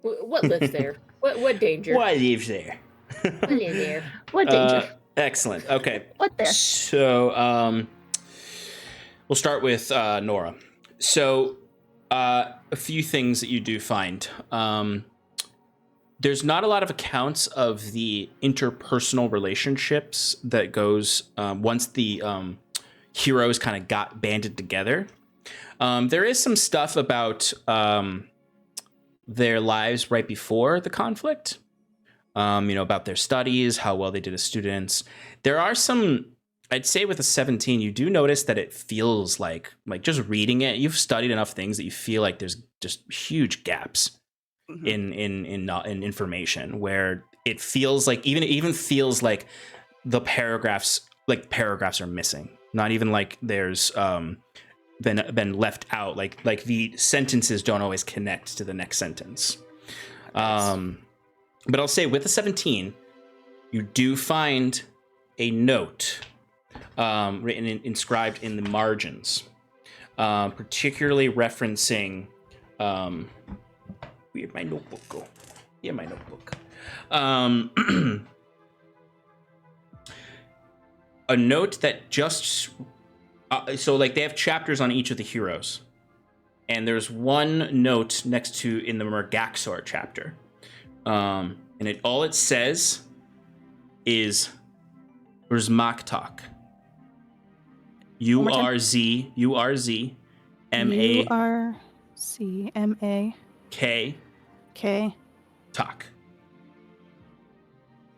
S5: what lives there? What danger?
S1: What lives there?
S5: What lives there?
S2: What danger?
S1: Excellent. Okay.
S2: What there?
S1: So we'll start with Nora. So a few things that you do find. There's not a lot of accounts of the interpersonal relationships that goes once the heroes kind of got banded together. There is some stuff about their lives right before the conflict. about their studies, how well they did as students. There are some, I'd say with a 17, you do notice that it feels like just reading it, you've studied enough things that you feel like there's just huge gaps in information, where it feels like it even feels like the paragraphs are missing. Not even like there's been left out. Like the sentences don't always connect to the next sentence. But I'll say with a 17, you do find a note inscribed in the margins, particularly referencing. Where'd my notebook go? Yeah, my notebook. A note that just so like they have chapters on each of the heroes, and there's one note next to in the Mergaxor chapter, and all it says is Urzmaktok. URZ MAK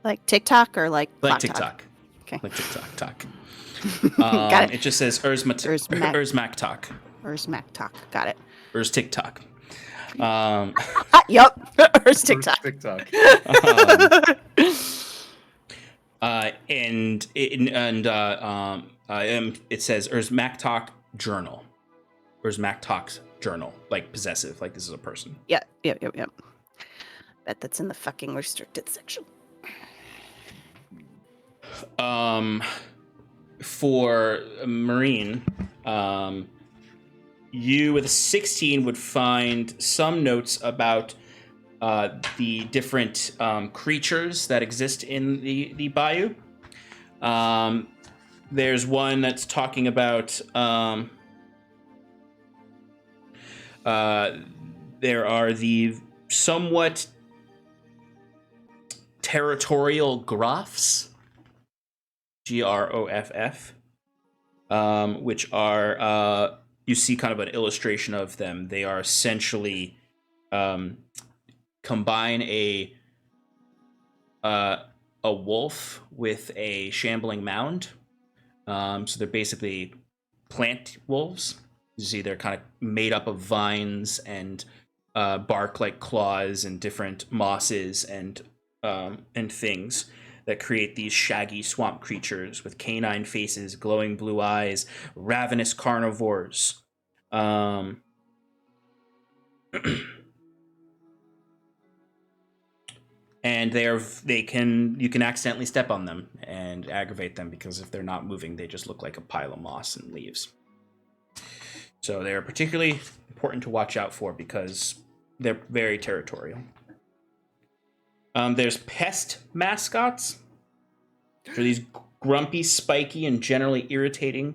S2: Like TikTok or like
S1: TikTok.
S2: Okay.
S1: Like TikTok.
S2: Got it.
S1: It just says Urzmaktok.
S2: Urzmaktok. Got it.
S1: TikTok.
S2: Yup. TikTok.
S3: TikTok.
S1: And it says Urzmaktok journal. Urzmaktok's journal, like possessive, like this is a person.
S2: Yep. Bet that's in the fucking restricted section.
S1: For Marine, you with a 16 would find some notes about the different creatures that exist in the bayou. There's one that's talking about there are the somewhat territorial Groffs, Groff, which are you see kind of an illustration of them. They are essentially combine a wolf with a shambling mound. So they're basically plant wolves. You see they're kind of made up of vines and bark-like claws and different mosses and things that create these shaggy swamp creatures with canine faces, glowing blue eyes, ravenous carnivores. And you can accidentally step on them and aggravate them, because if they're not moving, they just look like a pile of moss and leaves. So they're particularly important to watch out for because they're very territorial. There's pest mascots. So these grumpy, spiky, and generally irritating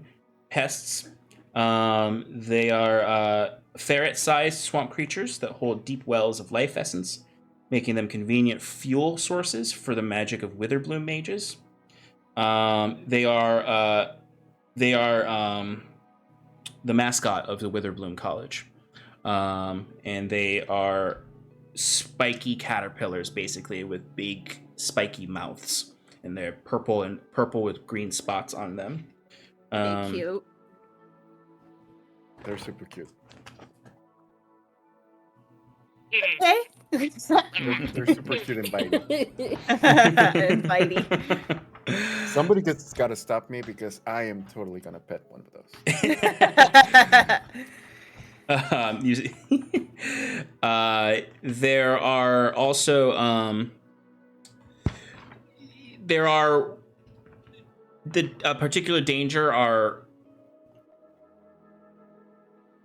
S1: pests. They are ferret-sized swamp creatures that hold deep wells of life essence, making them convenient fuel sources for the magic of Witherbloom mages. They are the mascot of the Witherbloom College, and they are spiky caterpillars, basically, with big spiky mouths, and they're purple with green spots on them.
S2: Thank you.
S3: They're super cute.
S2: Okay.
S3: They're super cute and bitey.
S2: And bitey.
S3: Somebody has got to stop me because I am totally gonna pet one of those.
S1: There are also a particular danger are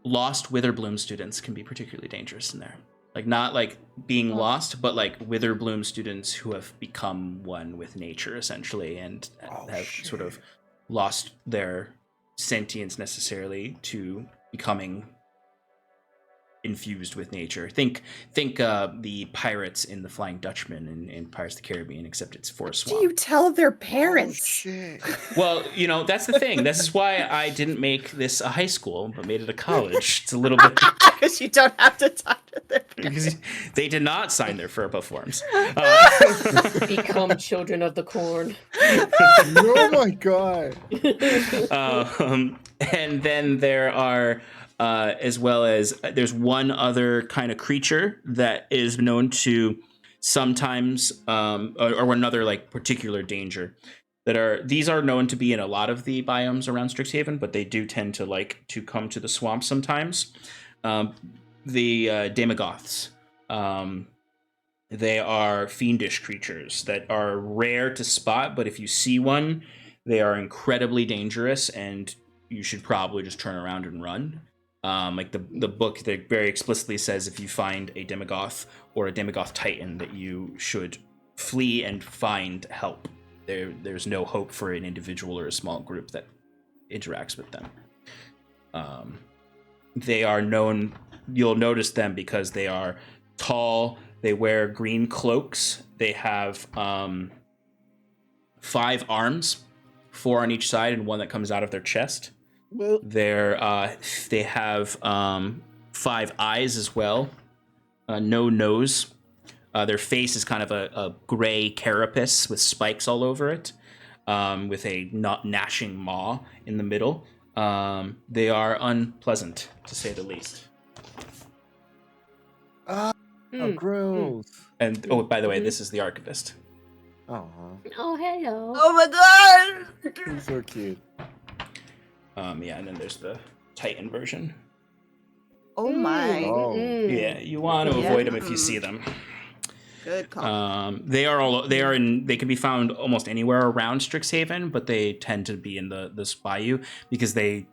S1: lost Witherbloom students can be particularly dangerous in there. Like, not like being lost, but like Witherbloom students who have become one with nature, essentially, and have sort of lost their sentience necessarily to becoming infused with nature. Think the pirates in the Flying Dutchman in Pirates of the Caribbean, except it's for a swamp.
S2: Do you tell their parents?
S3: Oh, shit.
S1: Well, that's the thing. This is why I didn't make this a high school, but made it a college. It's a little bit
S2: because you don't have to talk to them.
S1: Because they did not sign their FERPA forms.
S5: Become children of the corn.
S3: Oh my god.
S1: And then there are, as well as, there's one other kind of creature that is known to sometimes, or another like particular danger. These are known to be in a lot of the biomes around Strixhaven, but they do tend to like to come to the swamp sometimes. The Demagoths. They are fiendish creatures that are rare to spot, but if you see one, they are incredibly dangerous, and you should probably just turn around and run. Like the book that very explicitly says if you find a Demagoth or a Demagoth Titan that you should flee and find help. There's no hope for an individual or a small group that interacts with them. They are known, you'll notice them because they are tall, they wear green cloaks, they have 5 arms, 4 on each side and one that comes out of their chest. They have 5 eyes as well, no nose. Their face is kind of a gray carapace with spikes all over it, with a gnashing maw in the middle. They are unpleasant, to say the least.
S3: Oh, gross.
S1: And by the way, this is the archivist.
S3: Oh,
S5: Oh, hello.
S2: Oh my god!
S3: he's so cute.
S1: Yeah, and then there's the Titan version.
S2: Oh my.
S3: Oh.
S1: Yeah, you want to avoid them if you see them.
S2: Good call.
S1: They can be found almost anywhere around Strixhaven, but they tend to be in this bayou because they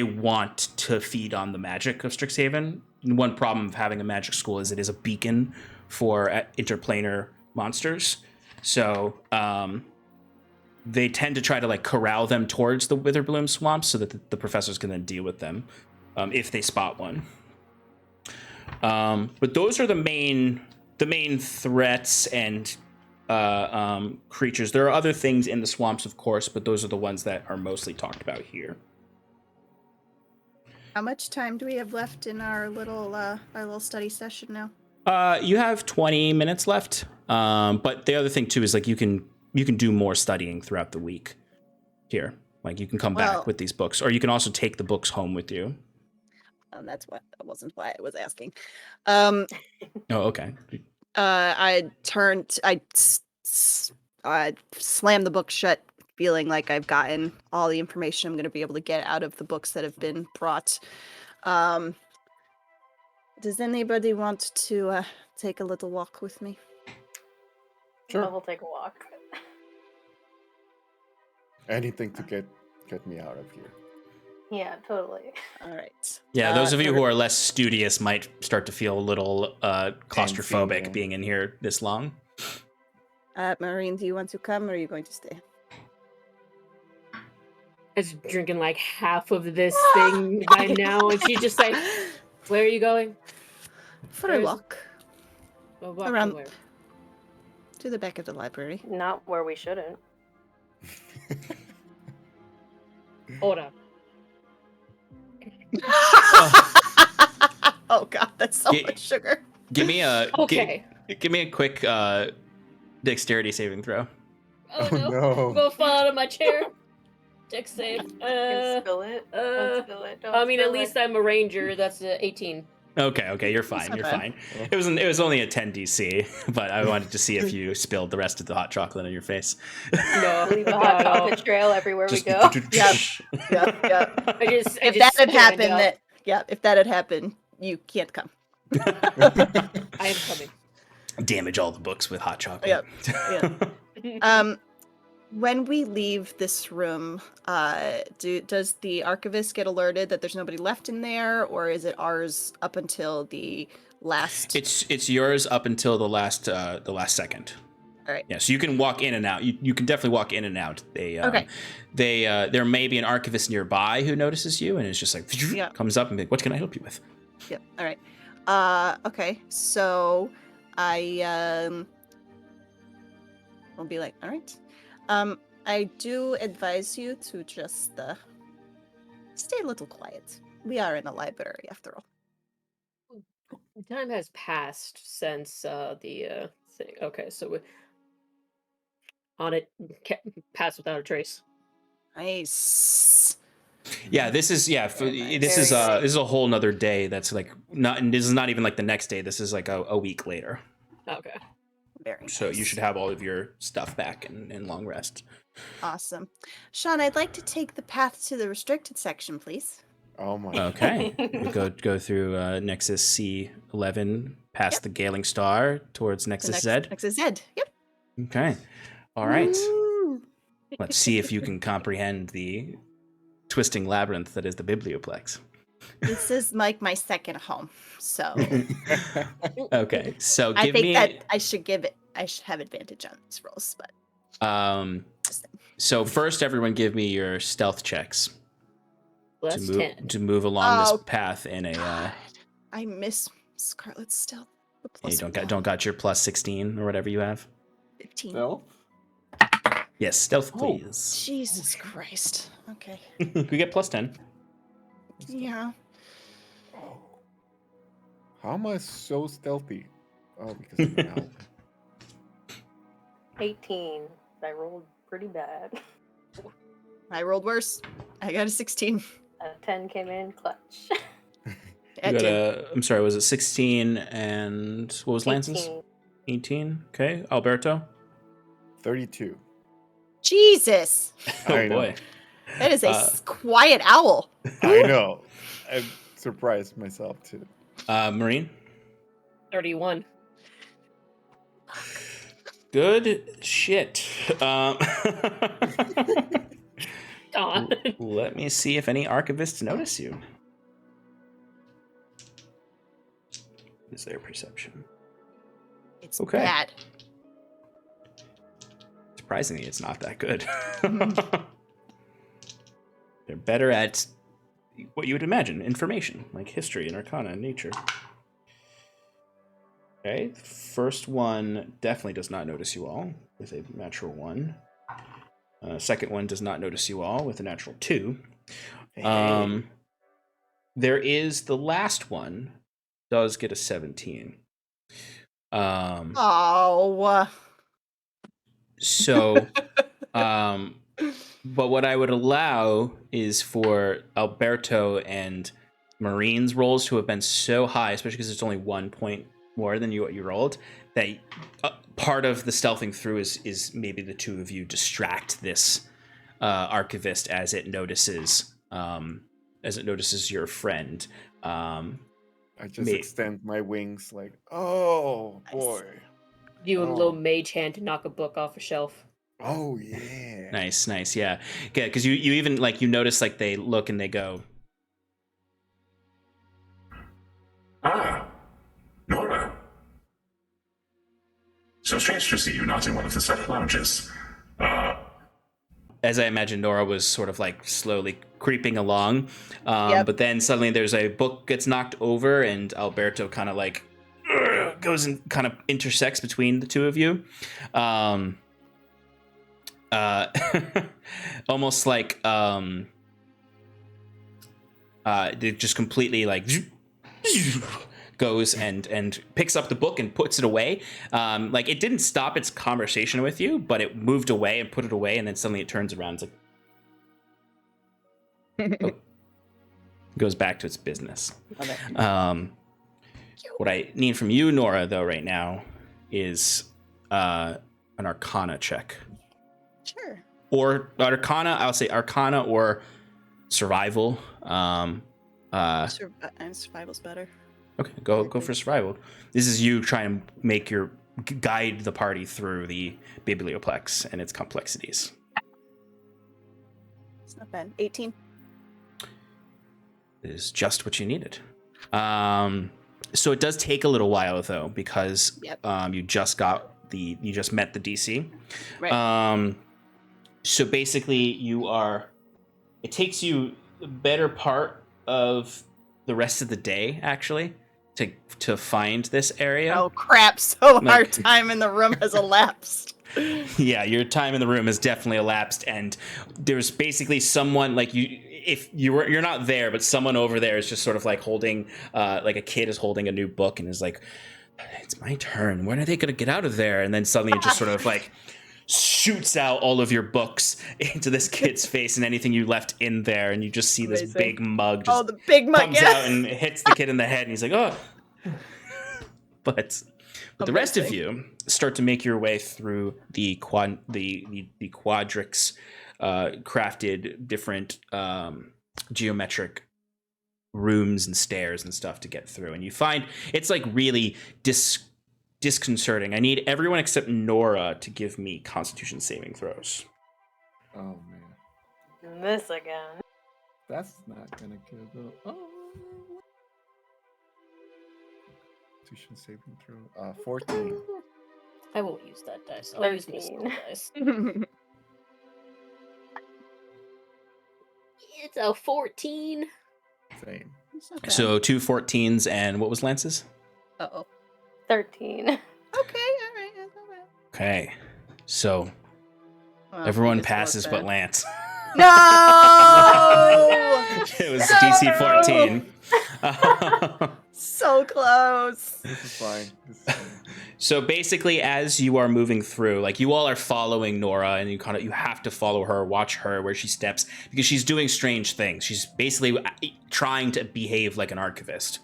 S1: want to feed on the magic of Strixhaven. And one problem of having a magic school is it is a beacon for interplanar monsters. So they tend to try to like corral them towards the Witherbloom swamp so that the professors can then deal with them if they spot one. But those are the main threats and creatures. There are other things in the swamps, of course, but those are the ones that are mostly talked about here.
S2: How much time do we have left in our little study session now?
S1: You have 20 minutes left. But the other thing too is like you can do more studying throughout the week here. Like you can come back with these books, or you can also take the books home with you.
S2: That wasn't why I was asking.
S1: Oh, okay.
S2: I slammed the book shut, feeling like I've gotten all the information I'm going to be able to get out of the books that have been brought. Does anybody want to take a little walk with me?
S3: Sure.
S4: We'll take a walk.
S3: Anything to get me out of here.
S4: Yeah, totally.
S2: All right.
S1: Yeah, those of you who are less studious might start to feel a little claustrophobic
S3: Fancy.
S1: being in here this long.
S2: Maureen, do you want to come, or are you going to stay?
S5: I was drinking like half of this thing by now, and she's just like, "Where are you going?"
S2: For a walk.
S5: Well, walk
S2: Around-
S5: to where?
S2: To the back of the library.
S4: Not where we shouldn't.
S5: Hold up.
S2: Oh god, that's so
S1: Ge-
S2: much sugar.
S1: Give me a
S5: Okay.
S1: give me a quick dexterity saving throw.
S5: Oh no.
S3: no.
S5: I'm gonna fall out of my chair. Dex save.
S4: Don't spill it. Don't spill it. Don't
S5: I mean, at
S4: spill
S5: least
S4: it.
S5: I'm a ranger. That's 18.
S1: Okay, you're fine.
S2: not
S1: You're
S2: bad.
S1: fine. It was only a 10 DC, but I wanted to see if you spilled the rest of the hot chocolate on your face.
S5: No,
S4: Leave a
S5: no,
S4: hot
S5: no.
S4: chocolate trail everywhere we
S1: Just-
S4: go.
S2: Yeah. If that had happened, if that had happened, you can't come.
S5: I am coming.
S1: Damage all the books with hot chocolate.
S2: Yeah. When we leave this room, does the archivist get alerted that there's nobody left in there, or is it ours up until the last?
S1: It's yours up until the last second.
S2: All right.
S1: Yeah, so you can walk in and out. You can definitely walk in and out.
S2: Okay.
S1: There may be an archivist nearby who notices you and is just like comes up and be like, "What can I help you with?"
S2: Yep. All right. Okay. So I will be like, all right. I do advise you to just stay a little quiet. We are in a library, after all.
S5: Time has passed since the thing. Okay, so on it, pass without a trace.
S2: Nice.
S1: Yeah, this is
S2: Very
S1: this is
S2: nice.
S1: this is a whole nother day. That's like not. And this is not even like the next day. This is like a week later.
S5: Okay.
S2: Very
S1: So you
S2: nice.
S1: should have all of your stuff back in long rest.
S2: Awesome. Sean, I'd like to take the path to the restricted section, please.
S3: Oh my.
S1: Okay, we go through Nexus C11, past the Galing Star towards
S2: The
S1: Nexus
S2: next,
S1: Z.
S2: Nexus Z. Yep.
S1: Okay, all right.
S3: Woo!
S1: Let's see if you can comprehend the twisting labyrinth that is the Biblioplex.
S2: This is like my second home, so
S1: Okay, so
S2: I
S1: give
S2: think
S1: me.
S2: that I should have advantage on these rolls, but
S1: So first, everyone, give me your stealth checks
S5: Plus 10.
S1: to move along
S2: Oh,
S1: this path in a.
S2: God, I miss Scarlet's stealth. The
S1: You
S2: plus
S1: don't got your plus 16 or whatever you have.
S2: 15.
S3: Stealth?
S1: Yes, stealth,
S3: Oh.
S1: please.
S2: Jesus Christ. Okay.
S1: We get plus 10.
S2: Yeah.
S3: Oh. How am I so stealthy? Oh, because of an owl.
S4: 18. I rolled pretty bad.
S2: I rolled worse. I got a 16.
S4: A 10 came in clutch.
S2: I did.
S1: I'm sorry, was it 16 and what was Lance's?
S4: 18.
S1: 18. Okay, Alberto.
S3: 32.
S2: Jesus.
S1: Oh
S3: I know.
S1: boy.
S2: That is a
S1: Uh,
S2: quiet owl.
S3: I know. I'm surprised myself too.
S1: Marine.
S5: 31.
S1: Good shit.
S5: God.
S1: Let me see if any archivists notice you. Is their perception?
S2: It's
S1: Okay.
S2: bad.
S1: Surprisingly, it's not that good. They're better at what you would imagine, information, like history and arcana and nature. Okay, first one definitely does not notice you all with a natural 1. Second one does not notice you all with a natural 2. There is the last one does get a 17.
S2: Oh.
S1: So, but what I would allow is for Alberto and Marine's rolls to have been so high, especially because it's only 1 point more than what you rolled, that part of the stealthing through is maybe the two of you distract this archivist as it notices your friend.
S3: I just extend my wings like, oh boy.
S5: You and
S3: Oh.
S5: little mage hand to knock a book off a shelf.
S3: Oh yeah.
S1: Nice, yeah. Yeah, because you even like you notice like they look and they go,
S6: Ah, Nora. So strange to see you not in one of the set lounges.
S1: as I imagine Nora was sort of like slowly creeping along.
S2: Yep.
S1: But then suddenly there's a book gets knocked over and Alberto kind of like goes and kind of intersects between the two of you. Almost like it just completely like goes and picks up the book and puts it away. Like it didn't stop its conversation with you, but it moved away and put it away, and then suddenly it turns around. It's like goes back to its business.
S2: Love it.
S1: What I need from you, Nora, though, right now is an Arcana check.
S2: Sure.
S1: Or Arcana, I'll say Arcana or Survival.
S2: Survival's better.
S1: Okay, go for Survival. This is you trying to guide the party through the Biblioplex and its complexities.
S2: It's not bad. 18.
S1: It is just what you needed. So it does take a little while though, because
S2: Yep.
S1: you just met the DC.
S2: Right.
S1: So basically it takes you the better part of the rest of the day actually to find this area.
S2: Oh crap! So
S1: Like-
S2: our time in the room has elapsed.
S1: Yeah, your time in the room has definitely elapsed, and there's basically someone like you. if you're not there, but someone over there is just sort of like holding, like a kid is holding a new book and is like, it's my turn. When are they going to get out of there? And then suddenly it just sort of like shoots out all of your books into this kid's face and anything you left in there. And you just see this big mug just
S2: the big mug
S1: comes out and hits the kid in the head. And he's like, oh. But the rest of you start to make your way through the quadrix crafted different geometric rooms and stairs and stuff to get through, and you find it's like really disconcerting. I need everyone except Nora to give me Constitution saving throws.
S3: Oh man,
S4: Doing this again.
S3: that's not gonna go though. Oh. Constitution saving throw. 14.
S5: I won't use that dice. I'll use my
S4: 13.
S5: skill dice. It's a 14.
S3: Same.
S1: So 2 14s, and what was Lance's?
S4: 13.
S2: Okay, all right.
S1: Okay, so
S2: Well,
S1: everyone
S2: it's
S1: passes
S2: not
S1: but
S2: bad.
S1: Lance.
S2: No!
S1: It was DC 14.
S2: So close.
S3: This is fine. This is fine.
S1: So basically, as you are moving through, like you all are following Nora, and you have to follow her, watch her where she steps, because she's doing strange things. She's basically trying to behave like an archivist.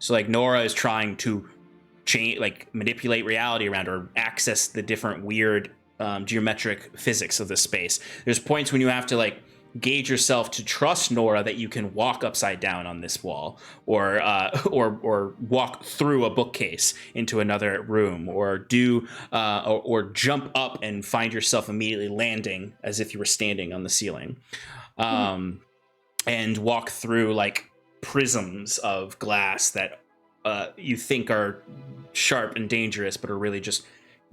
S1: So like Nora is trying to change, like manipulate reality around her, access the different weird geometric physics of the space. There's points when you have to like gauge yourself to trust Nora that you can walk upside down on this wall, or walk through a bookcase into another room, or do or jump up and find yourself immediately landing as if you were standing on the ceiling, and walk through like prisms of glass that you think are sharp and dangerous, but are really just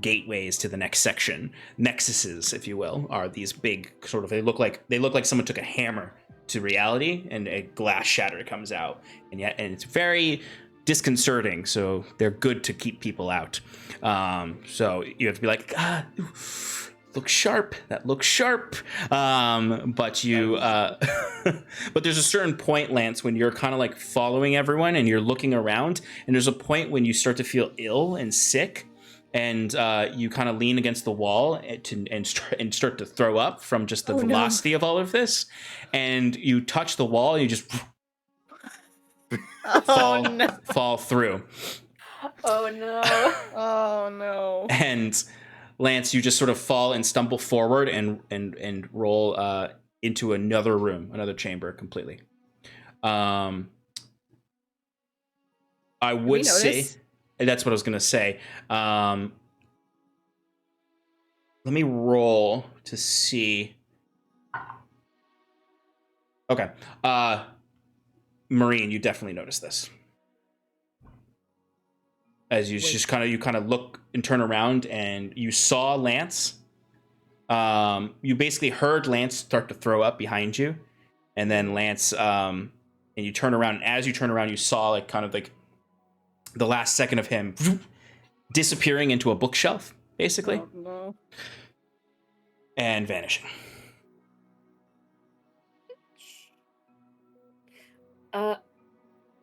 S1: gateways to the next section. Nexuses, if you will, are these big sort of, they look like someone took a hammer to reality and a glass shatter comes out, and it's very disconcerting, so they're good to keep people out. So you have to be like, looks sharp, that looks sharp, but you but there's a certain point, Lance, when you're kind of like following everyone and you're looking around, and there's a point when you start to feel ill and sick, and you kind of lean against the wall and start to throw up from just the velocity of all of this, and you touch the wall and you just fall through.
S4: Oh no.
S2: Oh no.
S1: And Lance, you just sort of fall and stumble forward and roll into another room, another chamber completely. I would say that's what I was going to say. Let me roll to see. Okay. Marine, you definitely notice this. As you just kind of look and turn around, and you saw Lance. You basically heard Lance start to throw up behind you, and then Lance, and you turn around, and as you turn around, you saw like kind of like the last second of him disappearing into a bookshelf, basically, and vanishing.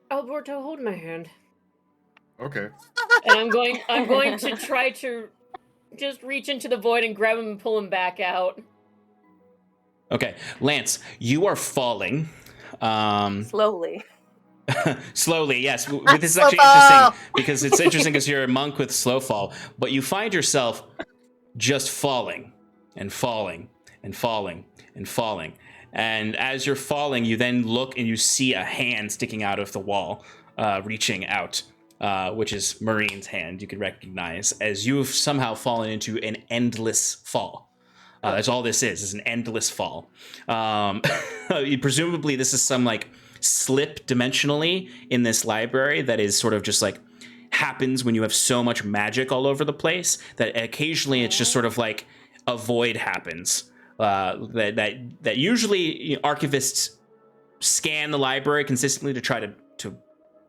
S5: Alberto, hold my hand.
S3: Okay.
S5: And I'm going to try to just reach into the void and grab him and pull him back out.
S1: Okay, Lance, you are falling.
S4: Slowly.
S1: Slowly, yes. This is actually interesting because it's interesting because you're a monk with slow fall, but you find yourself just falling and falling and falling and falling. And as you're falling, you then look and you see a hand sticking out of the wall, reaching out, which is Marine's hand. You could recognize as you've somehow fallen into an endless fall. That's all this is an endless fall. Presumably this is some like slip dimensionally in this library that is sort of just like happens when you have so much magic all over the place that occasionally it's just sort of like a void happens. That usually archivists scan the library consistently to try to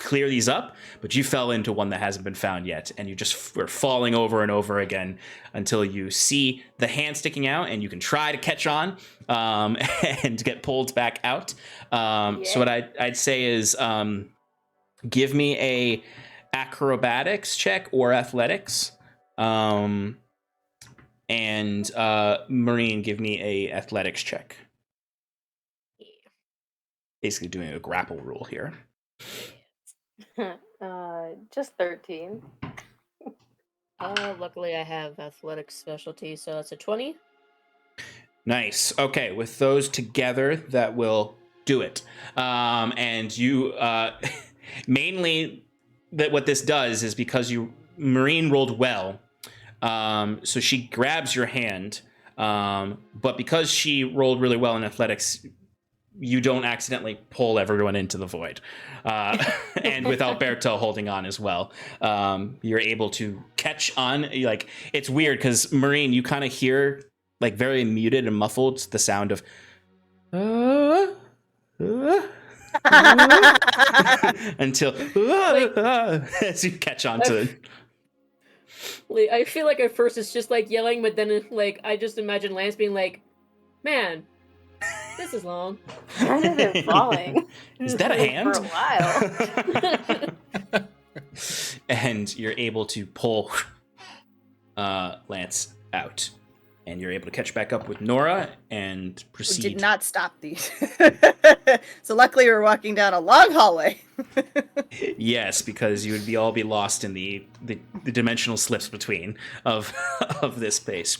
S1: clear these up, but you fell into one that hasn't been found yet, and you just were falling over and over again until you see the hand sticking out, and you can try to catch on and get pulled back out. So what I'd say is give me a acrobatics check or athletics, and Marine, give me a athletics check. Basically doing a grapple rule here.
S4: Just 13.
S5: Luckily I have athletics specialty, so that's a 20.
S1: Nice. Okay, with those together, that will do it. And you, mainly, that what this does is because Marine rolled well, so she grabs your hand, but because she rolled really well in athletics, you don't accidentally pull everyone into the void. And with Alberto holding on as well, you're able to catch on. Like, it's weird because Marine, you kind of hear like very muted and muffled the sound of until as you catch on to it.
S5: I feel like at first it's just like yelling, but then like I just imagine Lance being like, "Man, this is long."
S4: Kind of been falling.
S1: Is that a hand?
S4: For a while.
S1: And you're able to pull Lance out. And you're able to catch back up with Nora and proceed.
S2: We did not stop these. So luckily we're walking down a long hallway.
S1: Yes, because you would all be lost in the dimensional slips between of this space.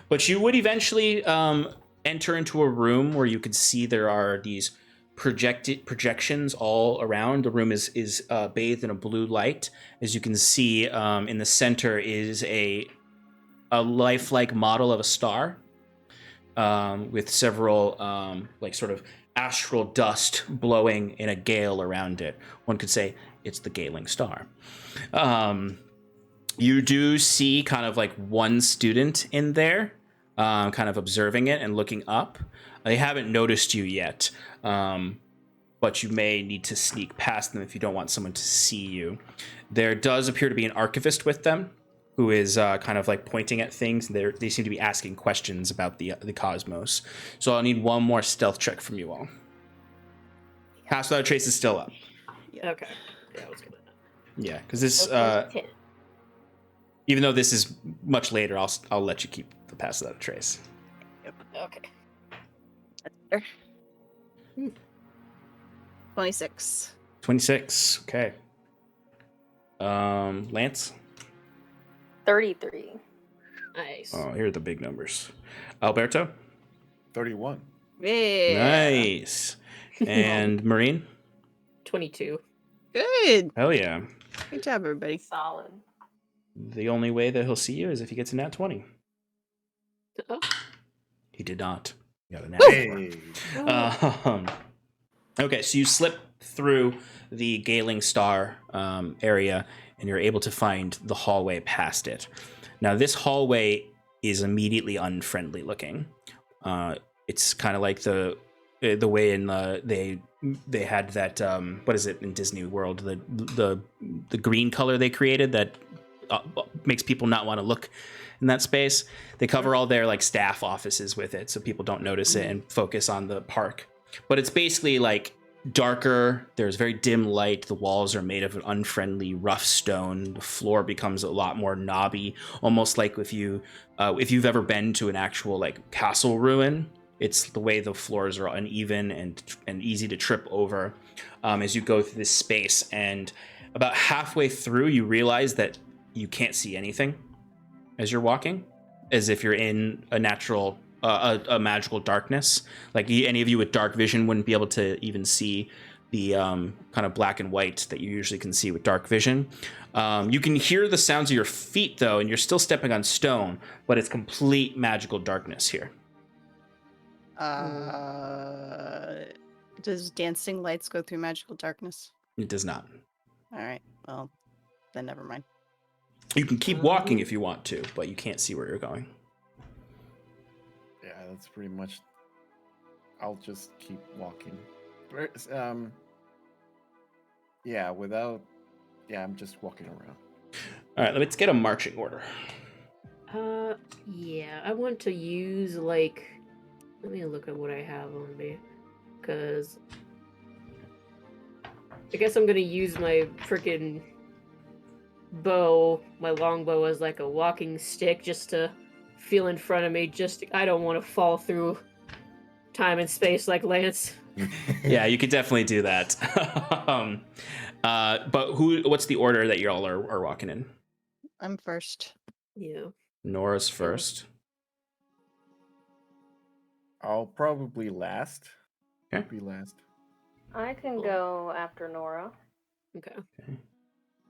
S1: But you would eventually enter into a room where you could see there are these projections all around. The room is bathed in a blue light. As you can see, in the center is a lifelike model of a star with several like sort of astral dust blowing in a gale around it. One could say it's the Galing Star. You do see kind of like one student in there kind of observing it and looking up. They haven't noticed you yet, but you may need to sneak past them if you don't want someone to see you. There does appear to be an archivist with them, who is kind of like pointing at things. They seem to be asking questions about the cosmos. So I'll need one more stealth check from you all. Pass without a trace is still up.
S5: Okay. Yeah, I was gonna.
S1: Yeah, because this,
S4: 10.
S1: even though this is much later, I'll let you keep the pass without a trace.
S5: Okay.
S2: That's better. 26.
S1: 26. Okay. Lance.
S4: 33.
S5: Nice.
S1: Oh, here are the big numbers. Alberto.
S3: 31.
S2: Yeah.
S1: Nice. And Marine.
S5: 22.
S2: Good.
S1: Hell yeah.
S2: Good job, everybody.
S4: Solid.
S1: The only way that he'll see you is if he gets a nat 20.
S5: Oh.
S1: He did not. He got a nat 4.
S3: Hey.
S1: Okay, so you slip through the Galing Star area, and you're able to find the hallway past it. Now, this hallway is immediately unfriendly looking. It's kind of like the way in they had that what is it in Disney World, the green color they created that makes people not want to look in that space. They cover all their like staff offices with it so people don't notice it and focus on the park. But it's basically like darker. There's very dim light. The walls are made of an unfriendly rough stone. The floor becomes a lot more knobby, almost like if you've ever been to an actual like castle ruin. It's the way the floors are uneven and easy to trip over as you go through this space. And about halfway through, you realize that you can't see anything as you're walking, as if you're in a natural a magical darkness. Like any of you with dark vision wouldn't be able to even see the kind of black and white that you usually can see with dark vision. You can hear the sounds of your feet though, and you're still stepping on stone, but it's complete magical darkness here.
S2: Does dancing lights go through magical darkness?
S1: It does not.
S2: All right. Well, then never mind.
S1: You can keep walking if you want to, but you can't see where you're going.
S3: Yeah, that's pretty much. I'll just keep walking. Yeah, without. Yeah, I'm just walking around.
S1: All right, let's get a marching order.
S5: Yeah, I want to use, like... Let me look at what I have on me. Because... I guess I'm gonna use my freaking bow, my longbow, as like a walking stick just to feel in front of me. I don't want to fall through time and space like Lance.
S1: Yeah, you could definitely do that. But what's the order that you all are walking in?
S2: I'm first.
S5: Yeah.
S1: Nora's first.
S3: I'll probably last.
S1: Okay.
S3: Be last.
S4: I can go after Nora.
S5: Okay.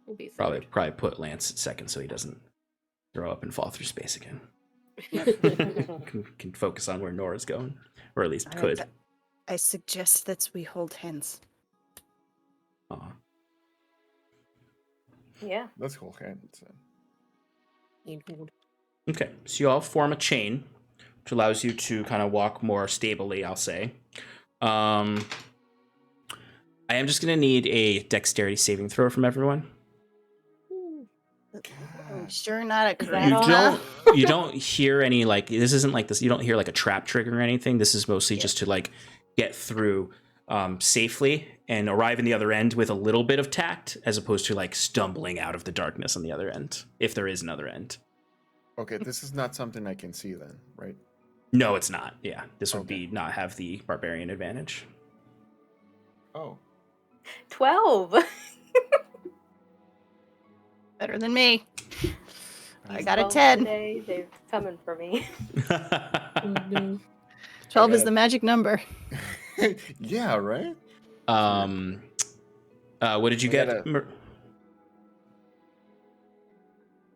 S5: We'll be
S1: Probably put Lance at second so he doesn't throw up and fall through space again. can focus on where Nora's going, or at least could.
S2: I suggest that we hold hands.
S1: Aw.
S4: Yeah.
S3: Let's hold hands.
S1: Okay, so you all form a chain, which allows you to kind of walk more stably, I'll say. I am just going to need a dexterity saving throw from everyone.
S2: I'm sure not a
S4: that
S1: You don't hear any, like, this isn't like this. You don't hear like a trap trigger or anything. This is mostly just to like get through safely and arrive in the other end with a little bit of tact, as opposed to like stumbling out of the darkness on the other end, if there is another end.
S3: Okay, this is not something I can see then, right?
S1: No, it's not. Yeah, this would
S3: Okay.
S1: be not have the barbarian advantage.
S3: Oh.
S4: 12.
S2: Better than me. I got a
S4: 12
S2: 10.
S4: Today, they're coming for me.
S5: Oh, no.
S2: 12 is the magic number.
S3: Yeah, right?
S1: What did you
S3: I
S1: get,
S3: got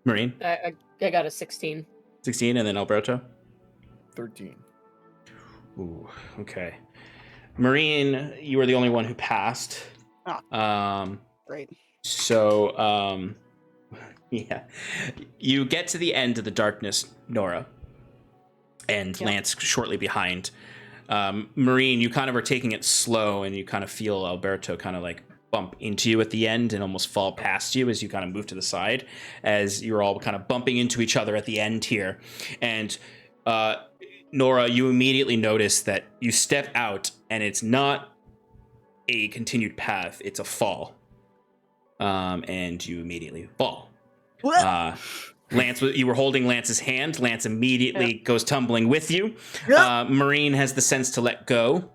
S1: Marine?
S5: I got a 16.
S1: 16, and then Alberto?
S3: 13.
S1: Ooh, okay. Marine, you were the only one who passed.
S2: Great.
S1: So, yeah. You get to the end of the darkness, Nora, and Lance shortly behind. Marine, you kind of are taking it slow, and you kind of feel Alberto kind of like bump into you at the end and almost fall past you as you kind of move to the side, as you're all kind of bumping into each other at the end here. And Nora, you immediately notice that you step out and it's not a continued path, it's a fall. And you immediately fall. Lance, you were holding Lance's hand. Lance immediately goes tumbling with you. Marine has the sense to let go.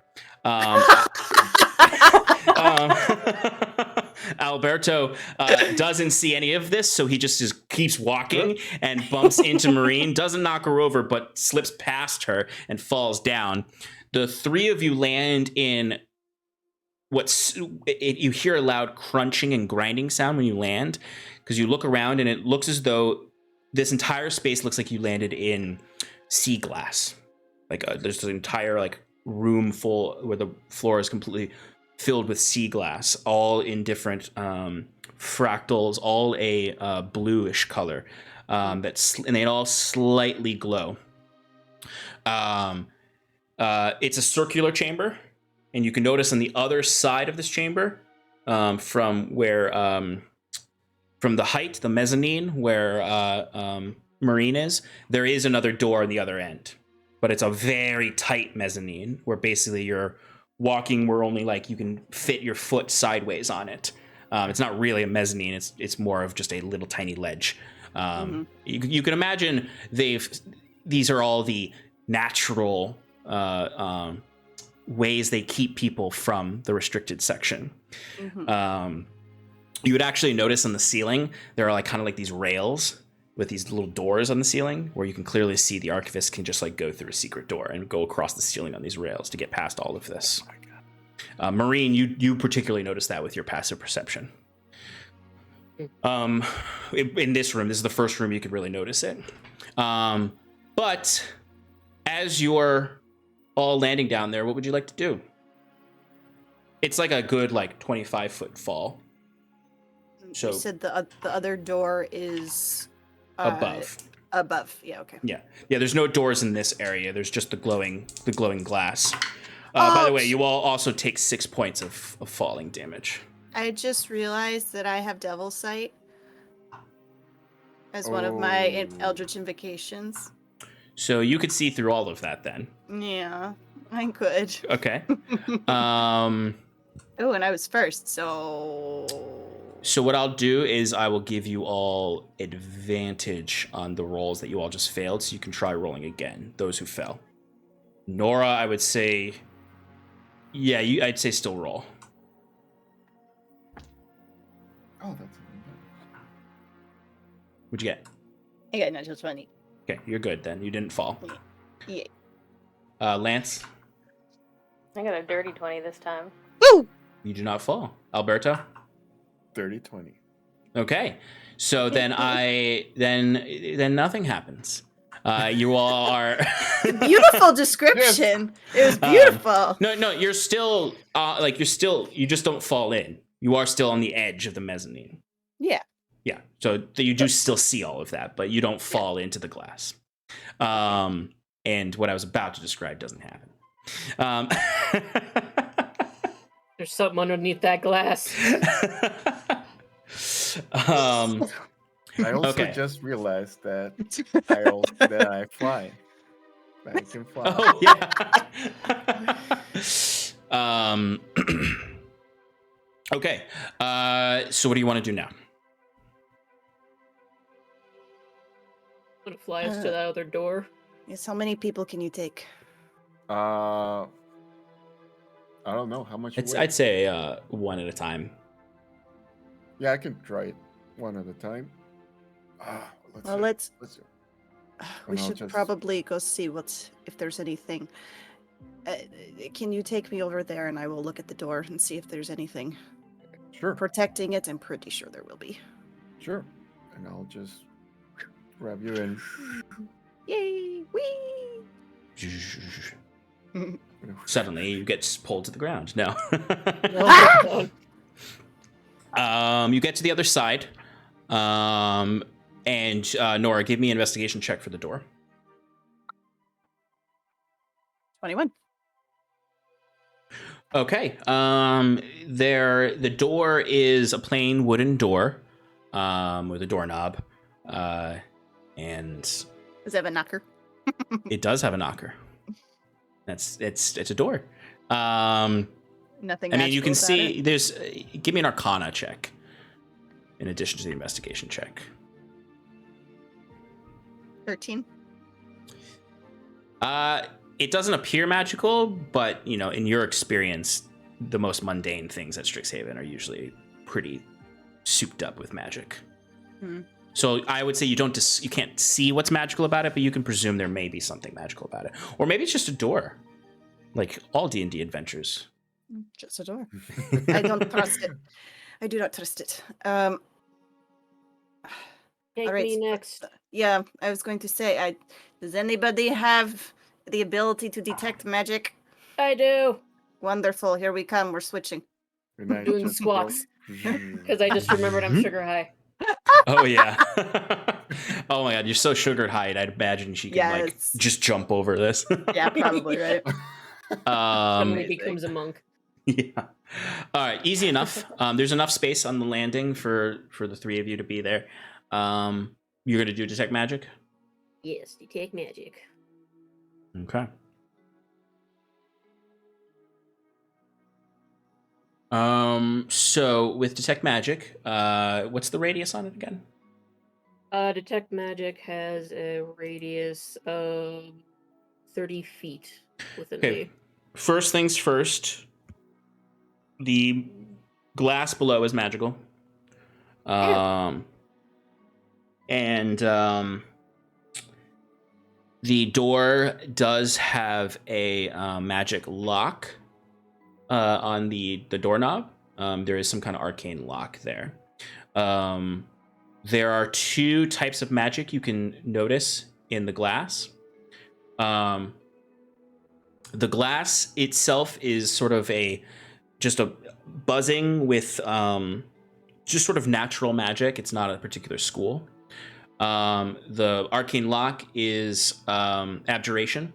S1: Alberto doesn't see any of this, so he just keeps walking and bumps into Marine, doesn't knock her over, but slips past her and falls down. The three of you land in you hear a loud crunching and grinding sound when you land, because you look around and it looks as though this entire space looks like you landed in sea glass. Like there's an entire like room full where the floor is completely filled with sea glass, all in different fractals, all a bluish color, and they all slightly glow. It's a circular chamber, and you can notice on the other side of this chamber, from the height, the mezzanine where Marine is, there is another door on the other end. But it's a very tight mezzanine where basically you're walking where only like you can fit your foot sideways on it. It's not really a mezzanine. It's more of just a little tiny ledge. You can imagine these are all the natural ways they keep people from the restricted section. You would actually notice on the ceiling there are like kind of like these rails with these little doors on the ceiling where you can clearly see the archivist can just like go through a secret door and go across the ceiling on these rails to get past all of this. Oh my God. Marine, you particularly notice that with your passive perception. In this room, this is the first room you could really notice it. But as you're all landing down there, what would you like to do? It's like a good like 25-foot fall. So
S2: you said the other door is
S1: above.
S2: Above, yeah, okay.
S1: Yeah. There's no doors in this area. There's just the glowing glass. By the way, you all also take 6 points of falling damage.
S2: I just realized that I have Devil Sight as one of my Eldritch Invocations.
S1: So you could see through all of that then.
S2: Yeah, I could.
S1: Okay.
S2: Oh, and I was first, so...
S1: So what I'll do is I will give you all advantage on the rolls that you all just failed, so you can try rolling again, those who fell. Nora, I would say... Yeah, I'd say still roll.
S3: Oh, that's
S1: What'd you get?
S2: I got natural 20.
S1: Okay, you're good then. You didn't fall.
S2: Yeah.
S1: Lance,
S4: I got a dirty 20 this time.
S2: Woo!
S1: you do not fall. Alberto?
S3: 30-20.
S1: Okay. So then then nothing happens. You all are
S2: Beautiful description. It was beautiful.
S1: No, you're still you just don't fall in. You are still on the edge of the mezzanine.
S2: Yeah.
S1: Yeah. So you do still see all of that, but you don't fall into the glass. And what I was about to describe doesn't happen.
S5: There's something underneath that glass.
S3: I also just realized that I fly. That I can fly.
S1: Oh yeah. Okay. So what do you want to do now?
S5: I'm gonna fly us to that other door.
S2: Yes, how many people can you take?
S3: I don't know how much.
S1: I'd say one at a time.
S3: Yeah, I can try it one at a time.
S2: Let's we
S3: And I'll
S2: should
S3: just-
S2: probably go see if there's anything. Can you take me over there and I will look at the door and see if there's anything
S3: Sure,
S2: protecting it? I'm pretty sure there will be.
S3: sure. And I'll just grab you and
S2: Yay! Whee!
S1: Suddenly, you get pulled to the ground. No.
S5: Ah!
S1: You get to the other side. And Nora, give me an investigation check for the door.
S2: 21.
S1: Okay. The door is a plain wooden door with a doorknob. And
S2: Does it have a knocker?
S1: it does have a knocker. It's a door.
S2: Nothing.
S1: I mean, you can
S2: magical
S1: see
S2: about
S1: there's. Give me an Arcana check, in addition to the investigation check.
S2: it. 13.
S1: It doesn't appear magical, but in your experience, the most mundane things at Strixhaven are usually pretty souped up with magic.
S2: Hmm.
S1: So I would say you can't see what's magical about it, but you can presume there may be something magical about it, or maybe it's just a door, like all D&D adventures.
S2: Just a door. I don't trust it. I do not trust it.
S5: Take
S2: Alright,
S5: me next.
S2: Yeah, I was going to say, does anybody have the ability to detect magic?
S5: I do,
S2: Wonderful. Here we come. We're switching.
S3: and I
S5: doing
S3: just
S5: squats.
S3: go-
S5: because I just remembered I'm sugar high.
S1: Oh yeah. Oh my god, you're so sugared high. I'd imagine she could
S2: Yes.
S1: just jump over this.
S2: Yeah, probably, right?
S5: Suddenly
S2: amazing.
S5: becomes a monk.
S1: Yeah. All right. Easy enough. There's enough space on the landing for the three of you to be there. You're gonna do detect magic.
S5: Yes, detect magic.
S1: Okay. So with detect magic, what's the radius on it again?
S5: Detect magic has a radius of 30 feet within
S1: Okay.
S5: me.
S1: First things first. The glass below is magical. And the door does have a magic lock on the doorknob. There is some kind of arcane lock there. There are two types of magic you can notice in the glass. The glass itself is sort of just a buzzing with just sort of natural magic. It's not a particular school. The arcane lock is abjuration.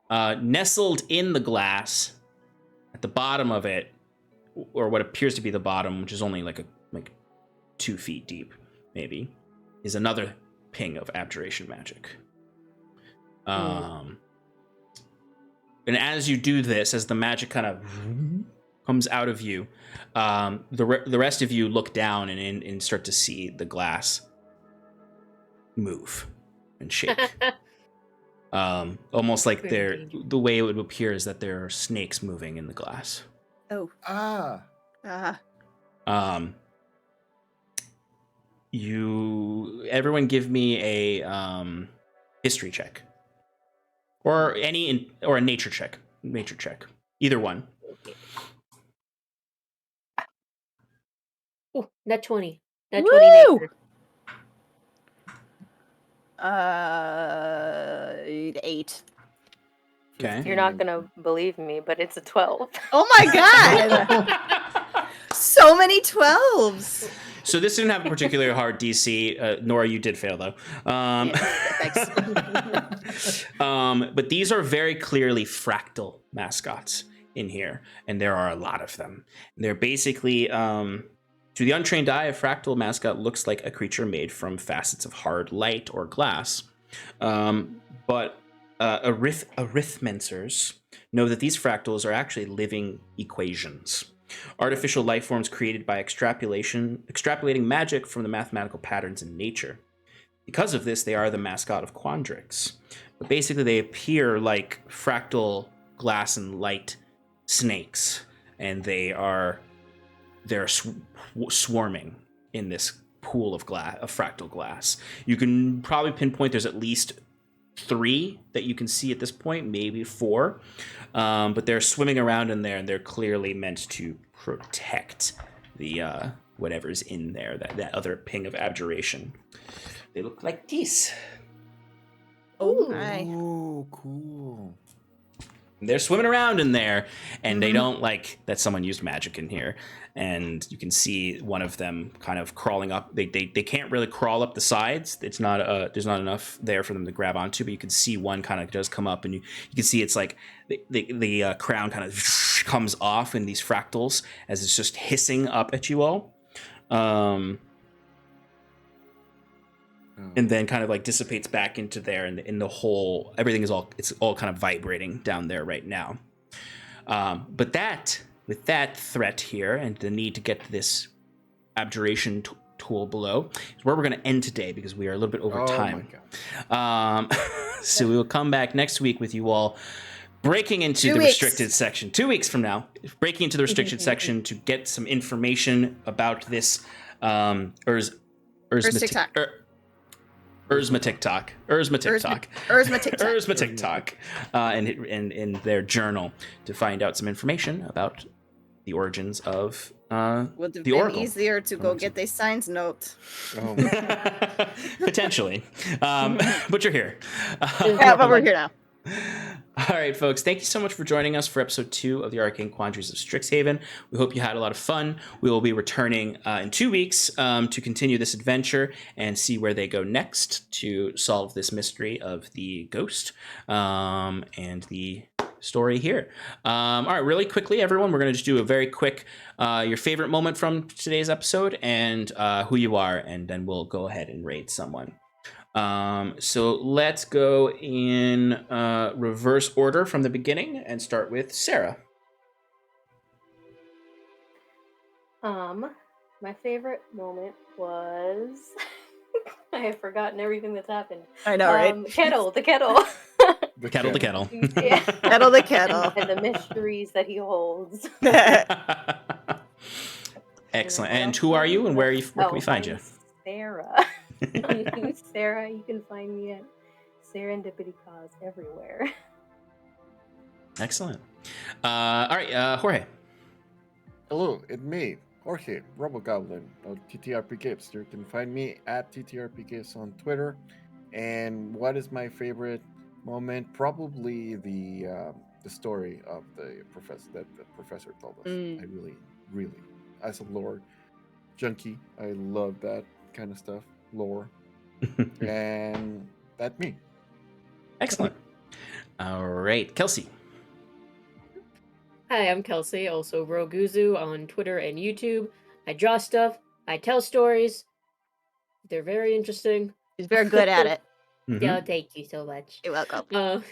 S1: Nestled in the glass at the bottom of it, or what appears to be the bottom, which is only like 2 feet deep, maybe, is another ping of abjuration magic. And as you do this, as the magic kind of comes out of you, the rest of you look down and start to see the glass move and shake. Almost like the way it would appear is that there are snakes moving in the glass.
S2: Oh.
S1: Everyone give me a history check. Or a nature check. Nature check. Either one.
S5: Oh, net 20. Net
S2: Woo!
S5: 20 nature.
S2: 8.
S1: Okay.
S4: You're not gonna believe me, but it's a 12.
S2: Oh my god! So many 12s.
S1: So this didn't have a particularly hard DC. Nora, you did fail though.
S2: Thanks.
S1: But these are very clearly fractal mascots in here, and there are a lot of them. They're basically, to the untrained eye, a fractal mascot looks like a creature made from facets of hard light or glass. But arithmencers know that these fractals are actually living equations. Artificial life forms created by extrapolating magic from the mathematical patterns in nature. Because of this, they are the mascot of Quandaries. But basically, they appear like fractal glass and light snakes, and they're swarming in this pool of fractal glass. You can probably pinpoint there's at least 3 that you can see at this point, maybe 4. But they're swimming around in there, and they're clearly meant to protect the whatever's in there, that other ping of abjuration. They look like this.
S2: Oh my.
S3: Oh, cool.
S1: They're swimming around in there, and they don't like that someone used magic in here. And you can see one of them kind of crawling up. They can't really crawl up the sides. It's not there's not enough there for them to grab onto. But you can see one kind of does come up, and you can see it's like the crown kind of comes off in these fractals as it's just hissing up at you all. And then kind of like dissipates back into there, and in the whole, everything is all kind of vibrating down there right now. But with that threat here and the need to get this abjuration tool below is where we're going to end today, because we are a little bit over time. So we will come back next week with you all breaking into the restricted section 2 weeks from now, breaking into the restricted section to get some information about this Urzma TikTok, and in their journal to find out some information about the origins of
S2: Would have
S1: the
S2: been
S1: Oracle.
S2: easier to go get their signs note.
S1: Potentially, but you're here.
S2: Yeah, but we're here now.
S1: All right, folks, thank you so much for joining us for episode 2 of the Arcane Quandaries of Strixhaven. We hope you had a lot of fun. We will be returning in 2 weeks to continue this adventure and see where they go next to solve this mystery of the ghost and the story here. All right, really quickly, everyone, we're going to just do a very quick your favorite moment from today's episode and who you are, and then we'll go ahead and rate someone. So let's go in reverse order from the beginning and start with Sarah.
S4: My favorite moment was I have forgotten everything that's happened.
S2: I know, right?
S4: The kettle.
S1: The kettle.
S4: Yeah.
S2: Kettle the kettle.
S4: And the mysteries that he holds.
S1: Excellent. And who are you, and where can we find you?
S4: Sarah. Sarah, you can find me at Serendipity Cause everywhere.
S1: Excellent. All right, Jorge.
S3: Hello, it's me, Jorge, RoboGoblin of TTRP Gifts. You can find me at TTRP Gifts on Twitter. And what is my favorite moment? Probably the story of the professor that the professor told us. I really, as a lore junkie, I love that kind of stuff, lore. And that's me.
S1: Excellent. All right, Kelsey.
S5: Hi, I'm Kelsey, also Roguzu on Twitter and YouTube. I draw stuff, I tell stories. They're very interesting.
S2: He's very good at it.
S5: Yeah, thank you so much.
S2: You're welcome.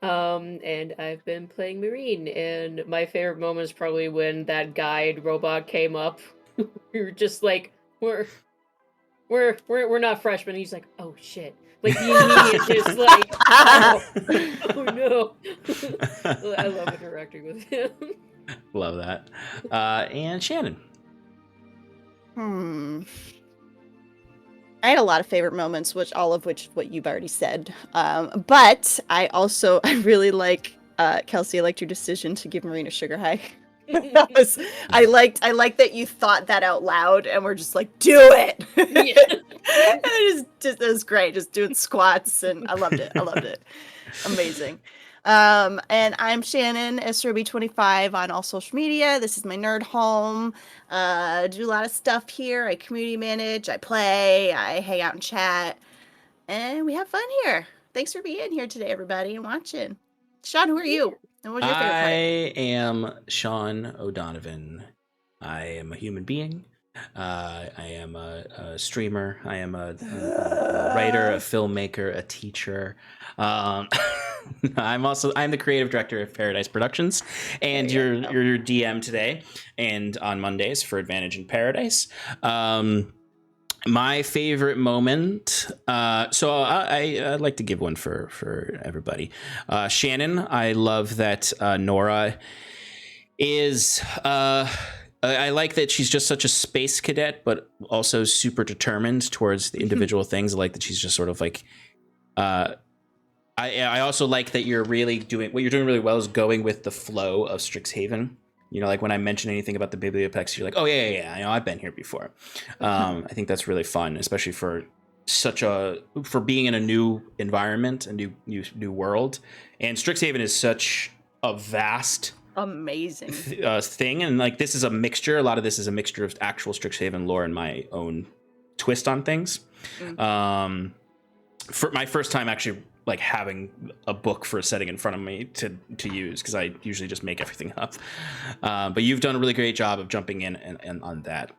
S5: And I've been playing Marine, and my favorite moment is probably when that guide robot came up. We were just like, we're not freshmen. He's like, oh shit. Like the immediate just like, oh no. I love interacting with him.
S1: Love that. And Shannon.
S2: I had a lot of favorite moments, all of which what you've already said. But I really like Kelsey. I liked your decision to give Marina sugar high. I liked that you thought that out loud and we're just like, do it. And it was great, just doing squats, and I loved it. Amazing. And I'm Shannon, SRB25 on all social media. This is my nerd home. Do a lot of stuff here. I community manage, I play, I hang out and chat, and we have fun here. Thanks for being here today, everybody, and watching. Sean, who are you? And what's your favorite part?
S1: I am Sean O'Donovan. I am a human being. I am a streamer. I am a writer, a filmmaker, a teacher. I'm the creative director of Paradise Productions, and your DM today and on Mondays for Advantage in Paradise. My favorite moment. So I'd like to give one for everybody. Shannon, I love that Nora is. I like that she's just such a space cadet, but also super determined towards the individual things. I like that she's just sort of like. I also like that you're really doing really well is going with the flow of Strixhaven. You know, like when I mention anything about the bibliopex, you're like, oh yeah, I know, I've been here before. I think that's really fun, especially for being in a new environment, a new world. And Strixhaven is such a vast, amazing thing, and like this is a mixture. A lot of this is a mixture of actual Strixhaven lore and my own twist on things. For my first time actually like having a book for a setting in front of me to use, because I usually just make everything up. But you've done a really great job of jumping in and on that.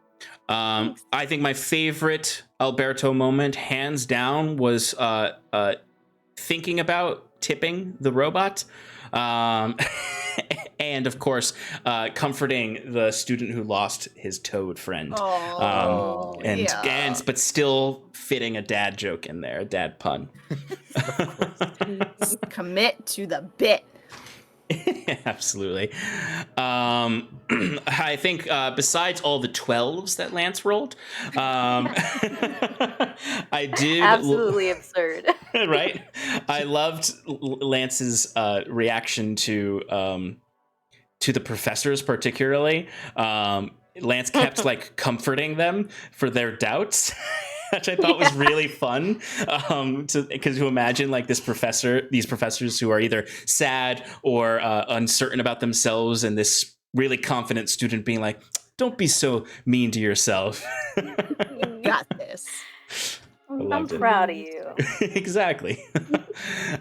S1: I think my favorite Alberto moment, hands down, was thinking about tipping the robot. And of course, comforting the student who lost his toad friend. But still fitting a dad joke in there, a dad pun.
S2: Commit to the bit.
S1: Absolutely. I think besides all the 12s that Lance rolled, I did
S4: absolutely absurd.
S1: Right? I loved Lance's reaction to the professors, particularly. Lance kept like comforting them for their doubts. Which I thought was really fun, because you imagine like these professors who are either sad or uncertain about themselves, and this really confident student being like, "Don't be so mean to yourself.
S2: You got this."
S4: I'm proud of you.
S1: Exactly.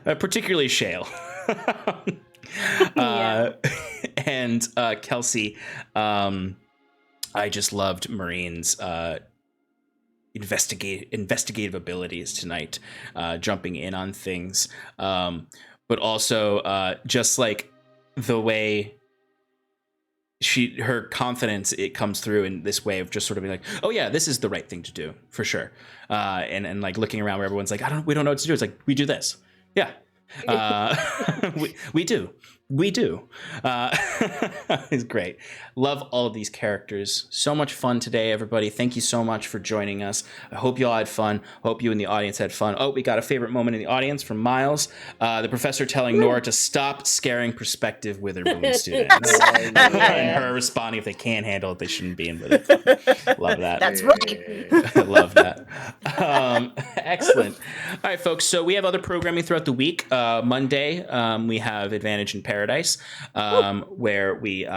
S1: Particularly Shale. And Kelsey, I just loved Marine's investigative abilities tonight, jumping in on things, but also just like the way her confidence, it comes through in this way of just sort of being like, oh yeah, this is the right thing to do for sure, and like looking around where everyone's like, we don't know what to do. It's like, we do this. Yeah. We do. It's great. Love all of these characters. So much fun today, everybody. Thank you so much for joining us. I hope you all had fun. Hope you in the audience had fun. Oh, we got a favorite moment in the audience from Miles. The professor telling Nora to stop scaring prospective Witherbloom students. And her responding, if they can't handle it, they shouldn't be in Witherbloom. Love that.
S2: That's right.
S1: I love that. Excellent. All right, folks. So we have other programming throughout the week. Monday, we have Advantage in Paradise, where we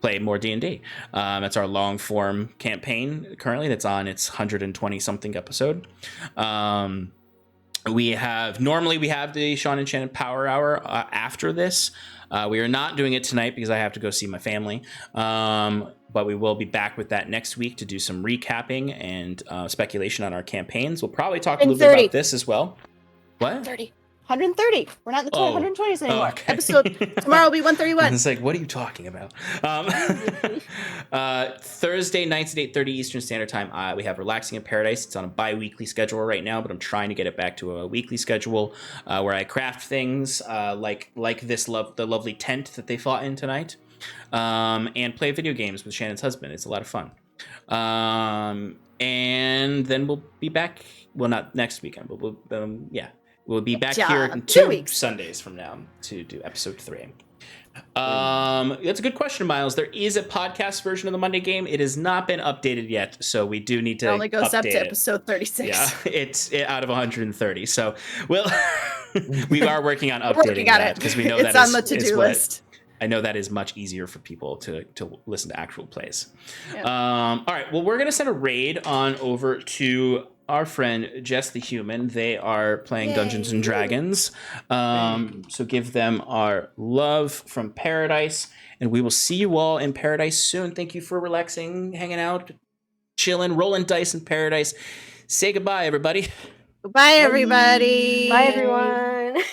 S1: play more D&D. That's our long form campaign currently. That's on its 120 something episode. we have the Sean and Shannon Power Hour after this. We are not doing it tonight because I have to go see my family. But we will be back with that next week to do some recapping and speculation on our campaigns. We'll probably talk a little bit about this as well. What?
S2: 130. We're not in the 120s anymore.
S1: Okay.
S2: Episode tomorrow will be 131.
S1: It's like, what are you talking about? Thursday nights at 8:30 Eastern Standard Time, we have Relaxing in Paradise. It's on a bi-weekly schedule right now, but I'm trying to get it back to a weekly schedule where I craft things like the lovely tent that they fought in tonight, and play video games with Shannon's husband. It's a lot of fun. And then we'll be back. Well, not next weekend, but we'll be back here in 2 weeks. Sundays from now to do episode 3. That's a good question, Miles. There is a podcast version of the Monday game. It has not been updated yet, so we do need to.
S2: It only goes up to
S1: it.
S2: episode 36.
S1: Yeah, it's out of 130. So we are working on updating that because we know
S2: it's on the to-do list.
S1: I know that is much easier for people to listen to actual plays. Yeah. All right. Well, we're gonna send a raid on over to our friend Jess the Human. They are playing Dungeons and Dragons. So give them our love from Paradise, and we will see you all in Paradise soon. Thank you for relaxing, hanging out, chilling, rolling dice in Paradise. Say goodbye, everybody.
S2: Goodbye, everybody.
S4: Bye, everyone.